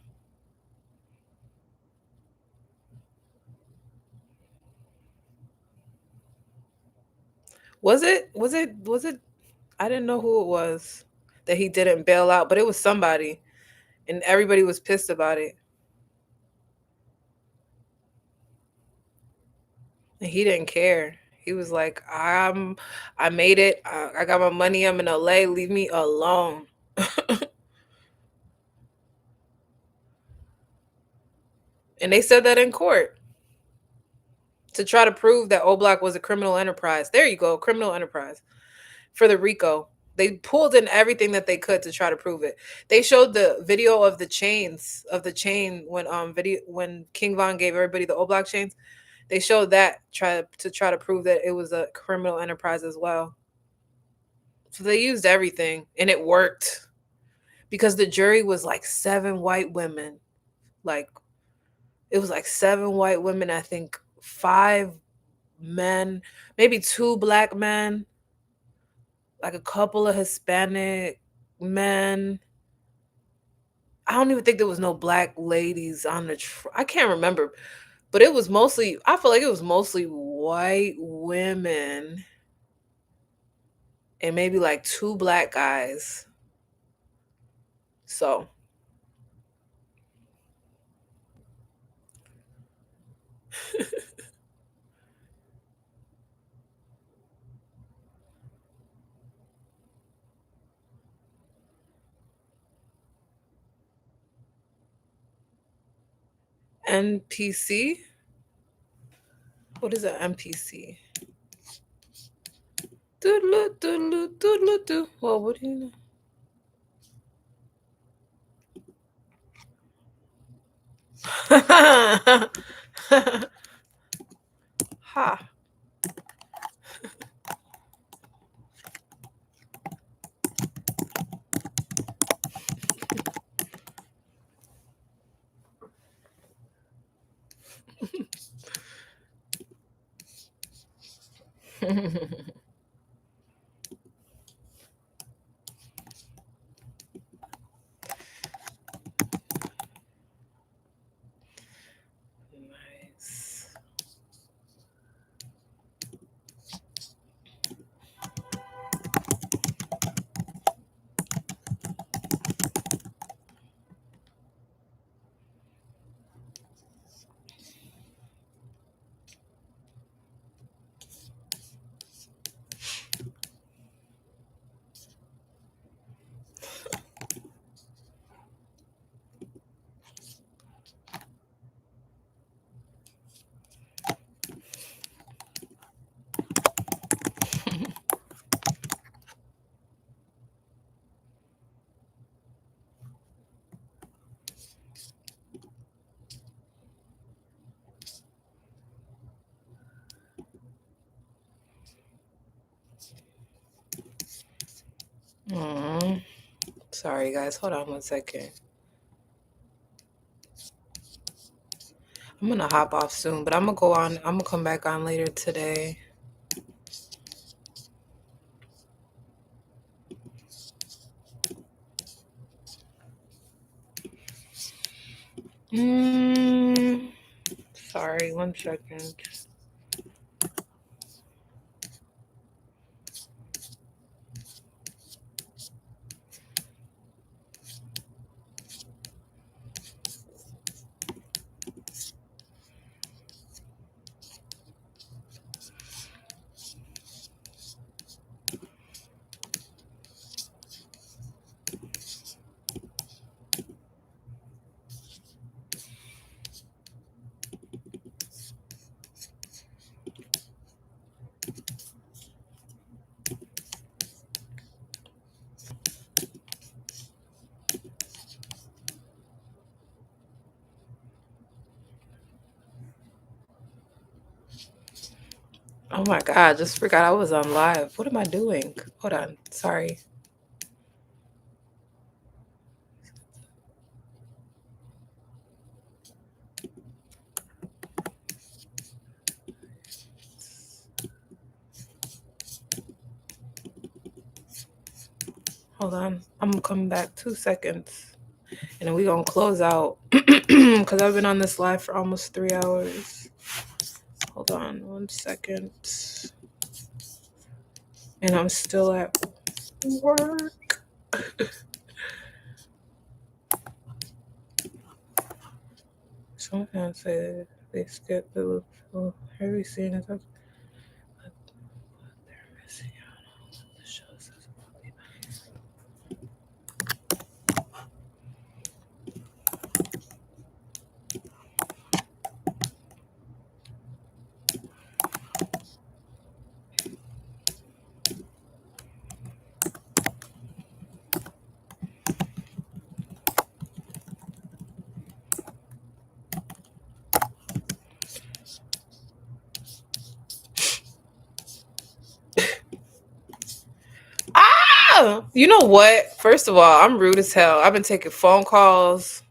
Was it I didn't know who it was that he didn't bail out, but it was somebody and everybody was pissed about it. And he didn't care. He was like, I made it. I got my money. I'm in LA. Leave me alone. And they said that in court to try to prove that O Block was a criminal enterprise. There you go, criminal enterprise for the RICO. They pulled in everything that they could to try to prove it. They showed the video of the chain when King Von gave everybody the O Block chains. They showed that try to prove that it was a criminal enterprise as well. So they used everything and it worked because the jury was like 7 white women. Like it was like 7 white women, I think 5 men, maybe 2 black men, like a couple of Hispanic men. I don't even think there was no black ladies on the I can't remember, but it was mostly, I feel like it was mostly white women and maybe like 2 black guys. So NPC? What is an NPC? Doodle doodle doodle doo. Well, what do you know? Ha. Nice. Sorry, guys. Hold on 1 second. I'm gonna hop off soon, but I'm gonna go on. I'm gonna come back on later today. Sorry, 1 second. Oh my God, just forgot I was on live. What am I doing? Hold on. Sorry. Hold on. I'm coming back 2 seconds. And then we're going to close out because I've been on this live for almost 3 hours. Hold on 1 second. And I'm still at work. Some fans say they skipped the heavy scene. They're missing out on what the show says about the You know what? First of all, I'm rude as hell. I've been taking phone calls.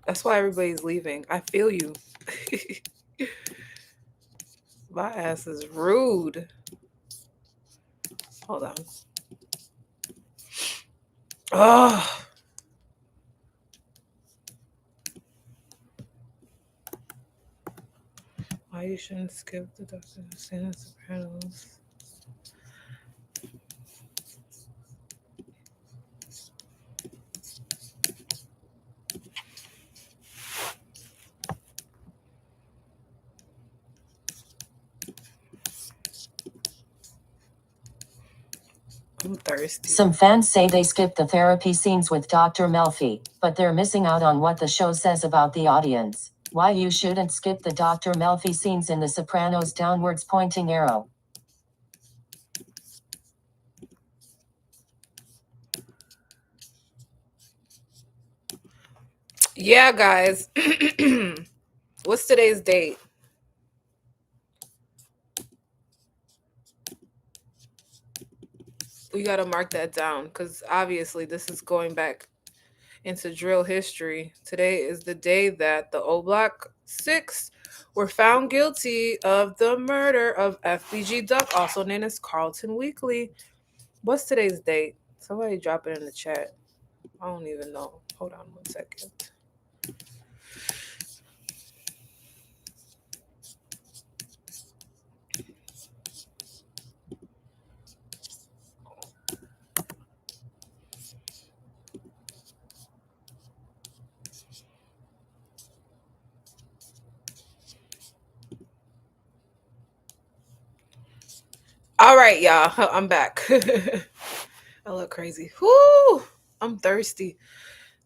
That's why everybody's leaving. I feel you. My ass is rude. Hold on. Oh. Why you shouldn't skip the Dr. Santa Sopranos? I'm thirsty. Some fans say they skipped the therapy scenes with Dr. Melfi, but they're missing out on what the show says about the audience. Why you shouldn't skip the Dr. Melfi scenes in The Sopranos downwards pointing arrow. Yeah, guys. What's today's date? We got to mark that down because obviously this is going back into drill history. Today is the day that the O Block 6 were found guilty of the murder of FBG Duck, also known as Carlton Weekly. What's today's date? Somebody drop it in the chat. I don't even know. Hold on 1 second. All right, y'all. I'm back. I look crazy. Whoo! I'm thirsty.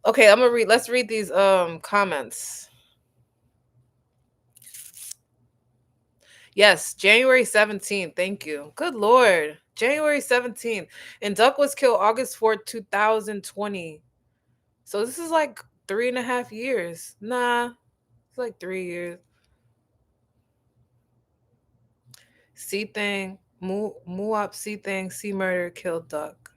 Okay, I'm gonna read. Let's read these comments. Yes, January 17th. Thank you. Good Lord. January 17th. And Duck was killed August 4th, 2020. So this is like 3.5 years. Nah, it's like 3 years. C thing, Moo up, C thing, C murder, killed Duck.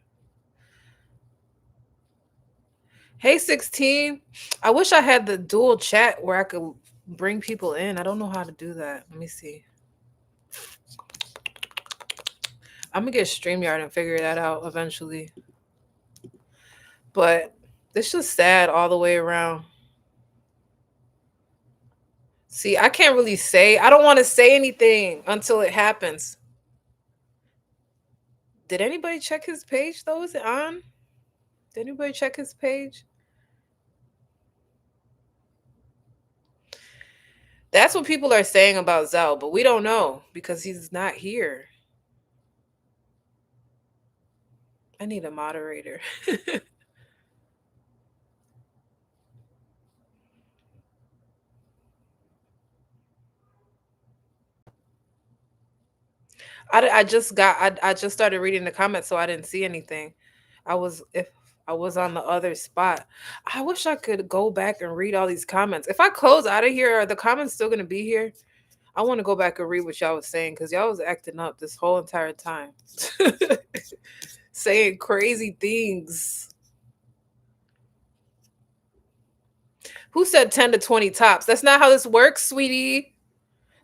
Hey 16. I wish I had the dual chat where I could bring people in. I don't know how to do that. Let me see. I'm gonna get StreamYard and figure that out eventually. But it's just sad all the way around. See, I can't really say. I don't want to say anything until it happens. Did anybody check his page though? Is it on? Did anybody check his page? That's what people are saying about Zell, but we don't know because he's not here. I need a moderator. I just started reading the comments, so I didn't see anything. If I was on the other spot. I wish I could go back and read all these comments. If I close out of here, are the comments still gonna be here? I want to go back and read what y'all was saying because y'all was acting up this whole entire time. Saying crazy things. Who said 10 to 20 tops? That's not how this works, sweetie.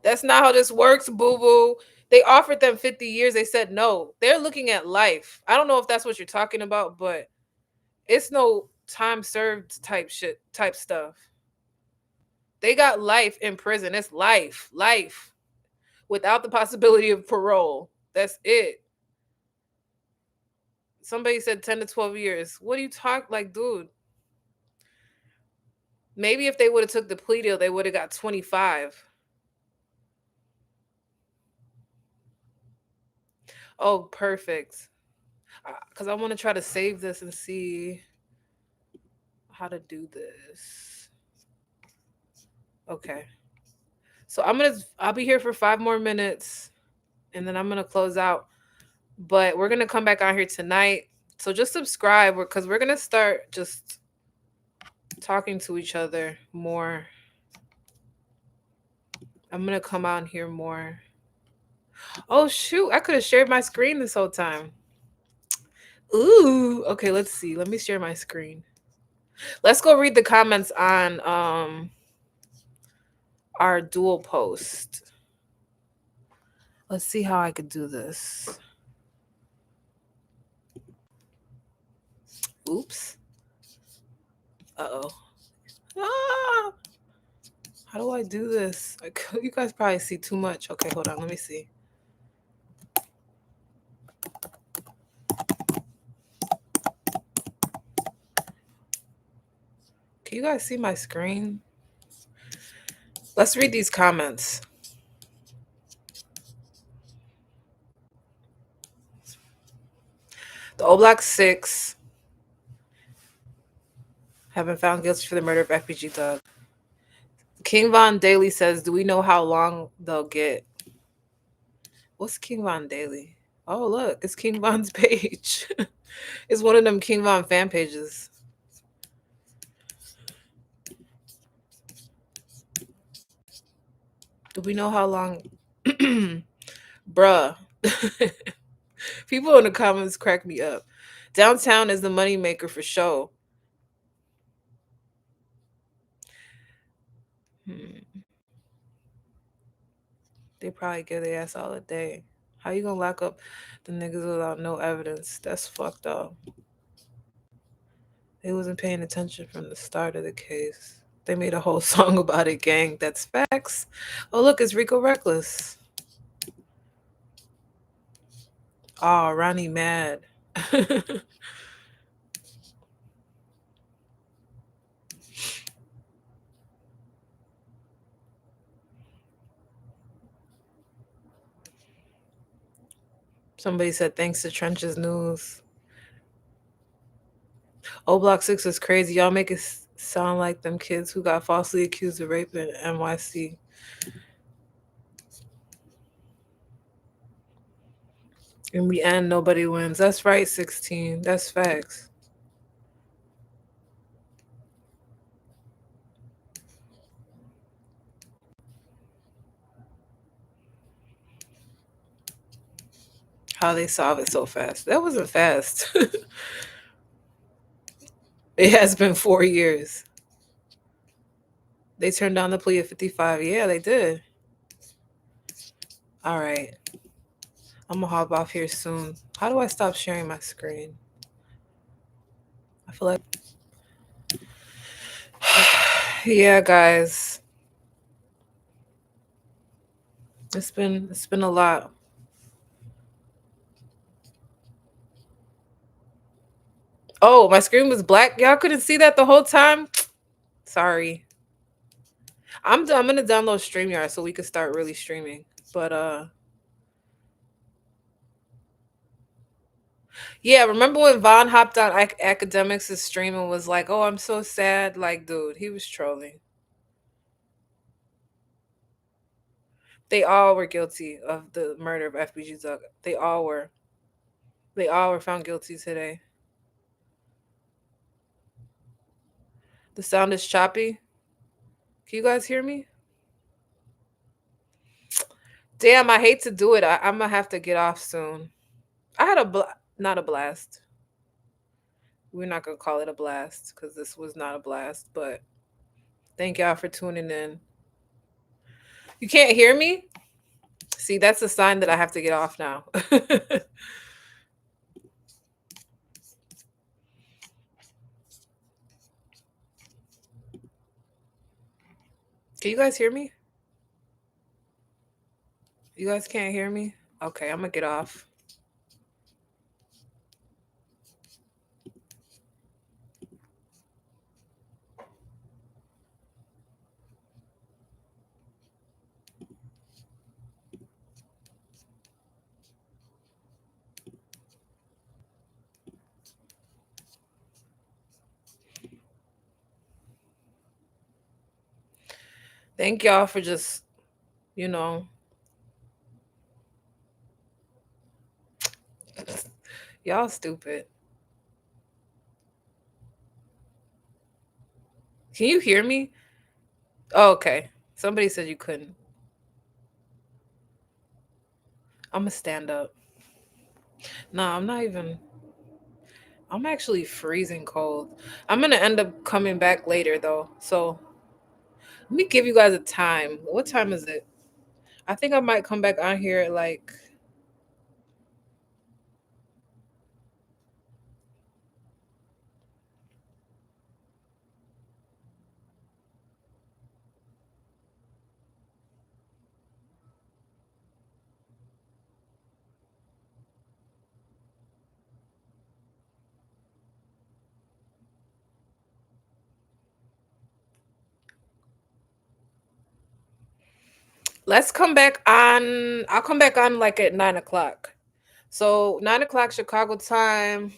That's not how this works, boo-boo. They offered them 50 years. They said no. They're looking at life. I don't know if that's what you're talking about, but it's no time served type shit, type stuff. They got life in prison. It's life. Life. Without the possibility of parole. That's it. Somebody said 10 to 12 years. What do you talk like, dude? Maybe if they would have took the plea deal, they would have got 25. Oh, perfect. Because I want to try to save this and see how to do this. Okay. So I'll be here for 5 more minutes and then I'm going to close out. But we're going to come back on here tonight. So just subscribe because we're going to start just talking to each other more. I'm gonna come out here more. Oh shoot, I could have shared my screen this whole time. Ooh, okay, let's see. Let me share my screen. Let's go read the comments on our dual post. Let's see how I could do this. Oops. Uh-oh. Ah! How do I do this? You guys probably see too much. Okay, hold on. Let me see. Can you guys see my screen? Let's read these comments. The Oblak 6 have been found guilty for the murder of FBG Doug. King Von Daly says, do we know how long they'll get? What's King Von Daly? Oh, look, it's King Von's page. It's one of them King Von fan pages. Do we know how long? Bruh. People in the comments crack me up. Downtown is the moneymaker for show. They probably get their ass all a day. How you gonna lock up the niggas without no evidence? That's fucked up. They wasn't paying attention from the start of the case. They made a whole song about it, gang. That's facts. Oh, look, it's Rico Reckless. Oh, Ronnie mad. Somebody said thanks to Trench's news. O Block 6 is crazy. Y'all make it sound like them kids who got falsely accused of rape in NYC. In the end, nobody wins. That's right, 16. That's facts. How they solve it so fast. That wasn't fast. It has been 4 years. They turned down the plea of 55. Yeah, they did. All right. I'm going to hop off here soon. How do I stop sharing my screen? I feel like... Yeah, guys. It's been a lot. Oh, my screen was black. Y'all couldn't see that the whole time? Sorry. I'm gonna download StreamYard so we could start really streaming. But yeah, remember when Vaughn hopped on Academics' stream and was like, "Oh, I'm so sad." Like, dude, he was trolling. They all were guilty of the murder of FBG Doug. They all were. They all were found guilty today. The sound is choppy. Can you guys hear me? Damn, I hate to do it. I'm gonna have to get off soon. I had not a blast. We're not gonna call it a blast because this was not a blast. But thank y'all for tuning in. You can't hear me? See, that's a sign that I have to get off now. Can you guys hear me? You guys can't hear me? Okay, I'm gonna get off. Thank y'all for just, y'all stupid. Can you hear me? Oh, okay. Somebody said you couldn't. I'm gonna stand up. Nah, I'm not even. I'm actually freezing cold. I'm gonna end up coming back later though. So let me give you guys a time. What time is it? I think I might come back on here at like. Let's come back on. I'll come back on like at 9 o'clock. So 9 o'clock Chicago time.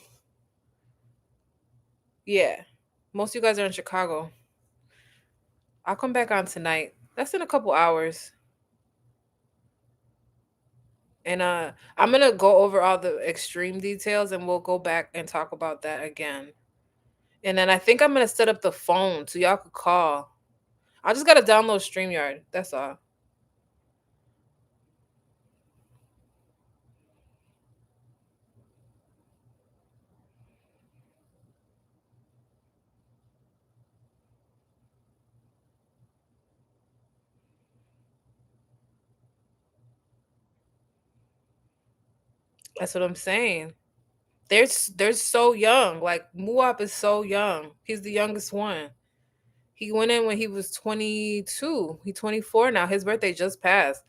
Yeah, most of you guys are in Chicago. I'll come back on tonight. That's in a couple hours. And I'm gonna go over all the extreme details and we'll go back and talk about that again. And then I think I'm gonna set up the phone so y'all could call. I just gotta download StreamYard. That's all. That's what I'm saying. They're so young. Like Muap is so young. He's the youngest one. He went in when he was 22. He's 24 now. His birthday just passed.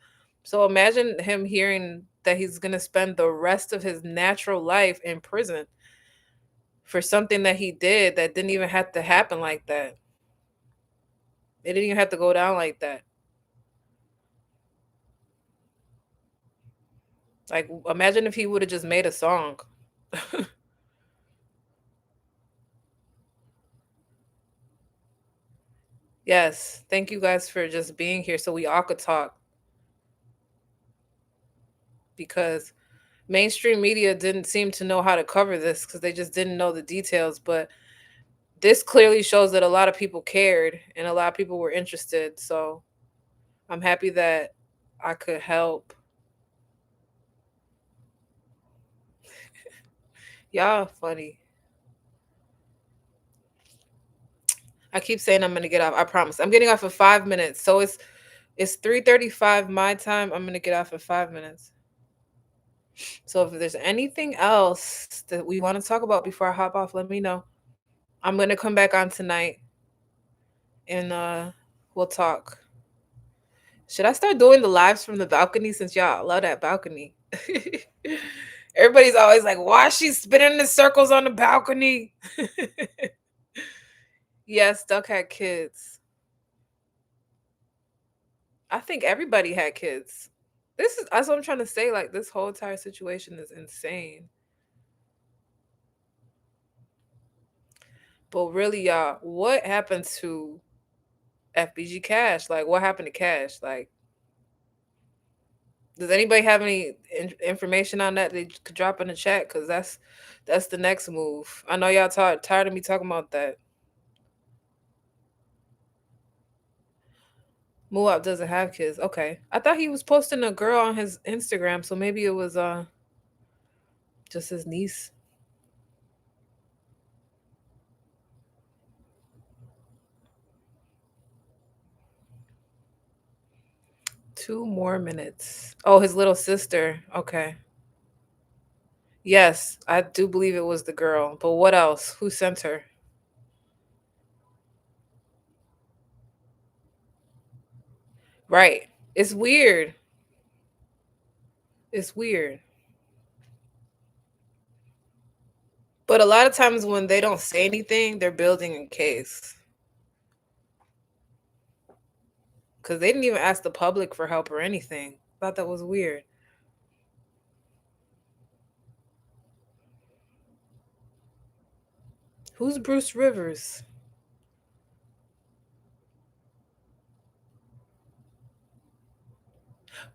So imagine him hearing that he's gonna spend the rest of his natural life in prison for something that he did that didn't even have to happen like that. It didn't even have to go down like that. Like imagine if he would have just made a song. Yes. Thank you guys for just being here so we all could talk because mainstream media didn't seem to know how to cover this because they just didn't know the details. But this clearly shows that a lot of people cared and a lot of people were interested. So I'm happy that I could help. Y'all funny. I keep saying I'm gonna get off. I promise. I'm getting off in 5 minutes. So it's 3:35 my time. I'm gonna get off in 5 minutes. So if there's anything else that we want to talk about before I hop off, let me know. I'm gonna come back on tonight and we'll talk. Should I start doing the lives from the balcony since y'all love that balcony? Everybody's always like, why is she spinning in circles on the balcony? Yes, Duck had kids. I think everybody had kids. That's what I'm trying to say. Like this whole entire situation is insane. But really, y'all, what happened to FBG Cash? Like, what happened to Cash? Like, does anybody have any information on that they could drop in the chat? Because that's the next move. I know y'all tired of me talking about that. Muab doesn't have kids. Okay, I thought he was posting a girl on his Instagram, so maybe it was just his niece. Two more minutes. Oh, his little sister. Okay. Yes, I do believe it was the girl. But what else? Who sent her? Right. It's weird. It's weird. But a lot of times when they don't say anything, they're building a case. Because they didn't even ask the public for help or anything. I thought that was weird. Who's Bruce Rivers?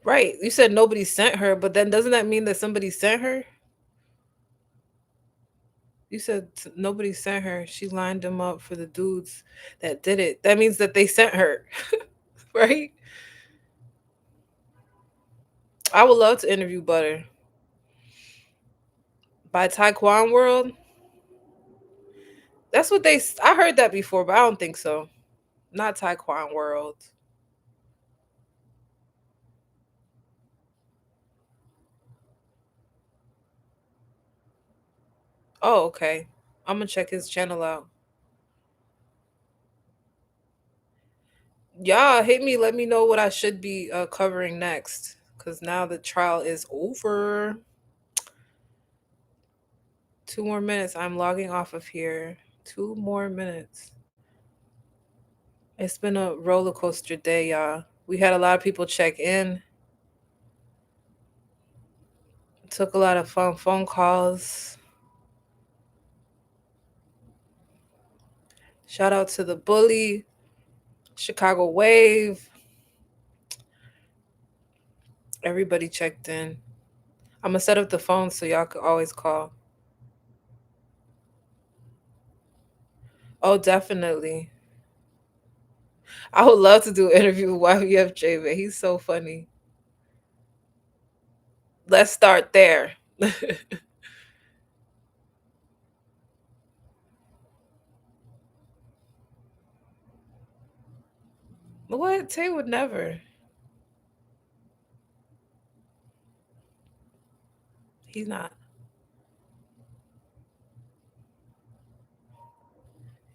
Right. You said nobody sent her, but then doesn't that mean that somebody sent her? You said nobody sent her. She lined them up for the dudes that did it. That means that they sent her, right? I would love to interview Butter. By Taekwon World? That's what I heard that before, but I don't think so. Not Taekwon World. Oh, okay. I'm gonna check his channel out. Y'all hit me, let me know what I should be covering next. Cause now the trial is over. 2 more minutes. I'm logging off of here. 2 more minutes. It's been a roller coaster day, y'all. We had a lot of people check in. Took a lot of phone calls. Shout out to the Bully, Chicago Wave. Everybody checked in. I'm gonna set up the phone so y'all can always call. Oh, definitely. I would love to do an interview with YBFJ, man. He's so funny. Let's start there. What? Tay would never. He's not.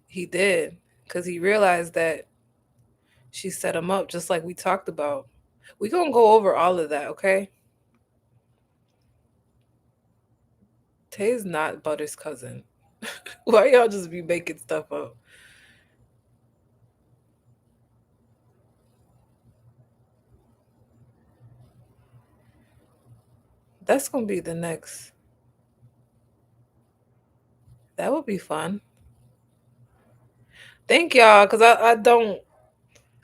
He did. Because he realized that she set him up just like we talked about. We gonna go over all of that, okay? Tay's not Butter's cousin. Why y'all just be making stuff up? That's gonna be the next. That would be fun. Thank y'all, because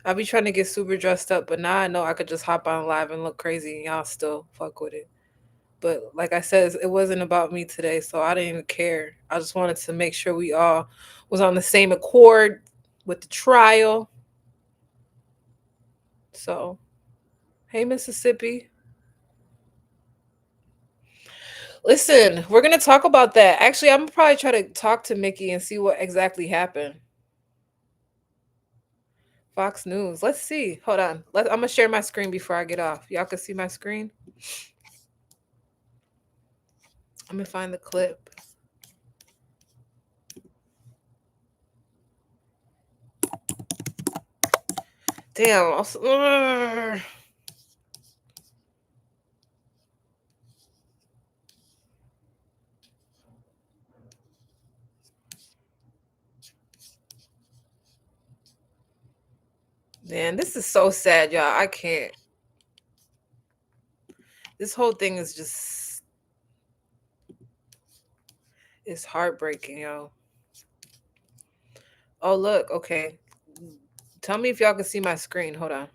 I be trying to get super dressed up, but now I know I could just hop on live and look crazy and y'all still fuck with it. But like I said, it wasn't about me today, so I didn't even care. I just wanted to make sure we all was on the same accord with the trial. So, hey, Mississippi. Listen, we're going to talk about that. Actually, I'm going to probably try to talk to Mickey and see what exactly happened. Fox News. Let's see. Hold on. I'm going to share my screen before I get off. Y'all can see my screen? I'm going to find the clip. Damn. Man, this is so sad, y'all. I can't. This whole thing is just... It's heartbreaking, yo. Oh, look. Okay. Tell me if y'all can see my screen. Hold on.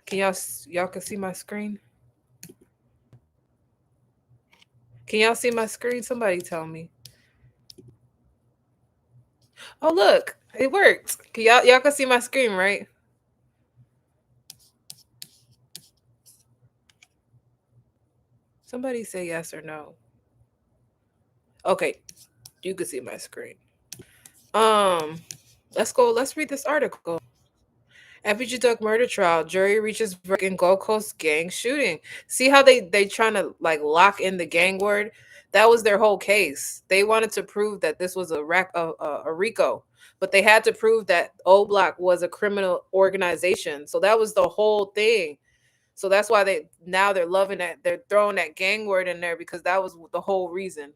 Can y'all can see my screen? Can y'all see my screen? Somebody tell me. Oh, look. It worked. Y'all can see my screen, right? Somebody say yes or no. Okay. You can see my screen. Let's go. Let's read this article. FBG Duck murder trial. Jury reaches verdict in Gold Coast gang shooting. See how they trying to like lock in the gang word? That was their whole case. They wanted to prove that this was a RICO, but they had to prove that O Block was a criminal organization. So that was the whole thing. So that's why they're loving that. They're throwing that gang word in there because that was the whole reason.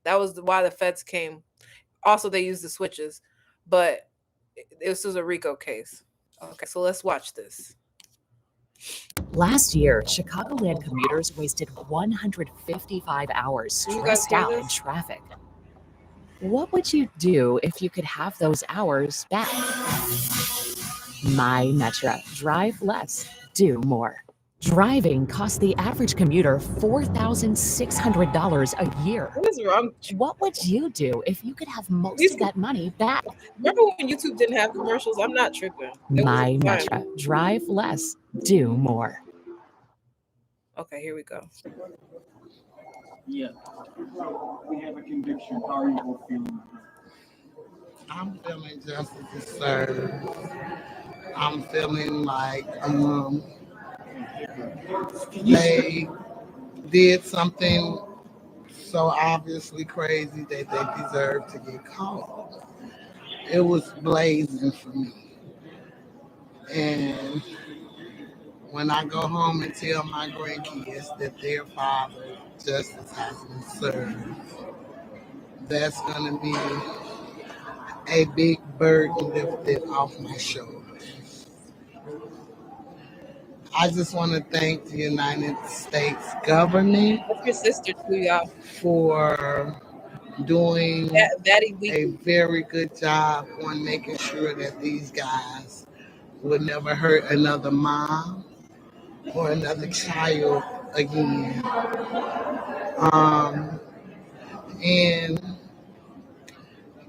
That was why the feds came. Also, they used the switches, but this was a RICO case. Okay, so let's watch this. Last year, Chicagoland commuters wasted 155 hours stressed out in traffic. What would you do if you could have those hours back? My Metra. Drive less, do more. Driving costs the average commuter $4,600 a year. What is wrong with you? What would you do if you could have most of that money back? Remember when YouTube didn't have commercials? I'm not tripping. It was My fine. Metra. Drive less, do more. Okay, here we go. Yeah. We have a conviction. How are you both feeling? I'm feeling justice is served. I'm feeling like they did something so obviously crazy that they deserve to get caught. It was blazing for me. And when I go home and tell my grandkids that their father justice has been served, that's going to be a big burden lifted off my shoulders. I just want to thank the United States government That's your sister too, y'all. for doing Daddy a very good job on making sure that these guys would never hurt another mom or another child again. And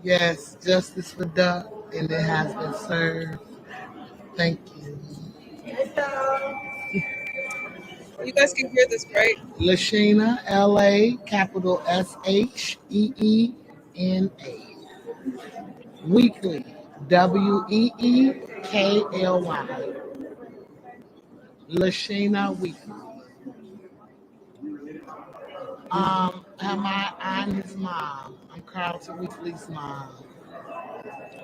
yes, justice for Duck, and it has been served. Thank you. You guys can hear this, right? Lashena, L-A, capital S-H-E-E-N-A. Weekly, W-E-E-K-L-Y. Lashena Weekly. Am I'm his mom. I'm Carlton Weekly's mom.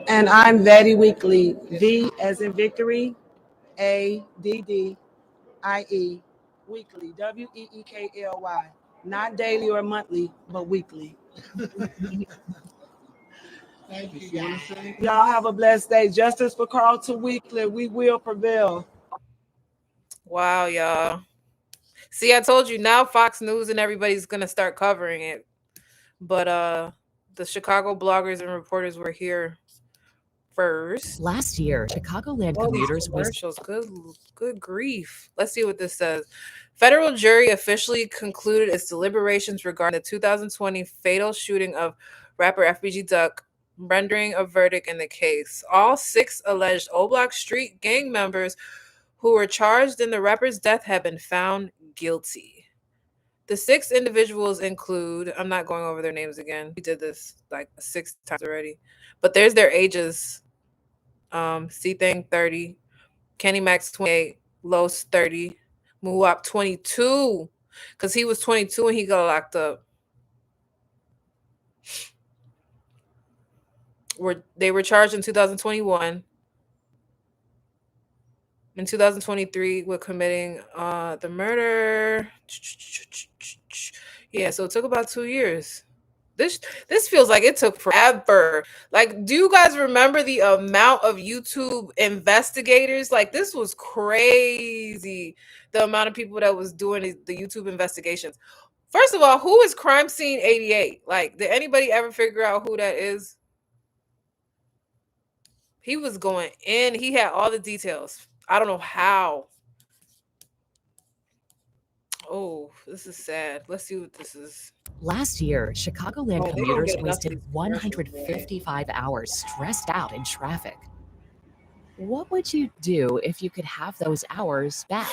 And I'm Betty Weekly. V as in victory, A-D-D-I-E, weekly, W-E-E-K-L-Y. Not daily or monthly, but weekly. Thank you, guys. Y'all have a blessed day. Justice for Carlton Weekly. We will prevail. Wow, y'all. See, I told you now Fox News and everybody's gonna start covering it. But the Chicago bloggers and reporters were here first. Last year, Chicagoland All these commuters wasted. commercials. Good grief. Let's see what this says. Federal jury officially concluded its deliberations regarding the 2020 fatal shooting of rapper FBG Duck, rendering a verdict in the case. All 6 alleged O Block Street gang members who were charged in the rapper's death have been found guilty. The 6 individuals include, I'm not going over their names again. We did this like 6 times already. But there's their ages. C-Thing 30, Kenny Max 28, Los 30, Muwap 22, because he was 22 and he got locked up. They were charged in 2021. In 2023 with committing the murder. Yeah, so it took about 2 years. This feels like it took forever. Like, do you guys remember the amount of YouTube investigators? Like, this was crazy. The amount of people that was doing the YouTube investigations. First of all, who is Crime Scene 88? Like, did anybody ever figure out who that is? He was going in. He had all the details. I don't know how. Oh, this is sad. Let's see what this is. Last year, Chicagoland commuters wasted 155 hours stressed out in traffic. What would you do if you could have those hours back?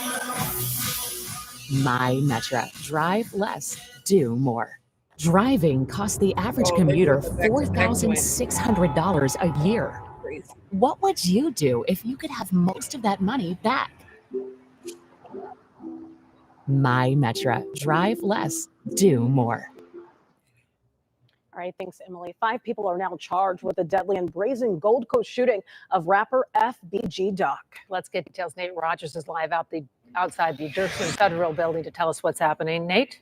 My Metra. Drive less, do more. Driving costs the average commuter $4,600 a year. What would you do if you could have most of that money back? My Metra. Drive less, do more. All right, thanks, Emily. 5 people are now charged with the deadly and brazen Gold Coast shooting of rapper FBG Duck. Let's get details. Nate Rogers is live outside the Durkin Federal Building to tell us what's happening. Nate?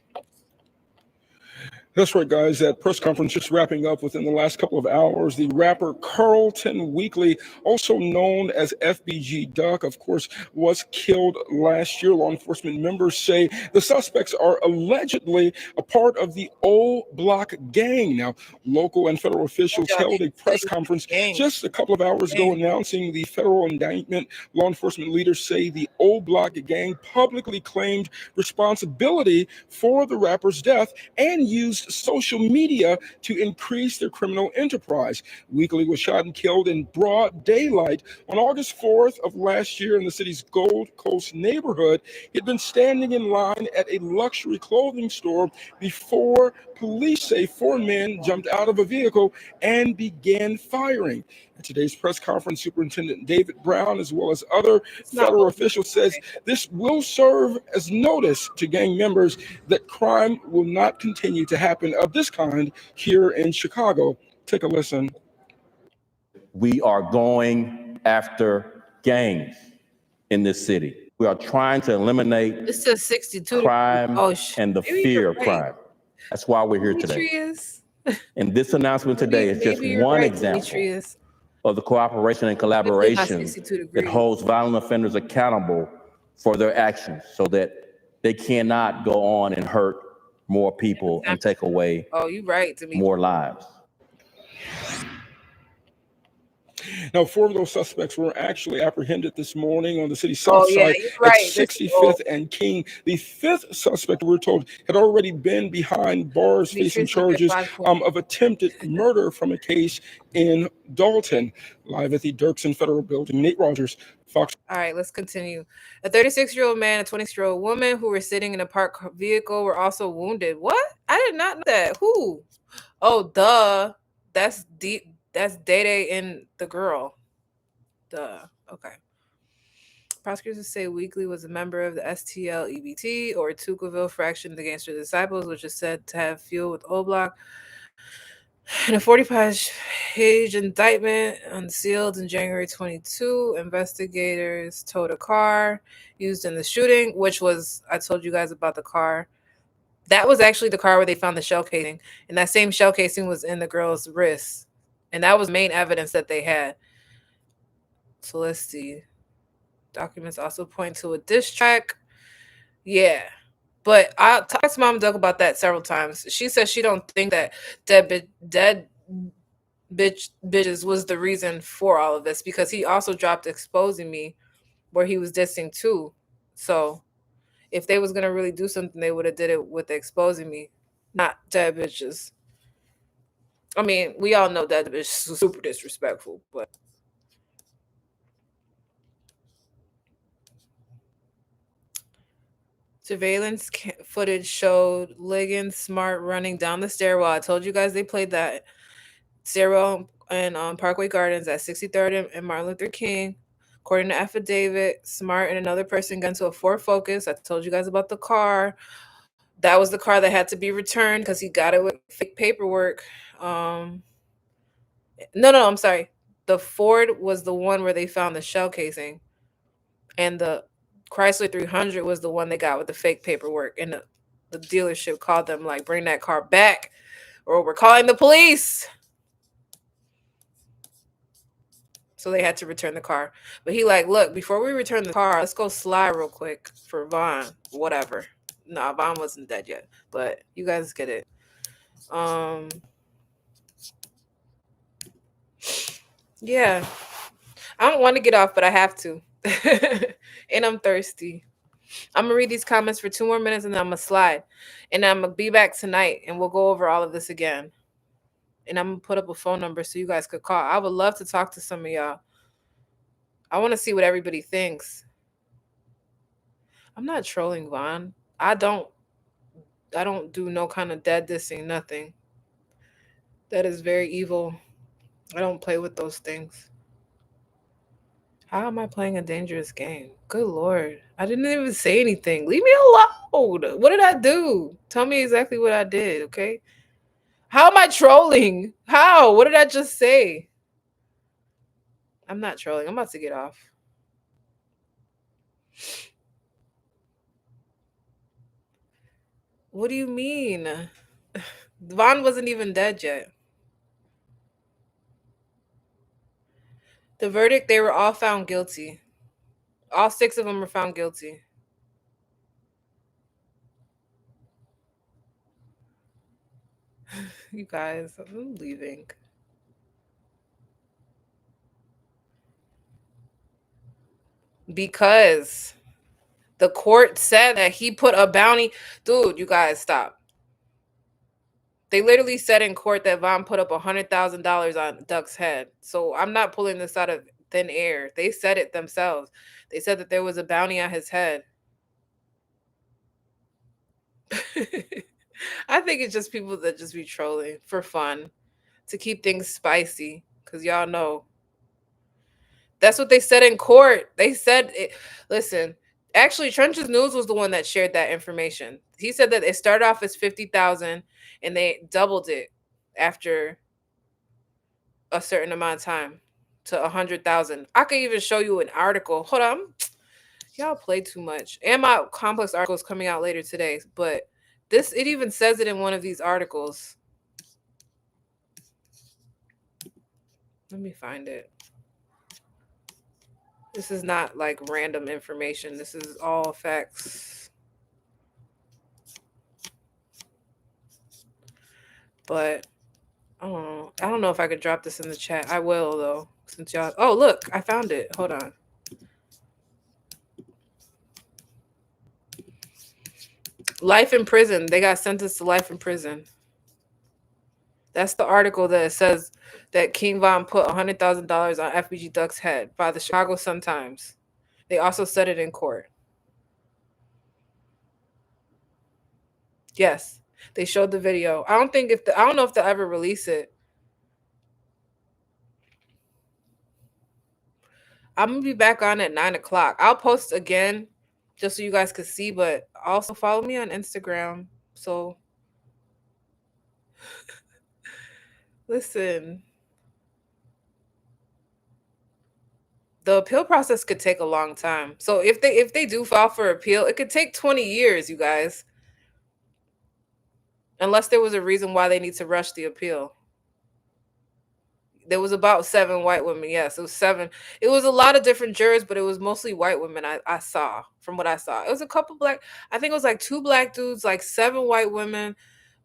That's right, guys. That press conference just wrapping up within the last couple of hours. The rapper Carlton Weekly, also known as FBG Duck, of course, was killed last year. Law enforcement members say the suspects are allegedly a part of the O Block gang. Now, local and federal officials held a press conference just a couple of hours ago announcing the federal indictment. Law enforcement leaders say the O Block gang publicly claimed responsibility for the rapper's death and used social media to increase their criminal enterprise. Weekly was shot and killed in broad daylight on August 4th of last year in the city's Gold Coast neighborhood. He had been standing in line at a luxury clothing store before police say 4 men jumped out of a vehicle and began firing. At today's press conference, Superintendent David Brown, as well as other federal officials, says this will serve as notice to gang members that crime will not continue to happen of this kind here in Chicago. Take a listen. We are going after gangs in this city. We are trying to eliminate This says 62 crime and the fear of crime. That's why we're here today. And this announcement today is just one example of the cooperation and collaboration that holds violent offenders accountable for their actions so that they cannot go on and hurt more people and take away more lives. Now, 4 of those suspects were actually apprehended this morning on the city's south side at 65th and King. The 5th suspect, we're told, had already been behind bars facing charges of attempted murder from a case in Dalton. Live at the Dirksen Federal Building, Nate Rogers, Fox. All right, let's continue. A 36-year-old man and a 26-year-old woman who were sitting in a parked vehicle were also wounded. What? I did not know that. Who? Oh, duh. That's deep. That's Day and the girl. Duh. Okay. Prosecutors say Weekly was a member of the STL EBT or Tucaville fraction of the Gangster Disciples, which is said to have fuel with O Block. In a 45-page indictment unsealed in January 22, investigators towed a car used in the shooting, which was, I told you guys about the car. That was actually the car where they found the shell casing. And that same shell casing was in the girl's wrist. And that was main evidence that they had. So let's see. Documents also point to a diss track. Yeah. But I talked to Mom Duck about that several times. She says she don't think that dead bitches was the reason for all of this, because he also dropped Exposing Me where he was dissing too. So if they was going to really do something, they would have did it with Exposing Me, not dead bitches. I mean, we all know that bitch is super disrespectful, but surveillance footage showed Liggins Smart running down the stairwell. I told you guys they played that stairwell in Parkway Gardens at 63rd and Martin Luther King. According to affidavit, Smart and another person got into a Ford Focus. I told you guys about the car. That was the car that had to be returned because he got it with fake paperwork. No, I'm sorry. The Ford was the one where they found the shell casing, and the Chrysler 300 was the one they got with the fake paperwork. And the dealership called them like, bring that car back or we're calling the police. So they had to return the car. But he like, look, before we return the car, let's go slide real quick for Vaughn. Whatever. Nah, Vaughn wasn't dead yet. But you guys get it. Yeah. I don't want to get off, but I have to. And I'm thirsty. I'm going to read these comments for 2 more minutes and then I'm going to slide. And I'm going to be back tonight and we'll go over all of this again. And I'm going to put up a phone number so you guys could call. I would love to talk to some of y'all. I want to see what everybody thinks. I'm not trolling, Vaughn. I don't do no kind of dead dissing, nothing. That is very evil. I don't play with those things. How am I playing a dangerous game? Good Lord. I didn't even say anything. Leave me alone. What did I do? Tell me exactly what I did, okay? How am I trolling? How? What did I just say? I'm not trolling. I'm about to get off. What do you mean? Von wasn't even dead yet. The verdict, they were all found guilty. All 6 of them were found guilty. You guys, I'm leaving. Because the court said that he put a bounty. Dude, you guys, stop. They literally said in court that Von put up $100,000 on Duck's head. So I'm not pulling this out of thin air. They said it themselves. They said that there was a bounty on his head. I think it's just people that just be trolling for fun, to keep things spicy, because y'all know. That's what they said in court. They said it. Listen, actually, Trench's News was the one that shared that information. He said that it started off as 50,000 and they doubled it after a certain amount of time to 100,000. I could even show you an article. Hold on. Y'all play too much. And my complex article is coming out later today, but it even says it in one of these articles. Let me find it. This is not like random information. This is all facts. But I don't know if I could drop this in the chat. I will though, since y'all. Oh, look, I found it. Hold on. Life in prison. They got sentenced to life in prison. That's the article that says that King Von put $100,000 on FBG Duck's head by the Chicago Sun-Times. They also said it in court. Yes, they showed the video. I don't know if they'll ever release it. I'm gonna be back on at 9 o'clock. I'll post again just so you guys could see, but also follow me on Instagram. So listen, the appeal process could take a long time. So if they do file for appeal, it could take 20 years, you guys. Unless there was a reason why they need to rush the appeal. There was about 7 white women. Yes, it was 7. It was a lot of different jurors, but it was mostly white women. I saw, from what I saw. It was a couple black. I think it was like 2 black dudes, like 7 white women,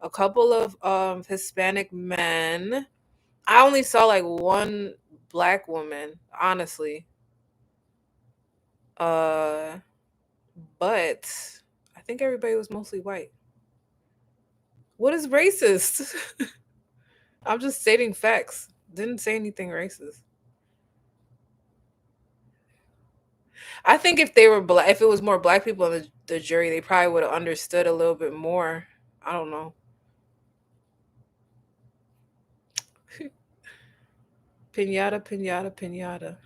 a couple of Hispanic men. I only saw like 1 black woman, honestly. But I think everybody was mostly white. What is racist? I'm just stating facts. Didn't say anything racist. I think if they were black, if it was more black people in the jury, they probably would have understood a little bit more. I don't know. Pinata, pinata, pinata.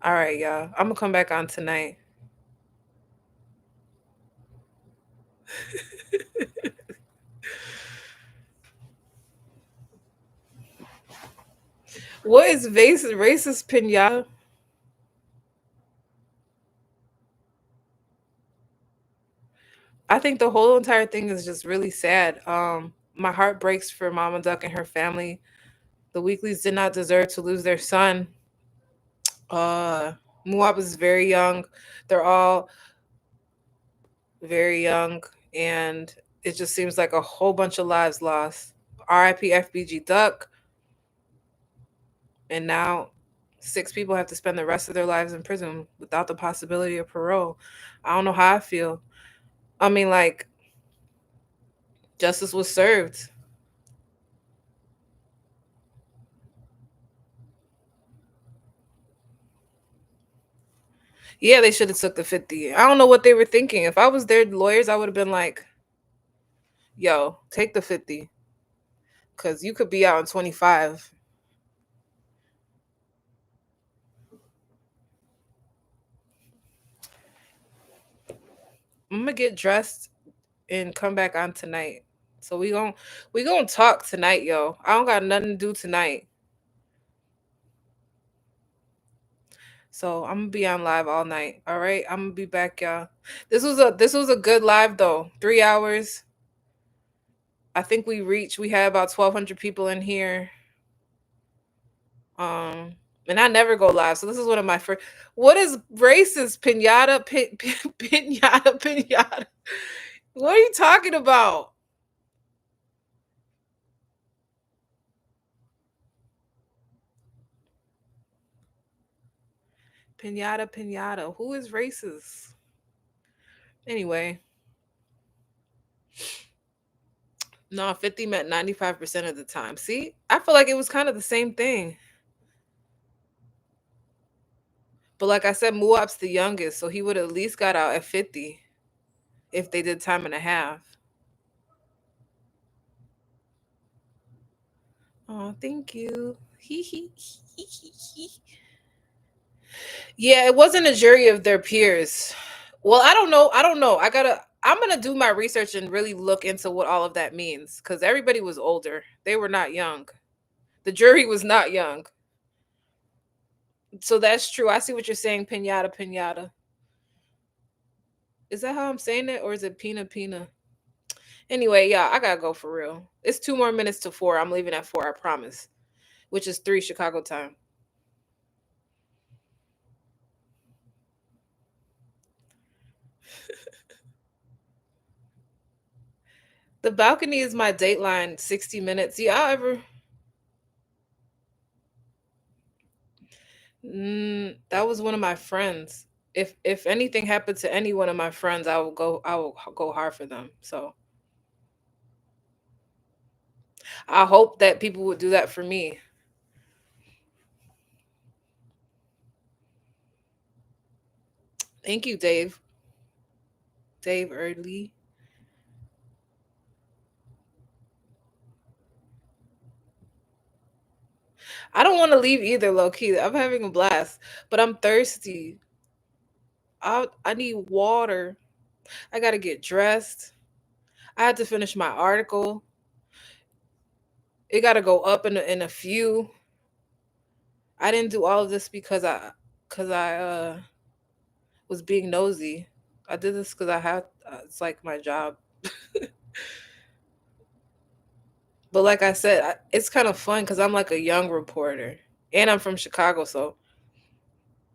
All right, y'all. I'm gonna come back on tonight. What is racist pinata? I think the whole entire thing is just really sad. My heart breaks for Mama Duck and her family. The Weeklies did not deserve to lose their son. Muab is very young. They're all very young, and it just seems like a whole bunch of lives lost. RIP FBG Duck. And now 6 people have to spend the rest of their lives in prison without the possibility of parole. I don't know how I feel. I mean, like, justice was served. Yeah, they should have took the 50. I don't know what they were thinking. If I was their lawyers, I would have been like, yo, take the 50. Because you could be out in 25. I'm going to get dressed and come back on tonight. So we gonna talk tonight, yo. I don't got nothing to do tonight. So I'm gonna be on live all night. All right, I'm gonna be back, y'all. This was a good live though. 3 hours. I think we had about 1,200 people in here. And I never go live, so this is one of my first. What is racist? Pinata, pinata. What are you talking about? Pinata. Who is racist? Anyway. No, 50 meant 95% of the time. See? I feel like it was kind of the same thing. But like I said, Muap's the youngest, so he would at least got out at 50 if they did time and a half. Oh, thank you. Yeah, it wasn't a jury of their peers. Well, I don't know. I'm gonna do my research and really look into what all of that means, because everybody was older. They were not young. The jury was not young. So that's true. I see what you're saying, pinata. Is that how I'm saying it, or is it pina? Anyway, yeah, I gotta go for real. It's 2 more minutes to 4. I'm leaving at 4, I promise. Which is 3 Chicago time. The balcony is my dateline, 60 minutes. Yeah, I'll ever. That was one of my friends. If anything happened to any one of my friends, I will go hard for them. So I hope that people would do that for me. Thank you, Dave. Dave Early. I don't want to leave either, low key. I'm having a blast, but I'm thirsty. I need water. I gotta get dressed. I had to finish my article. It gotta go up in a few. I didn't do all of this because I was being nosy. I did this because I had it's like my job. But like I said, it's kind of fun because I'm like a young reporter, and I'm from Chicago, so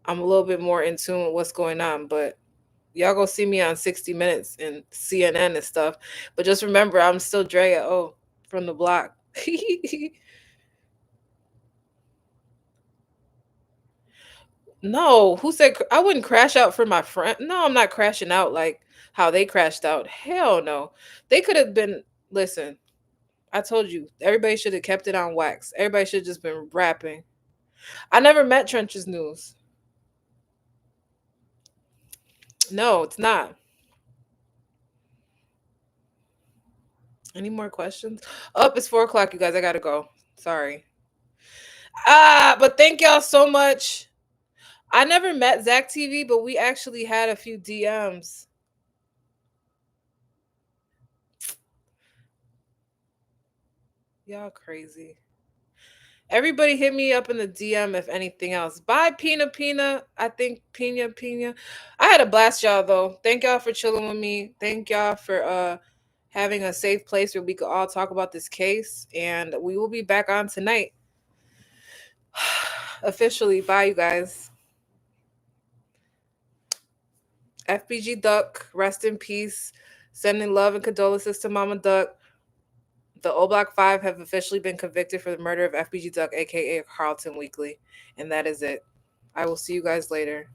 I'm a little bit more in tune with what's going on. But y'all go see me on 60 Minutes and CNN and stuff. But just remember, I'm still Drea from the block. No, who said I wouldn't crash out for my friend? No, I'm not crashing out like how they crashed out. Hell no. They could have been, listen, I told you, everybody should have kept it on wax. Everybody should have just been rapping. I never met Trenches News. No, it's not. Any more questions? Oh, it's 4 o'clock, you guys. I gotta go. Sorry. But thank y'all so much. I never met Zach TV, but we actually had a few DMs. Y'all crazy. Everybody hit me up in the DM if anything else. Bye, Pina. I think Pina. I had a blast, y'all, though. Thank y'all for chilling with me. Thank y'all for having a safe place where we could all talk about this case. And we will be back on tonight. Officially. Bye, you guys. FBG Duck, rest in peace. Sending love and condolences to Mama Duck. The O Block 5 have officially been convicted for the murder of FBG Duck, aka Carlton Weekly. And that is it. I will see you guys later.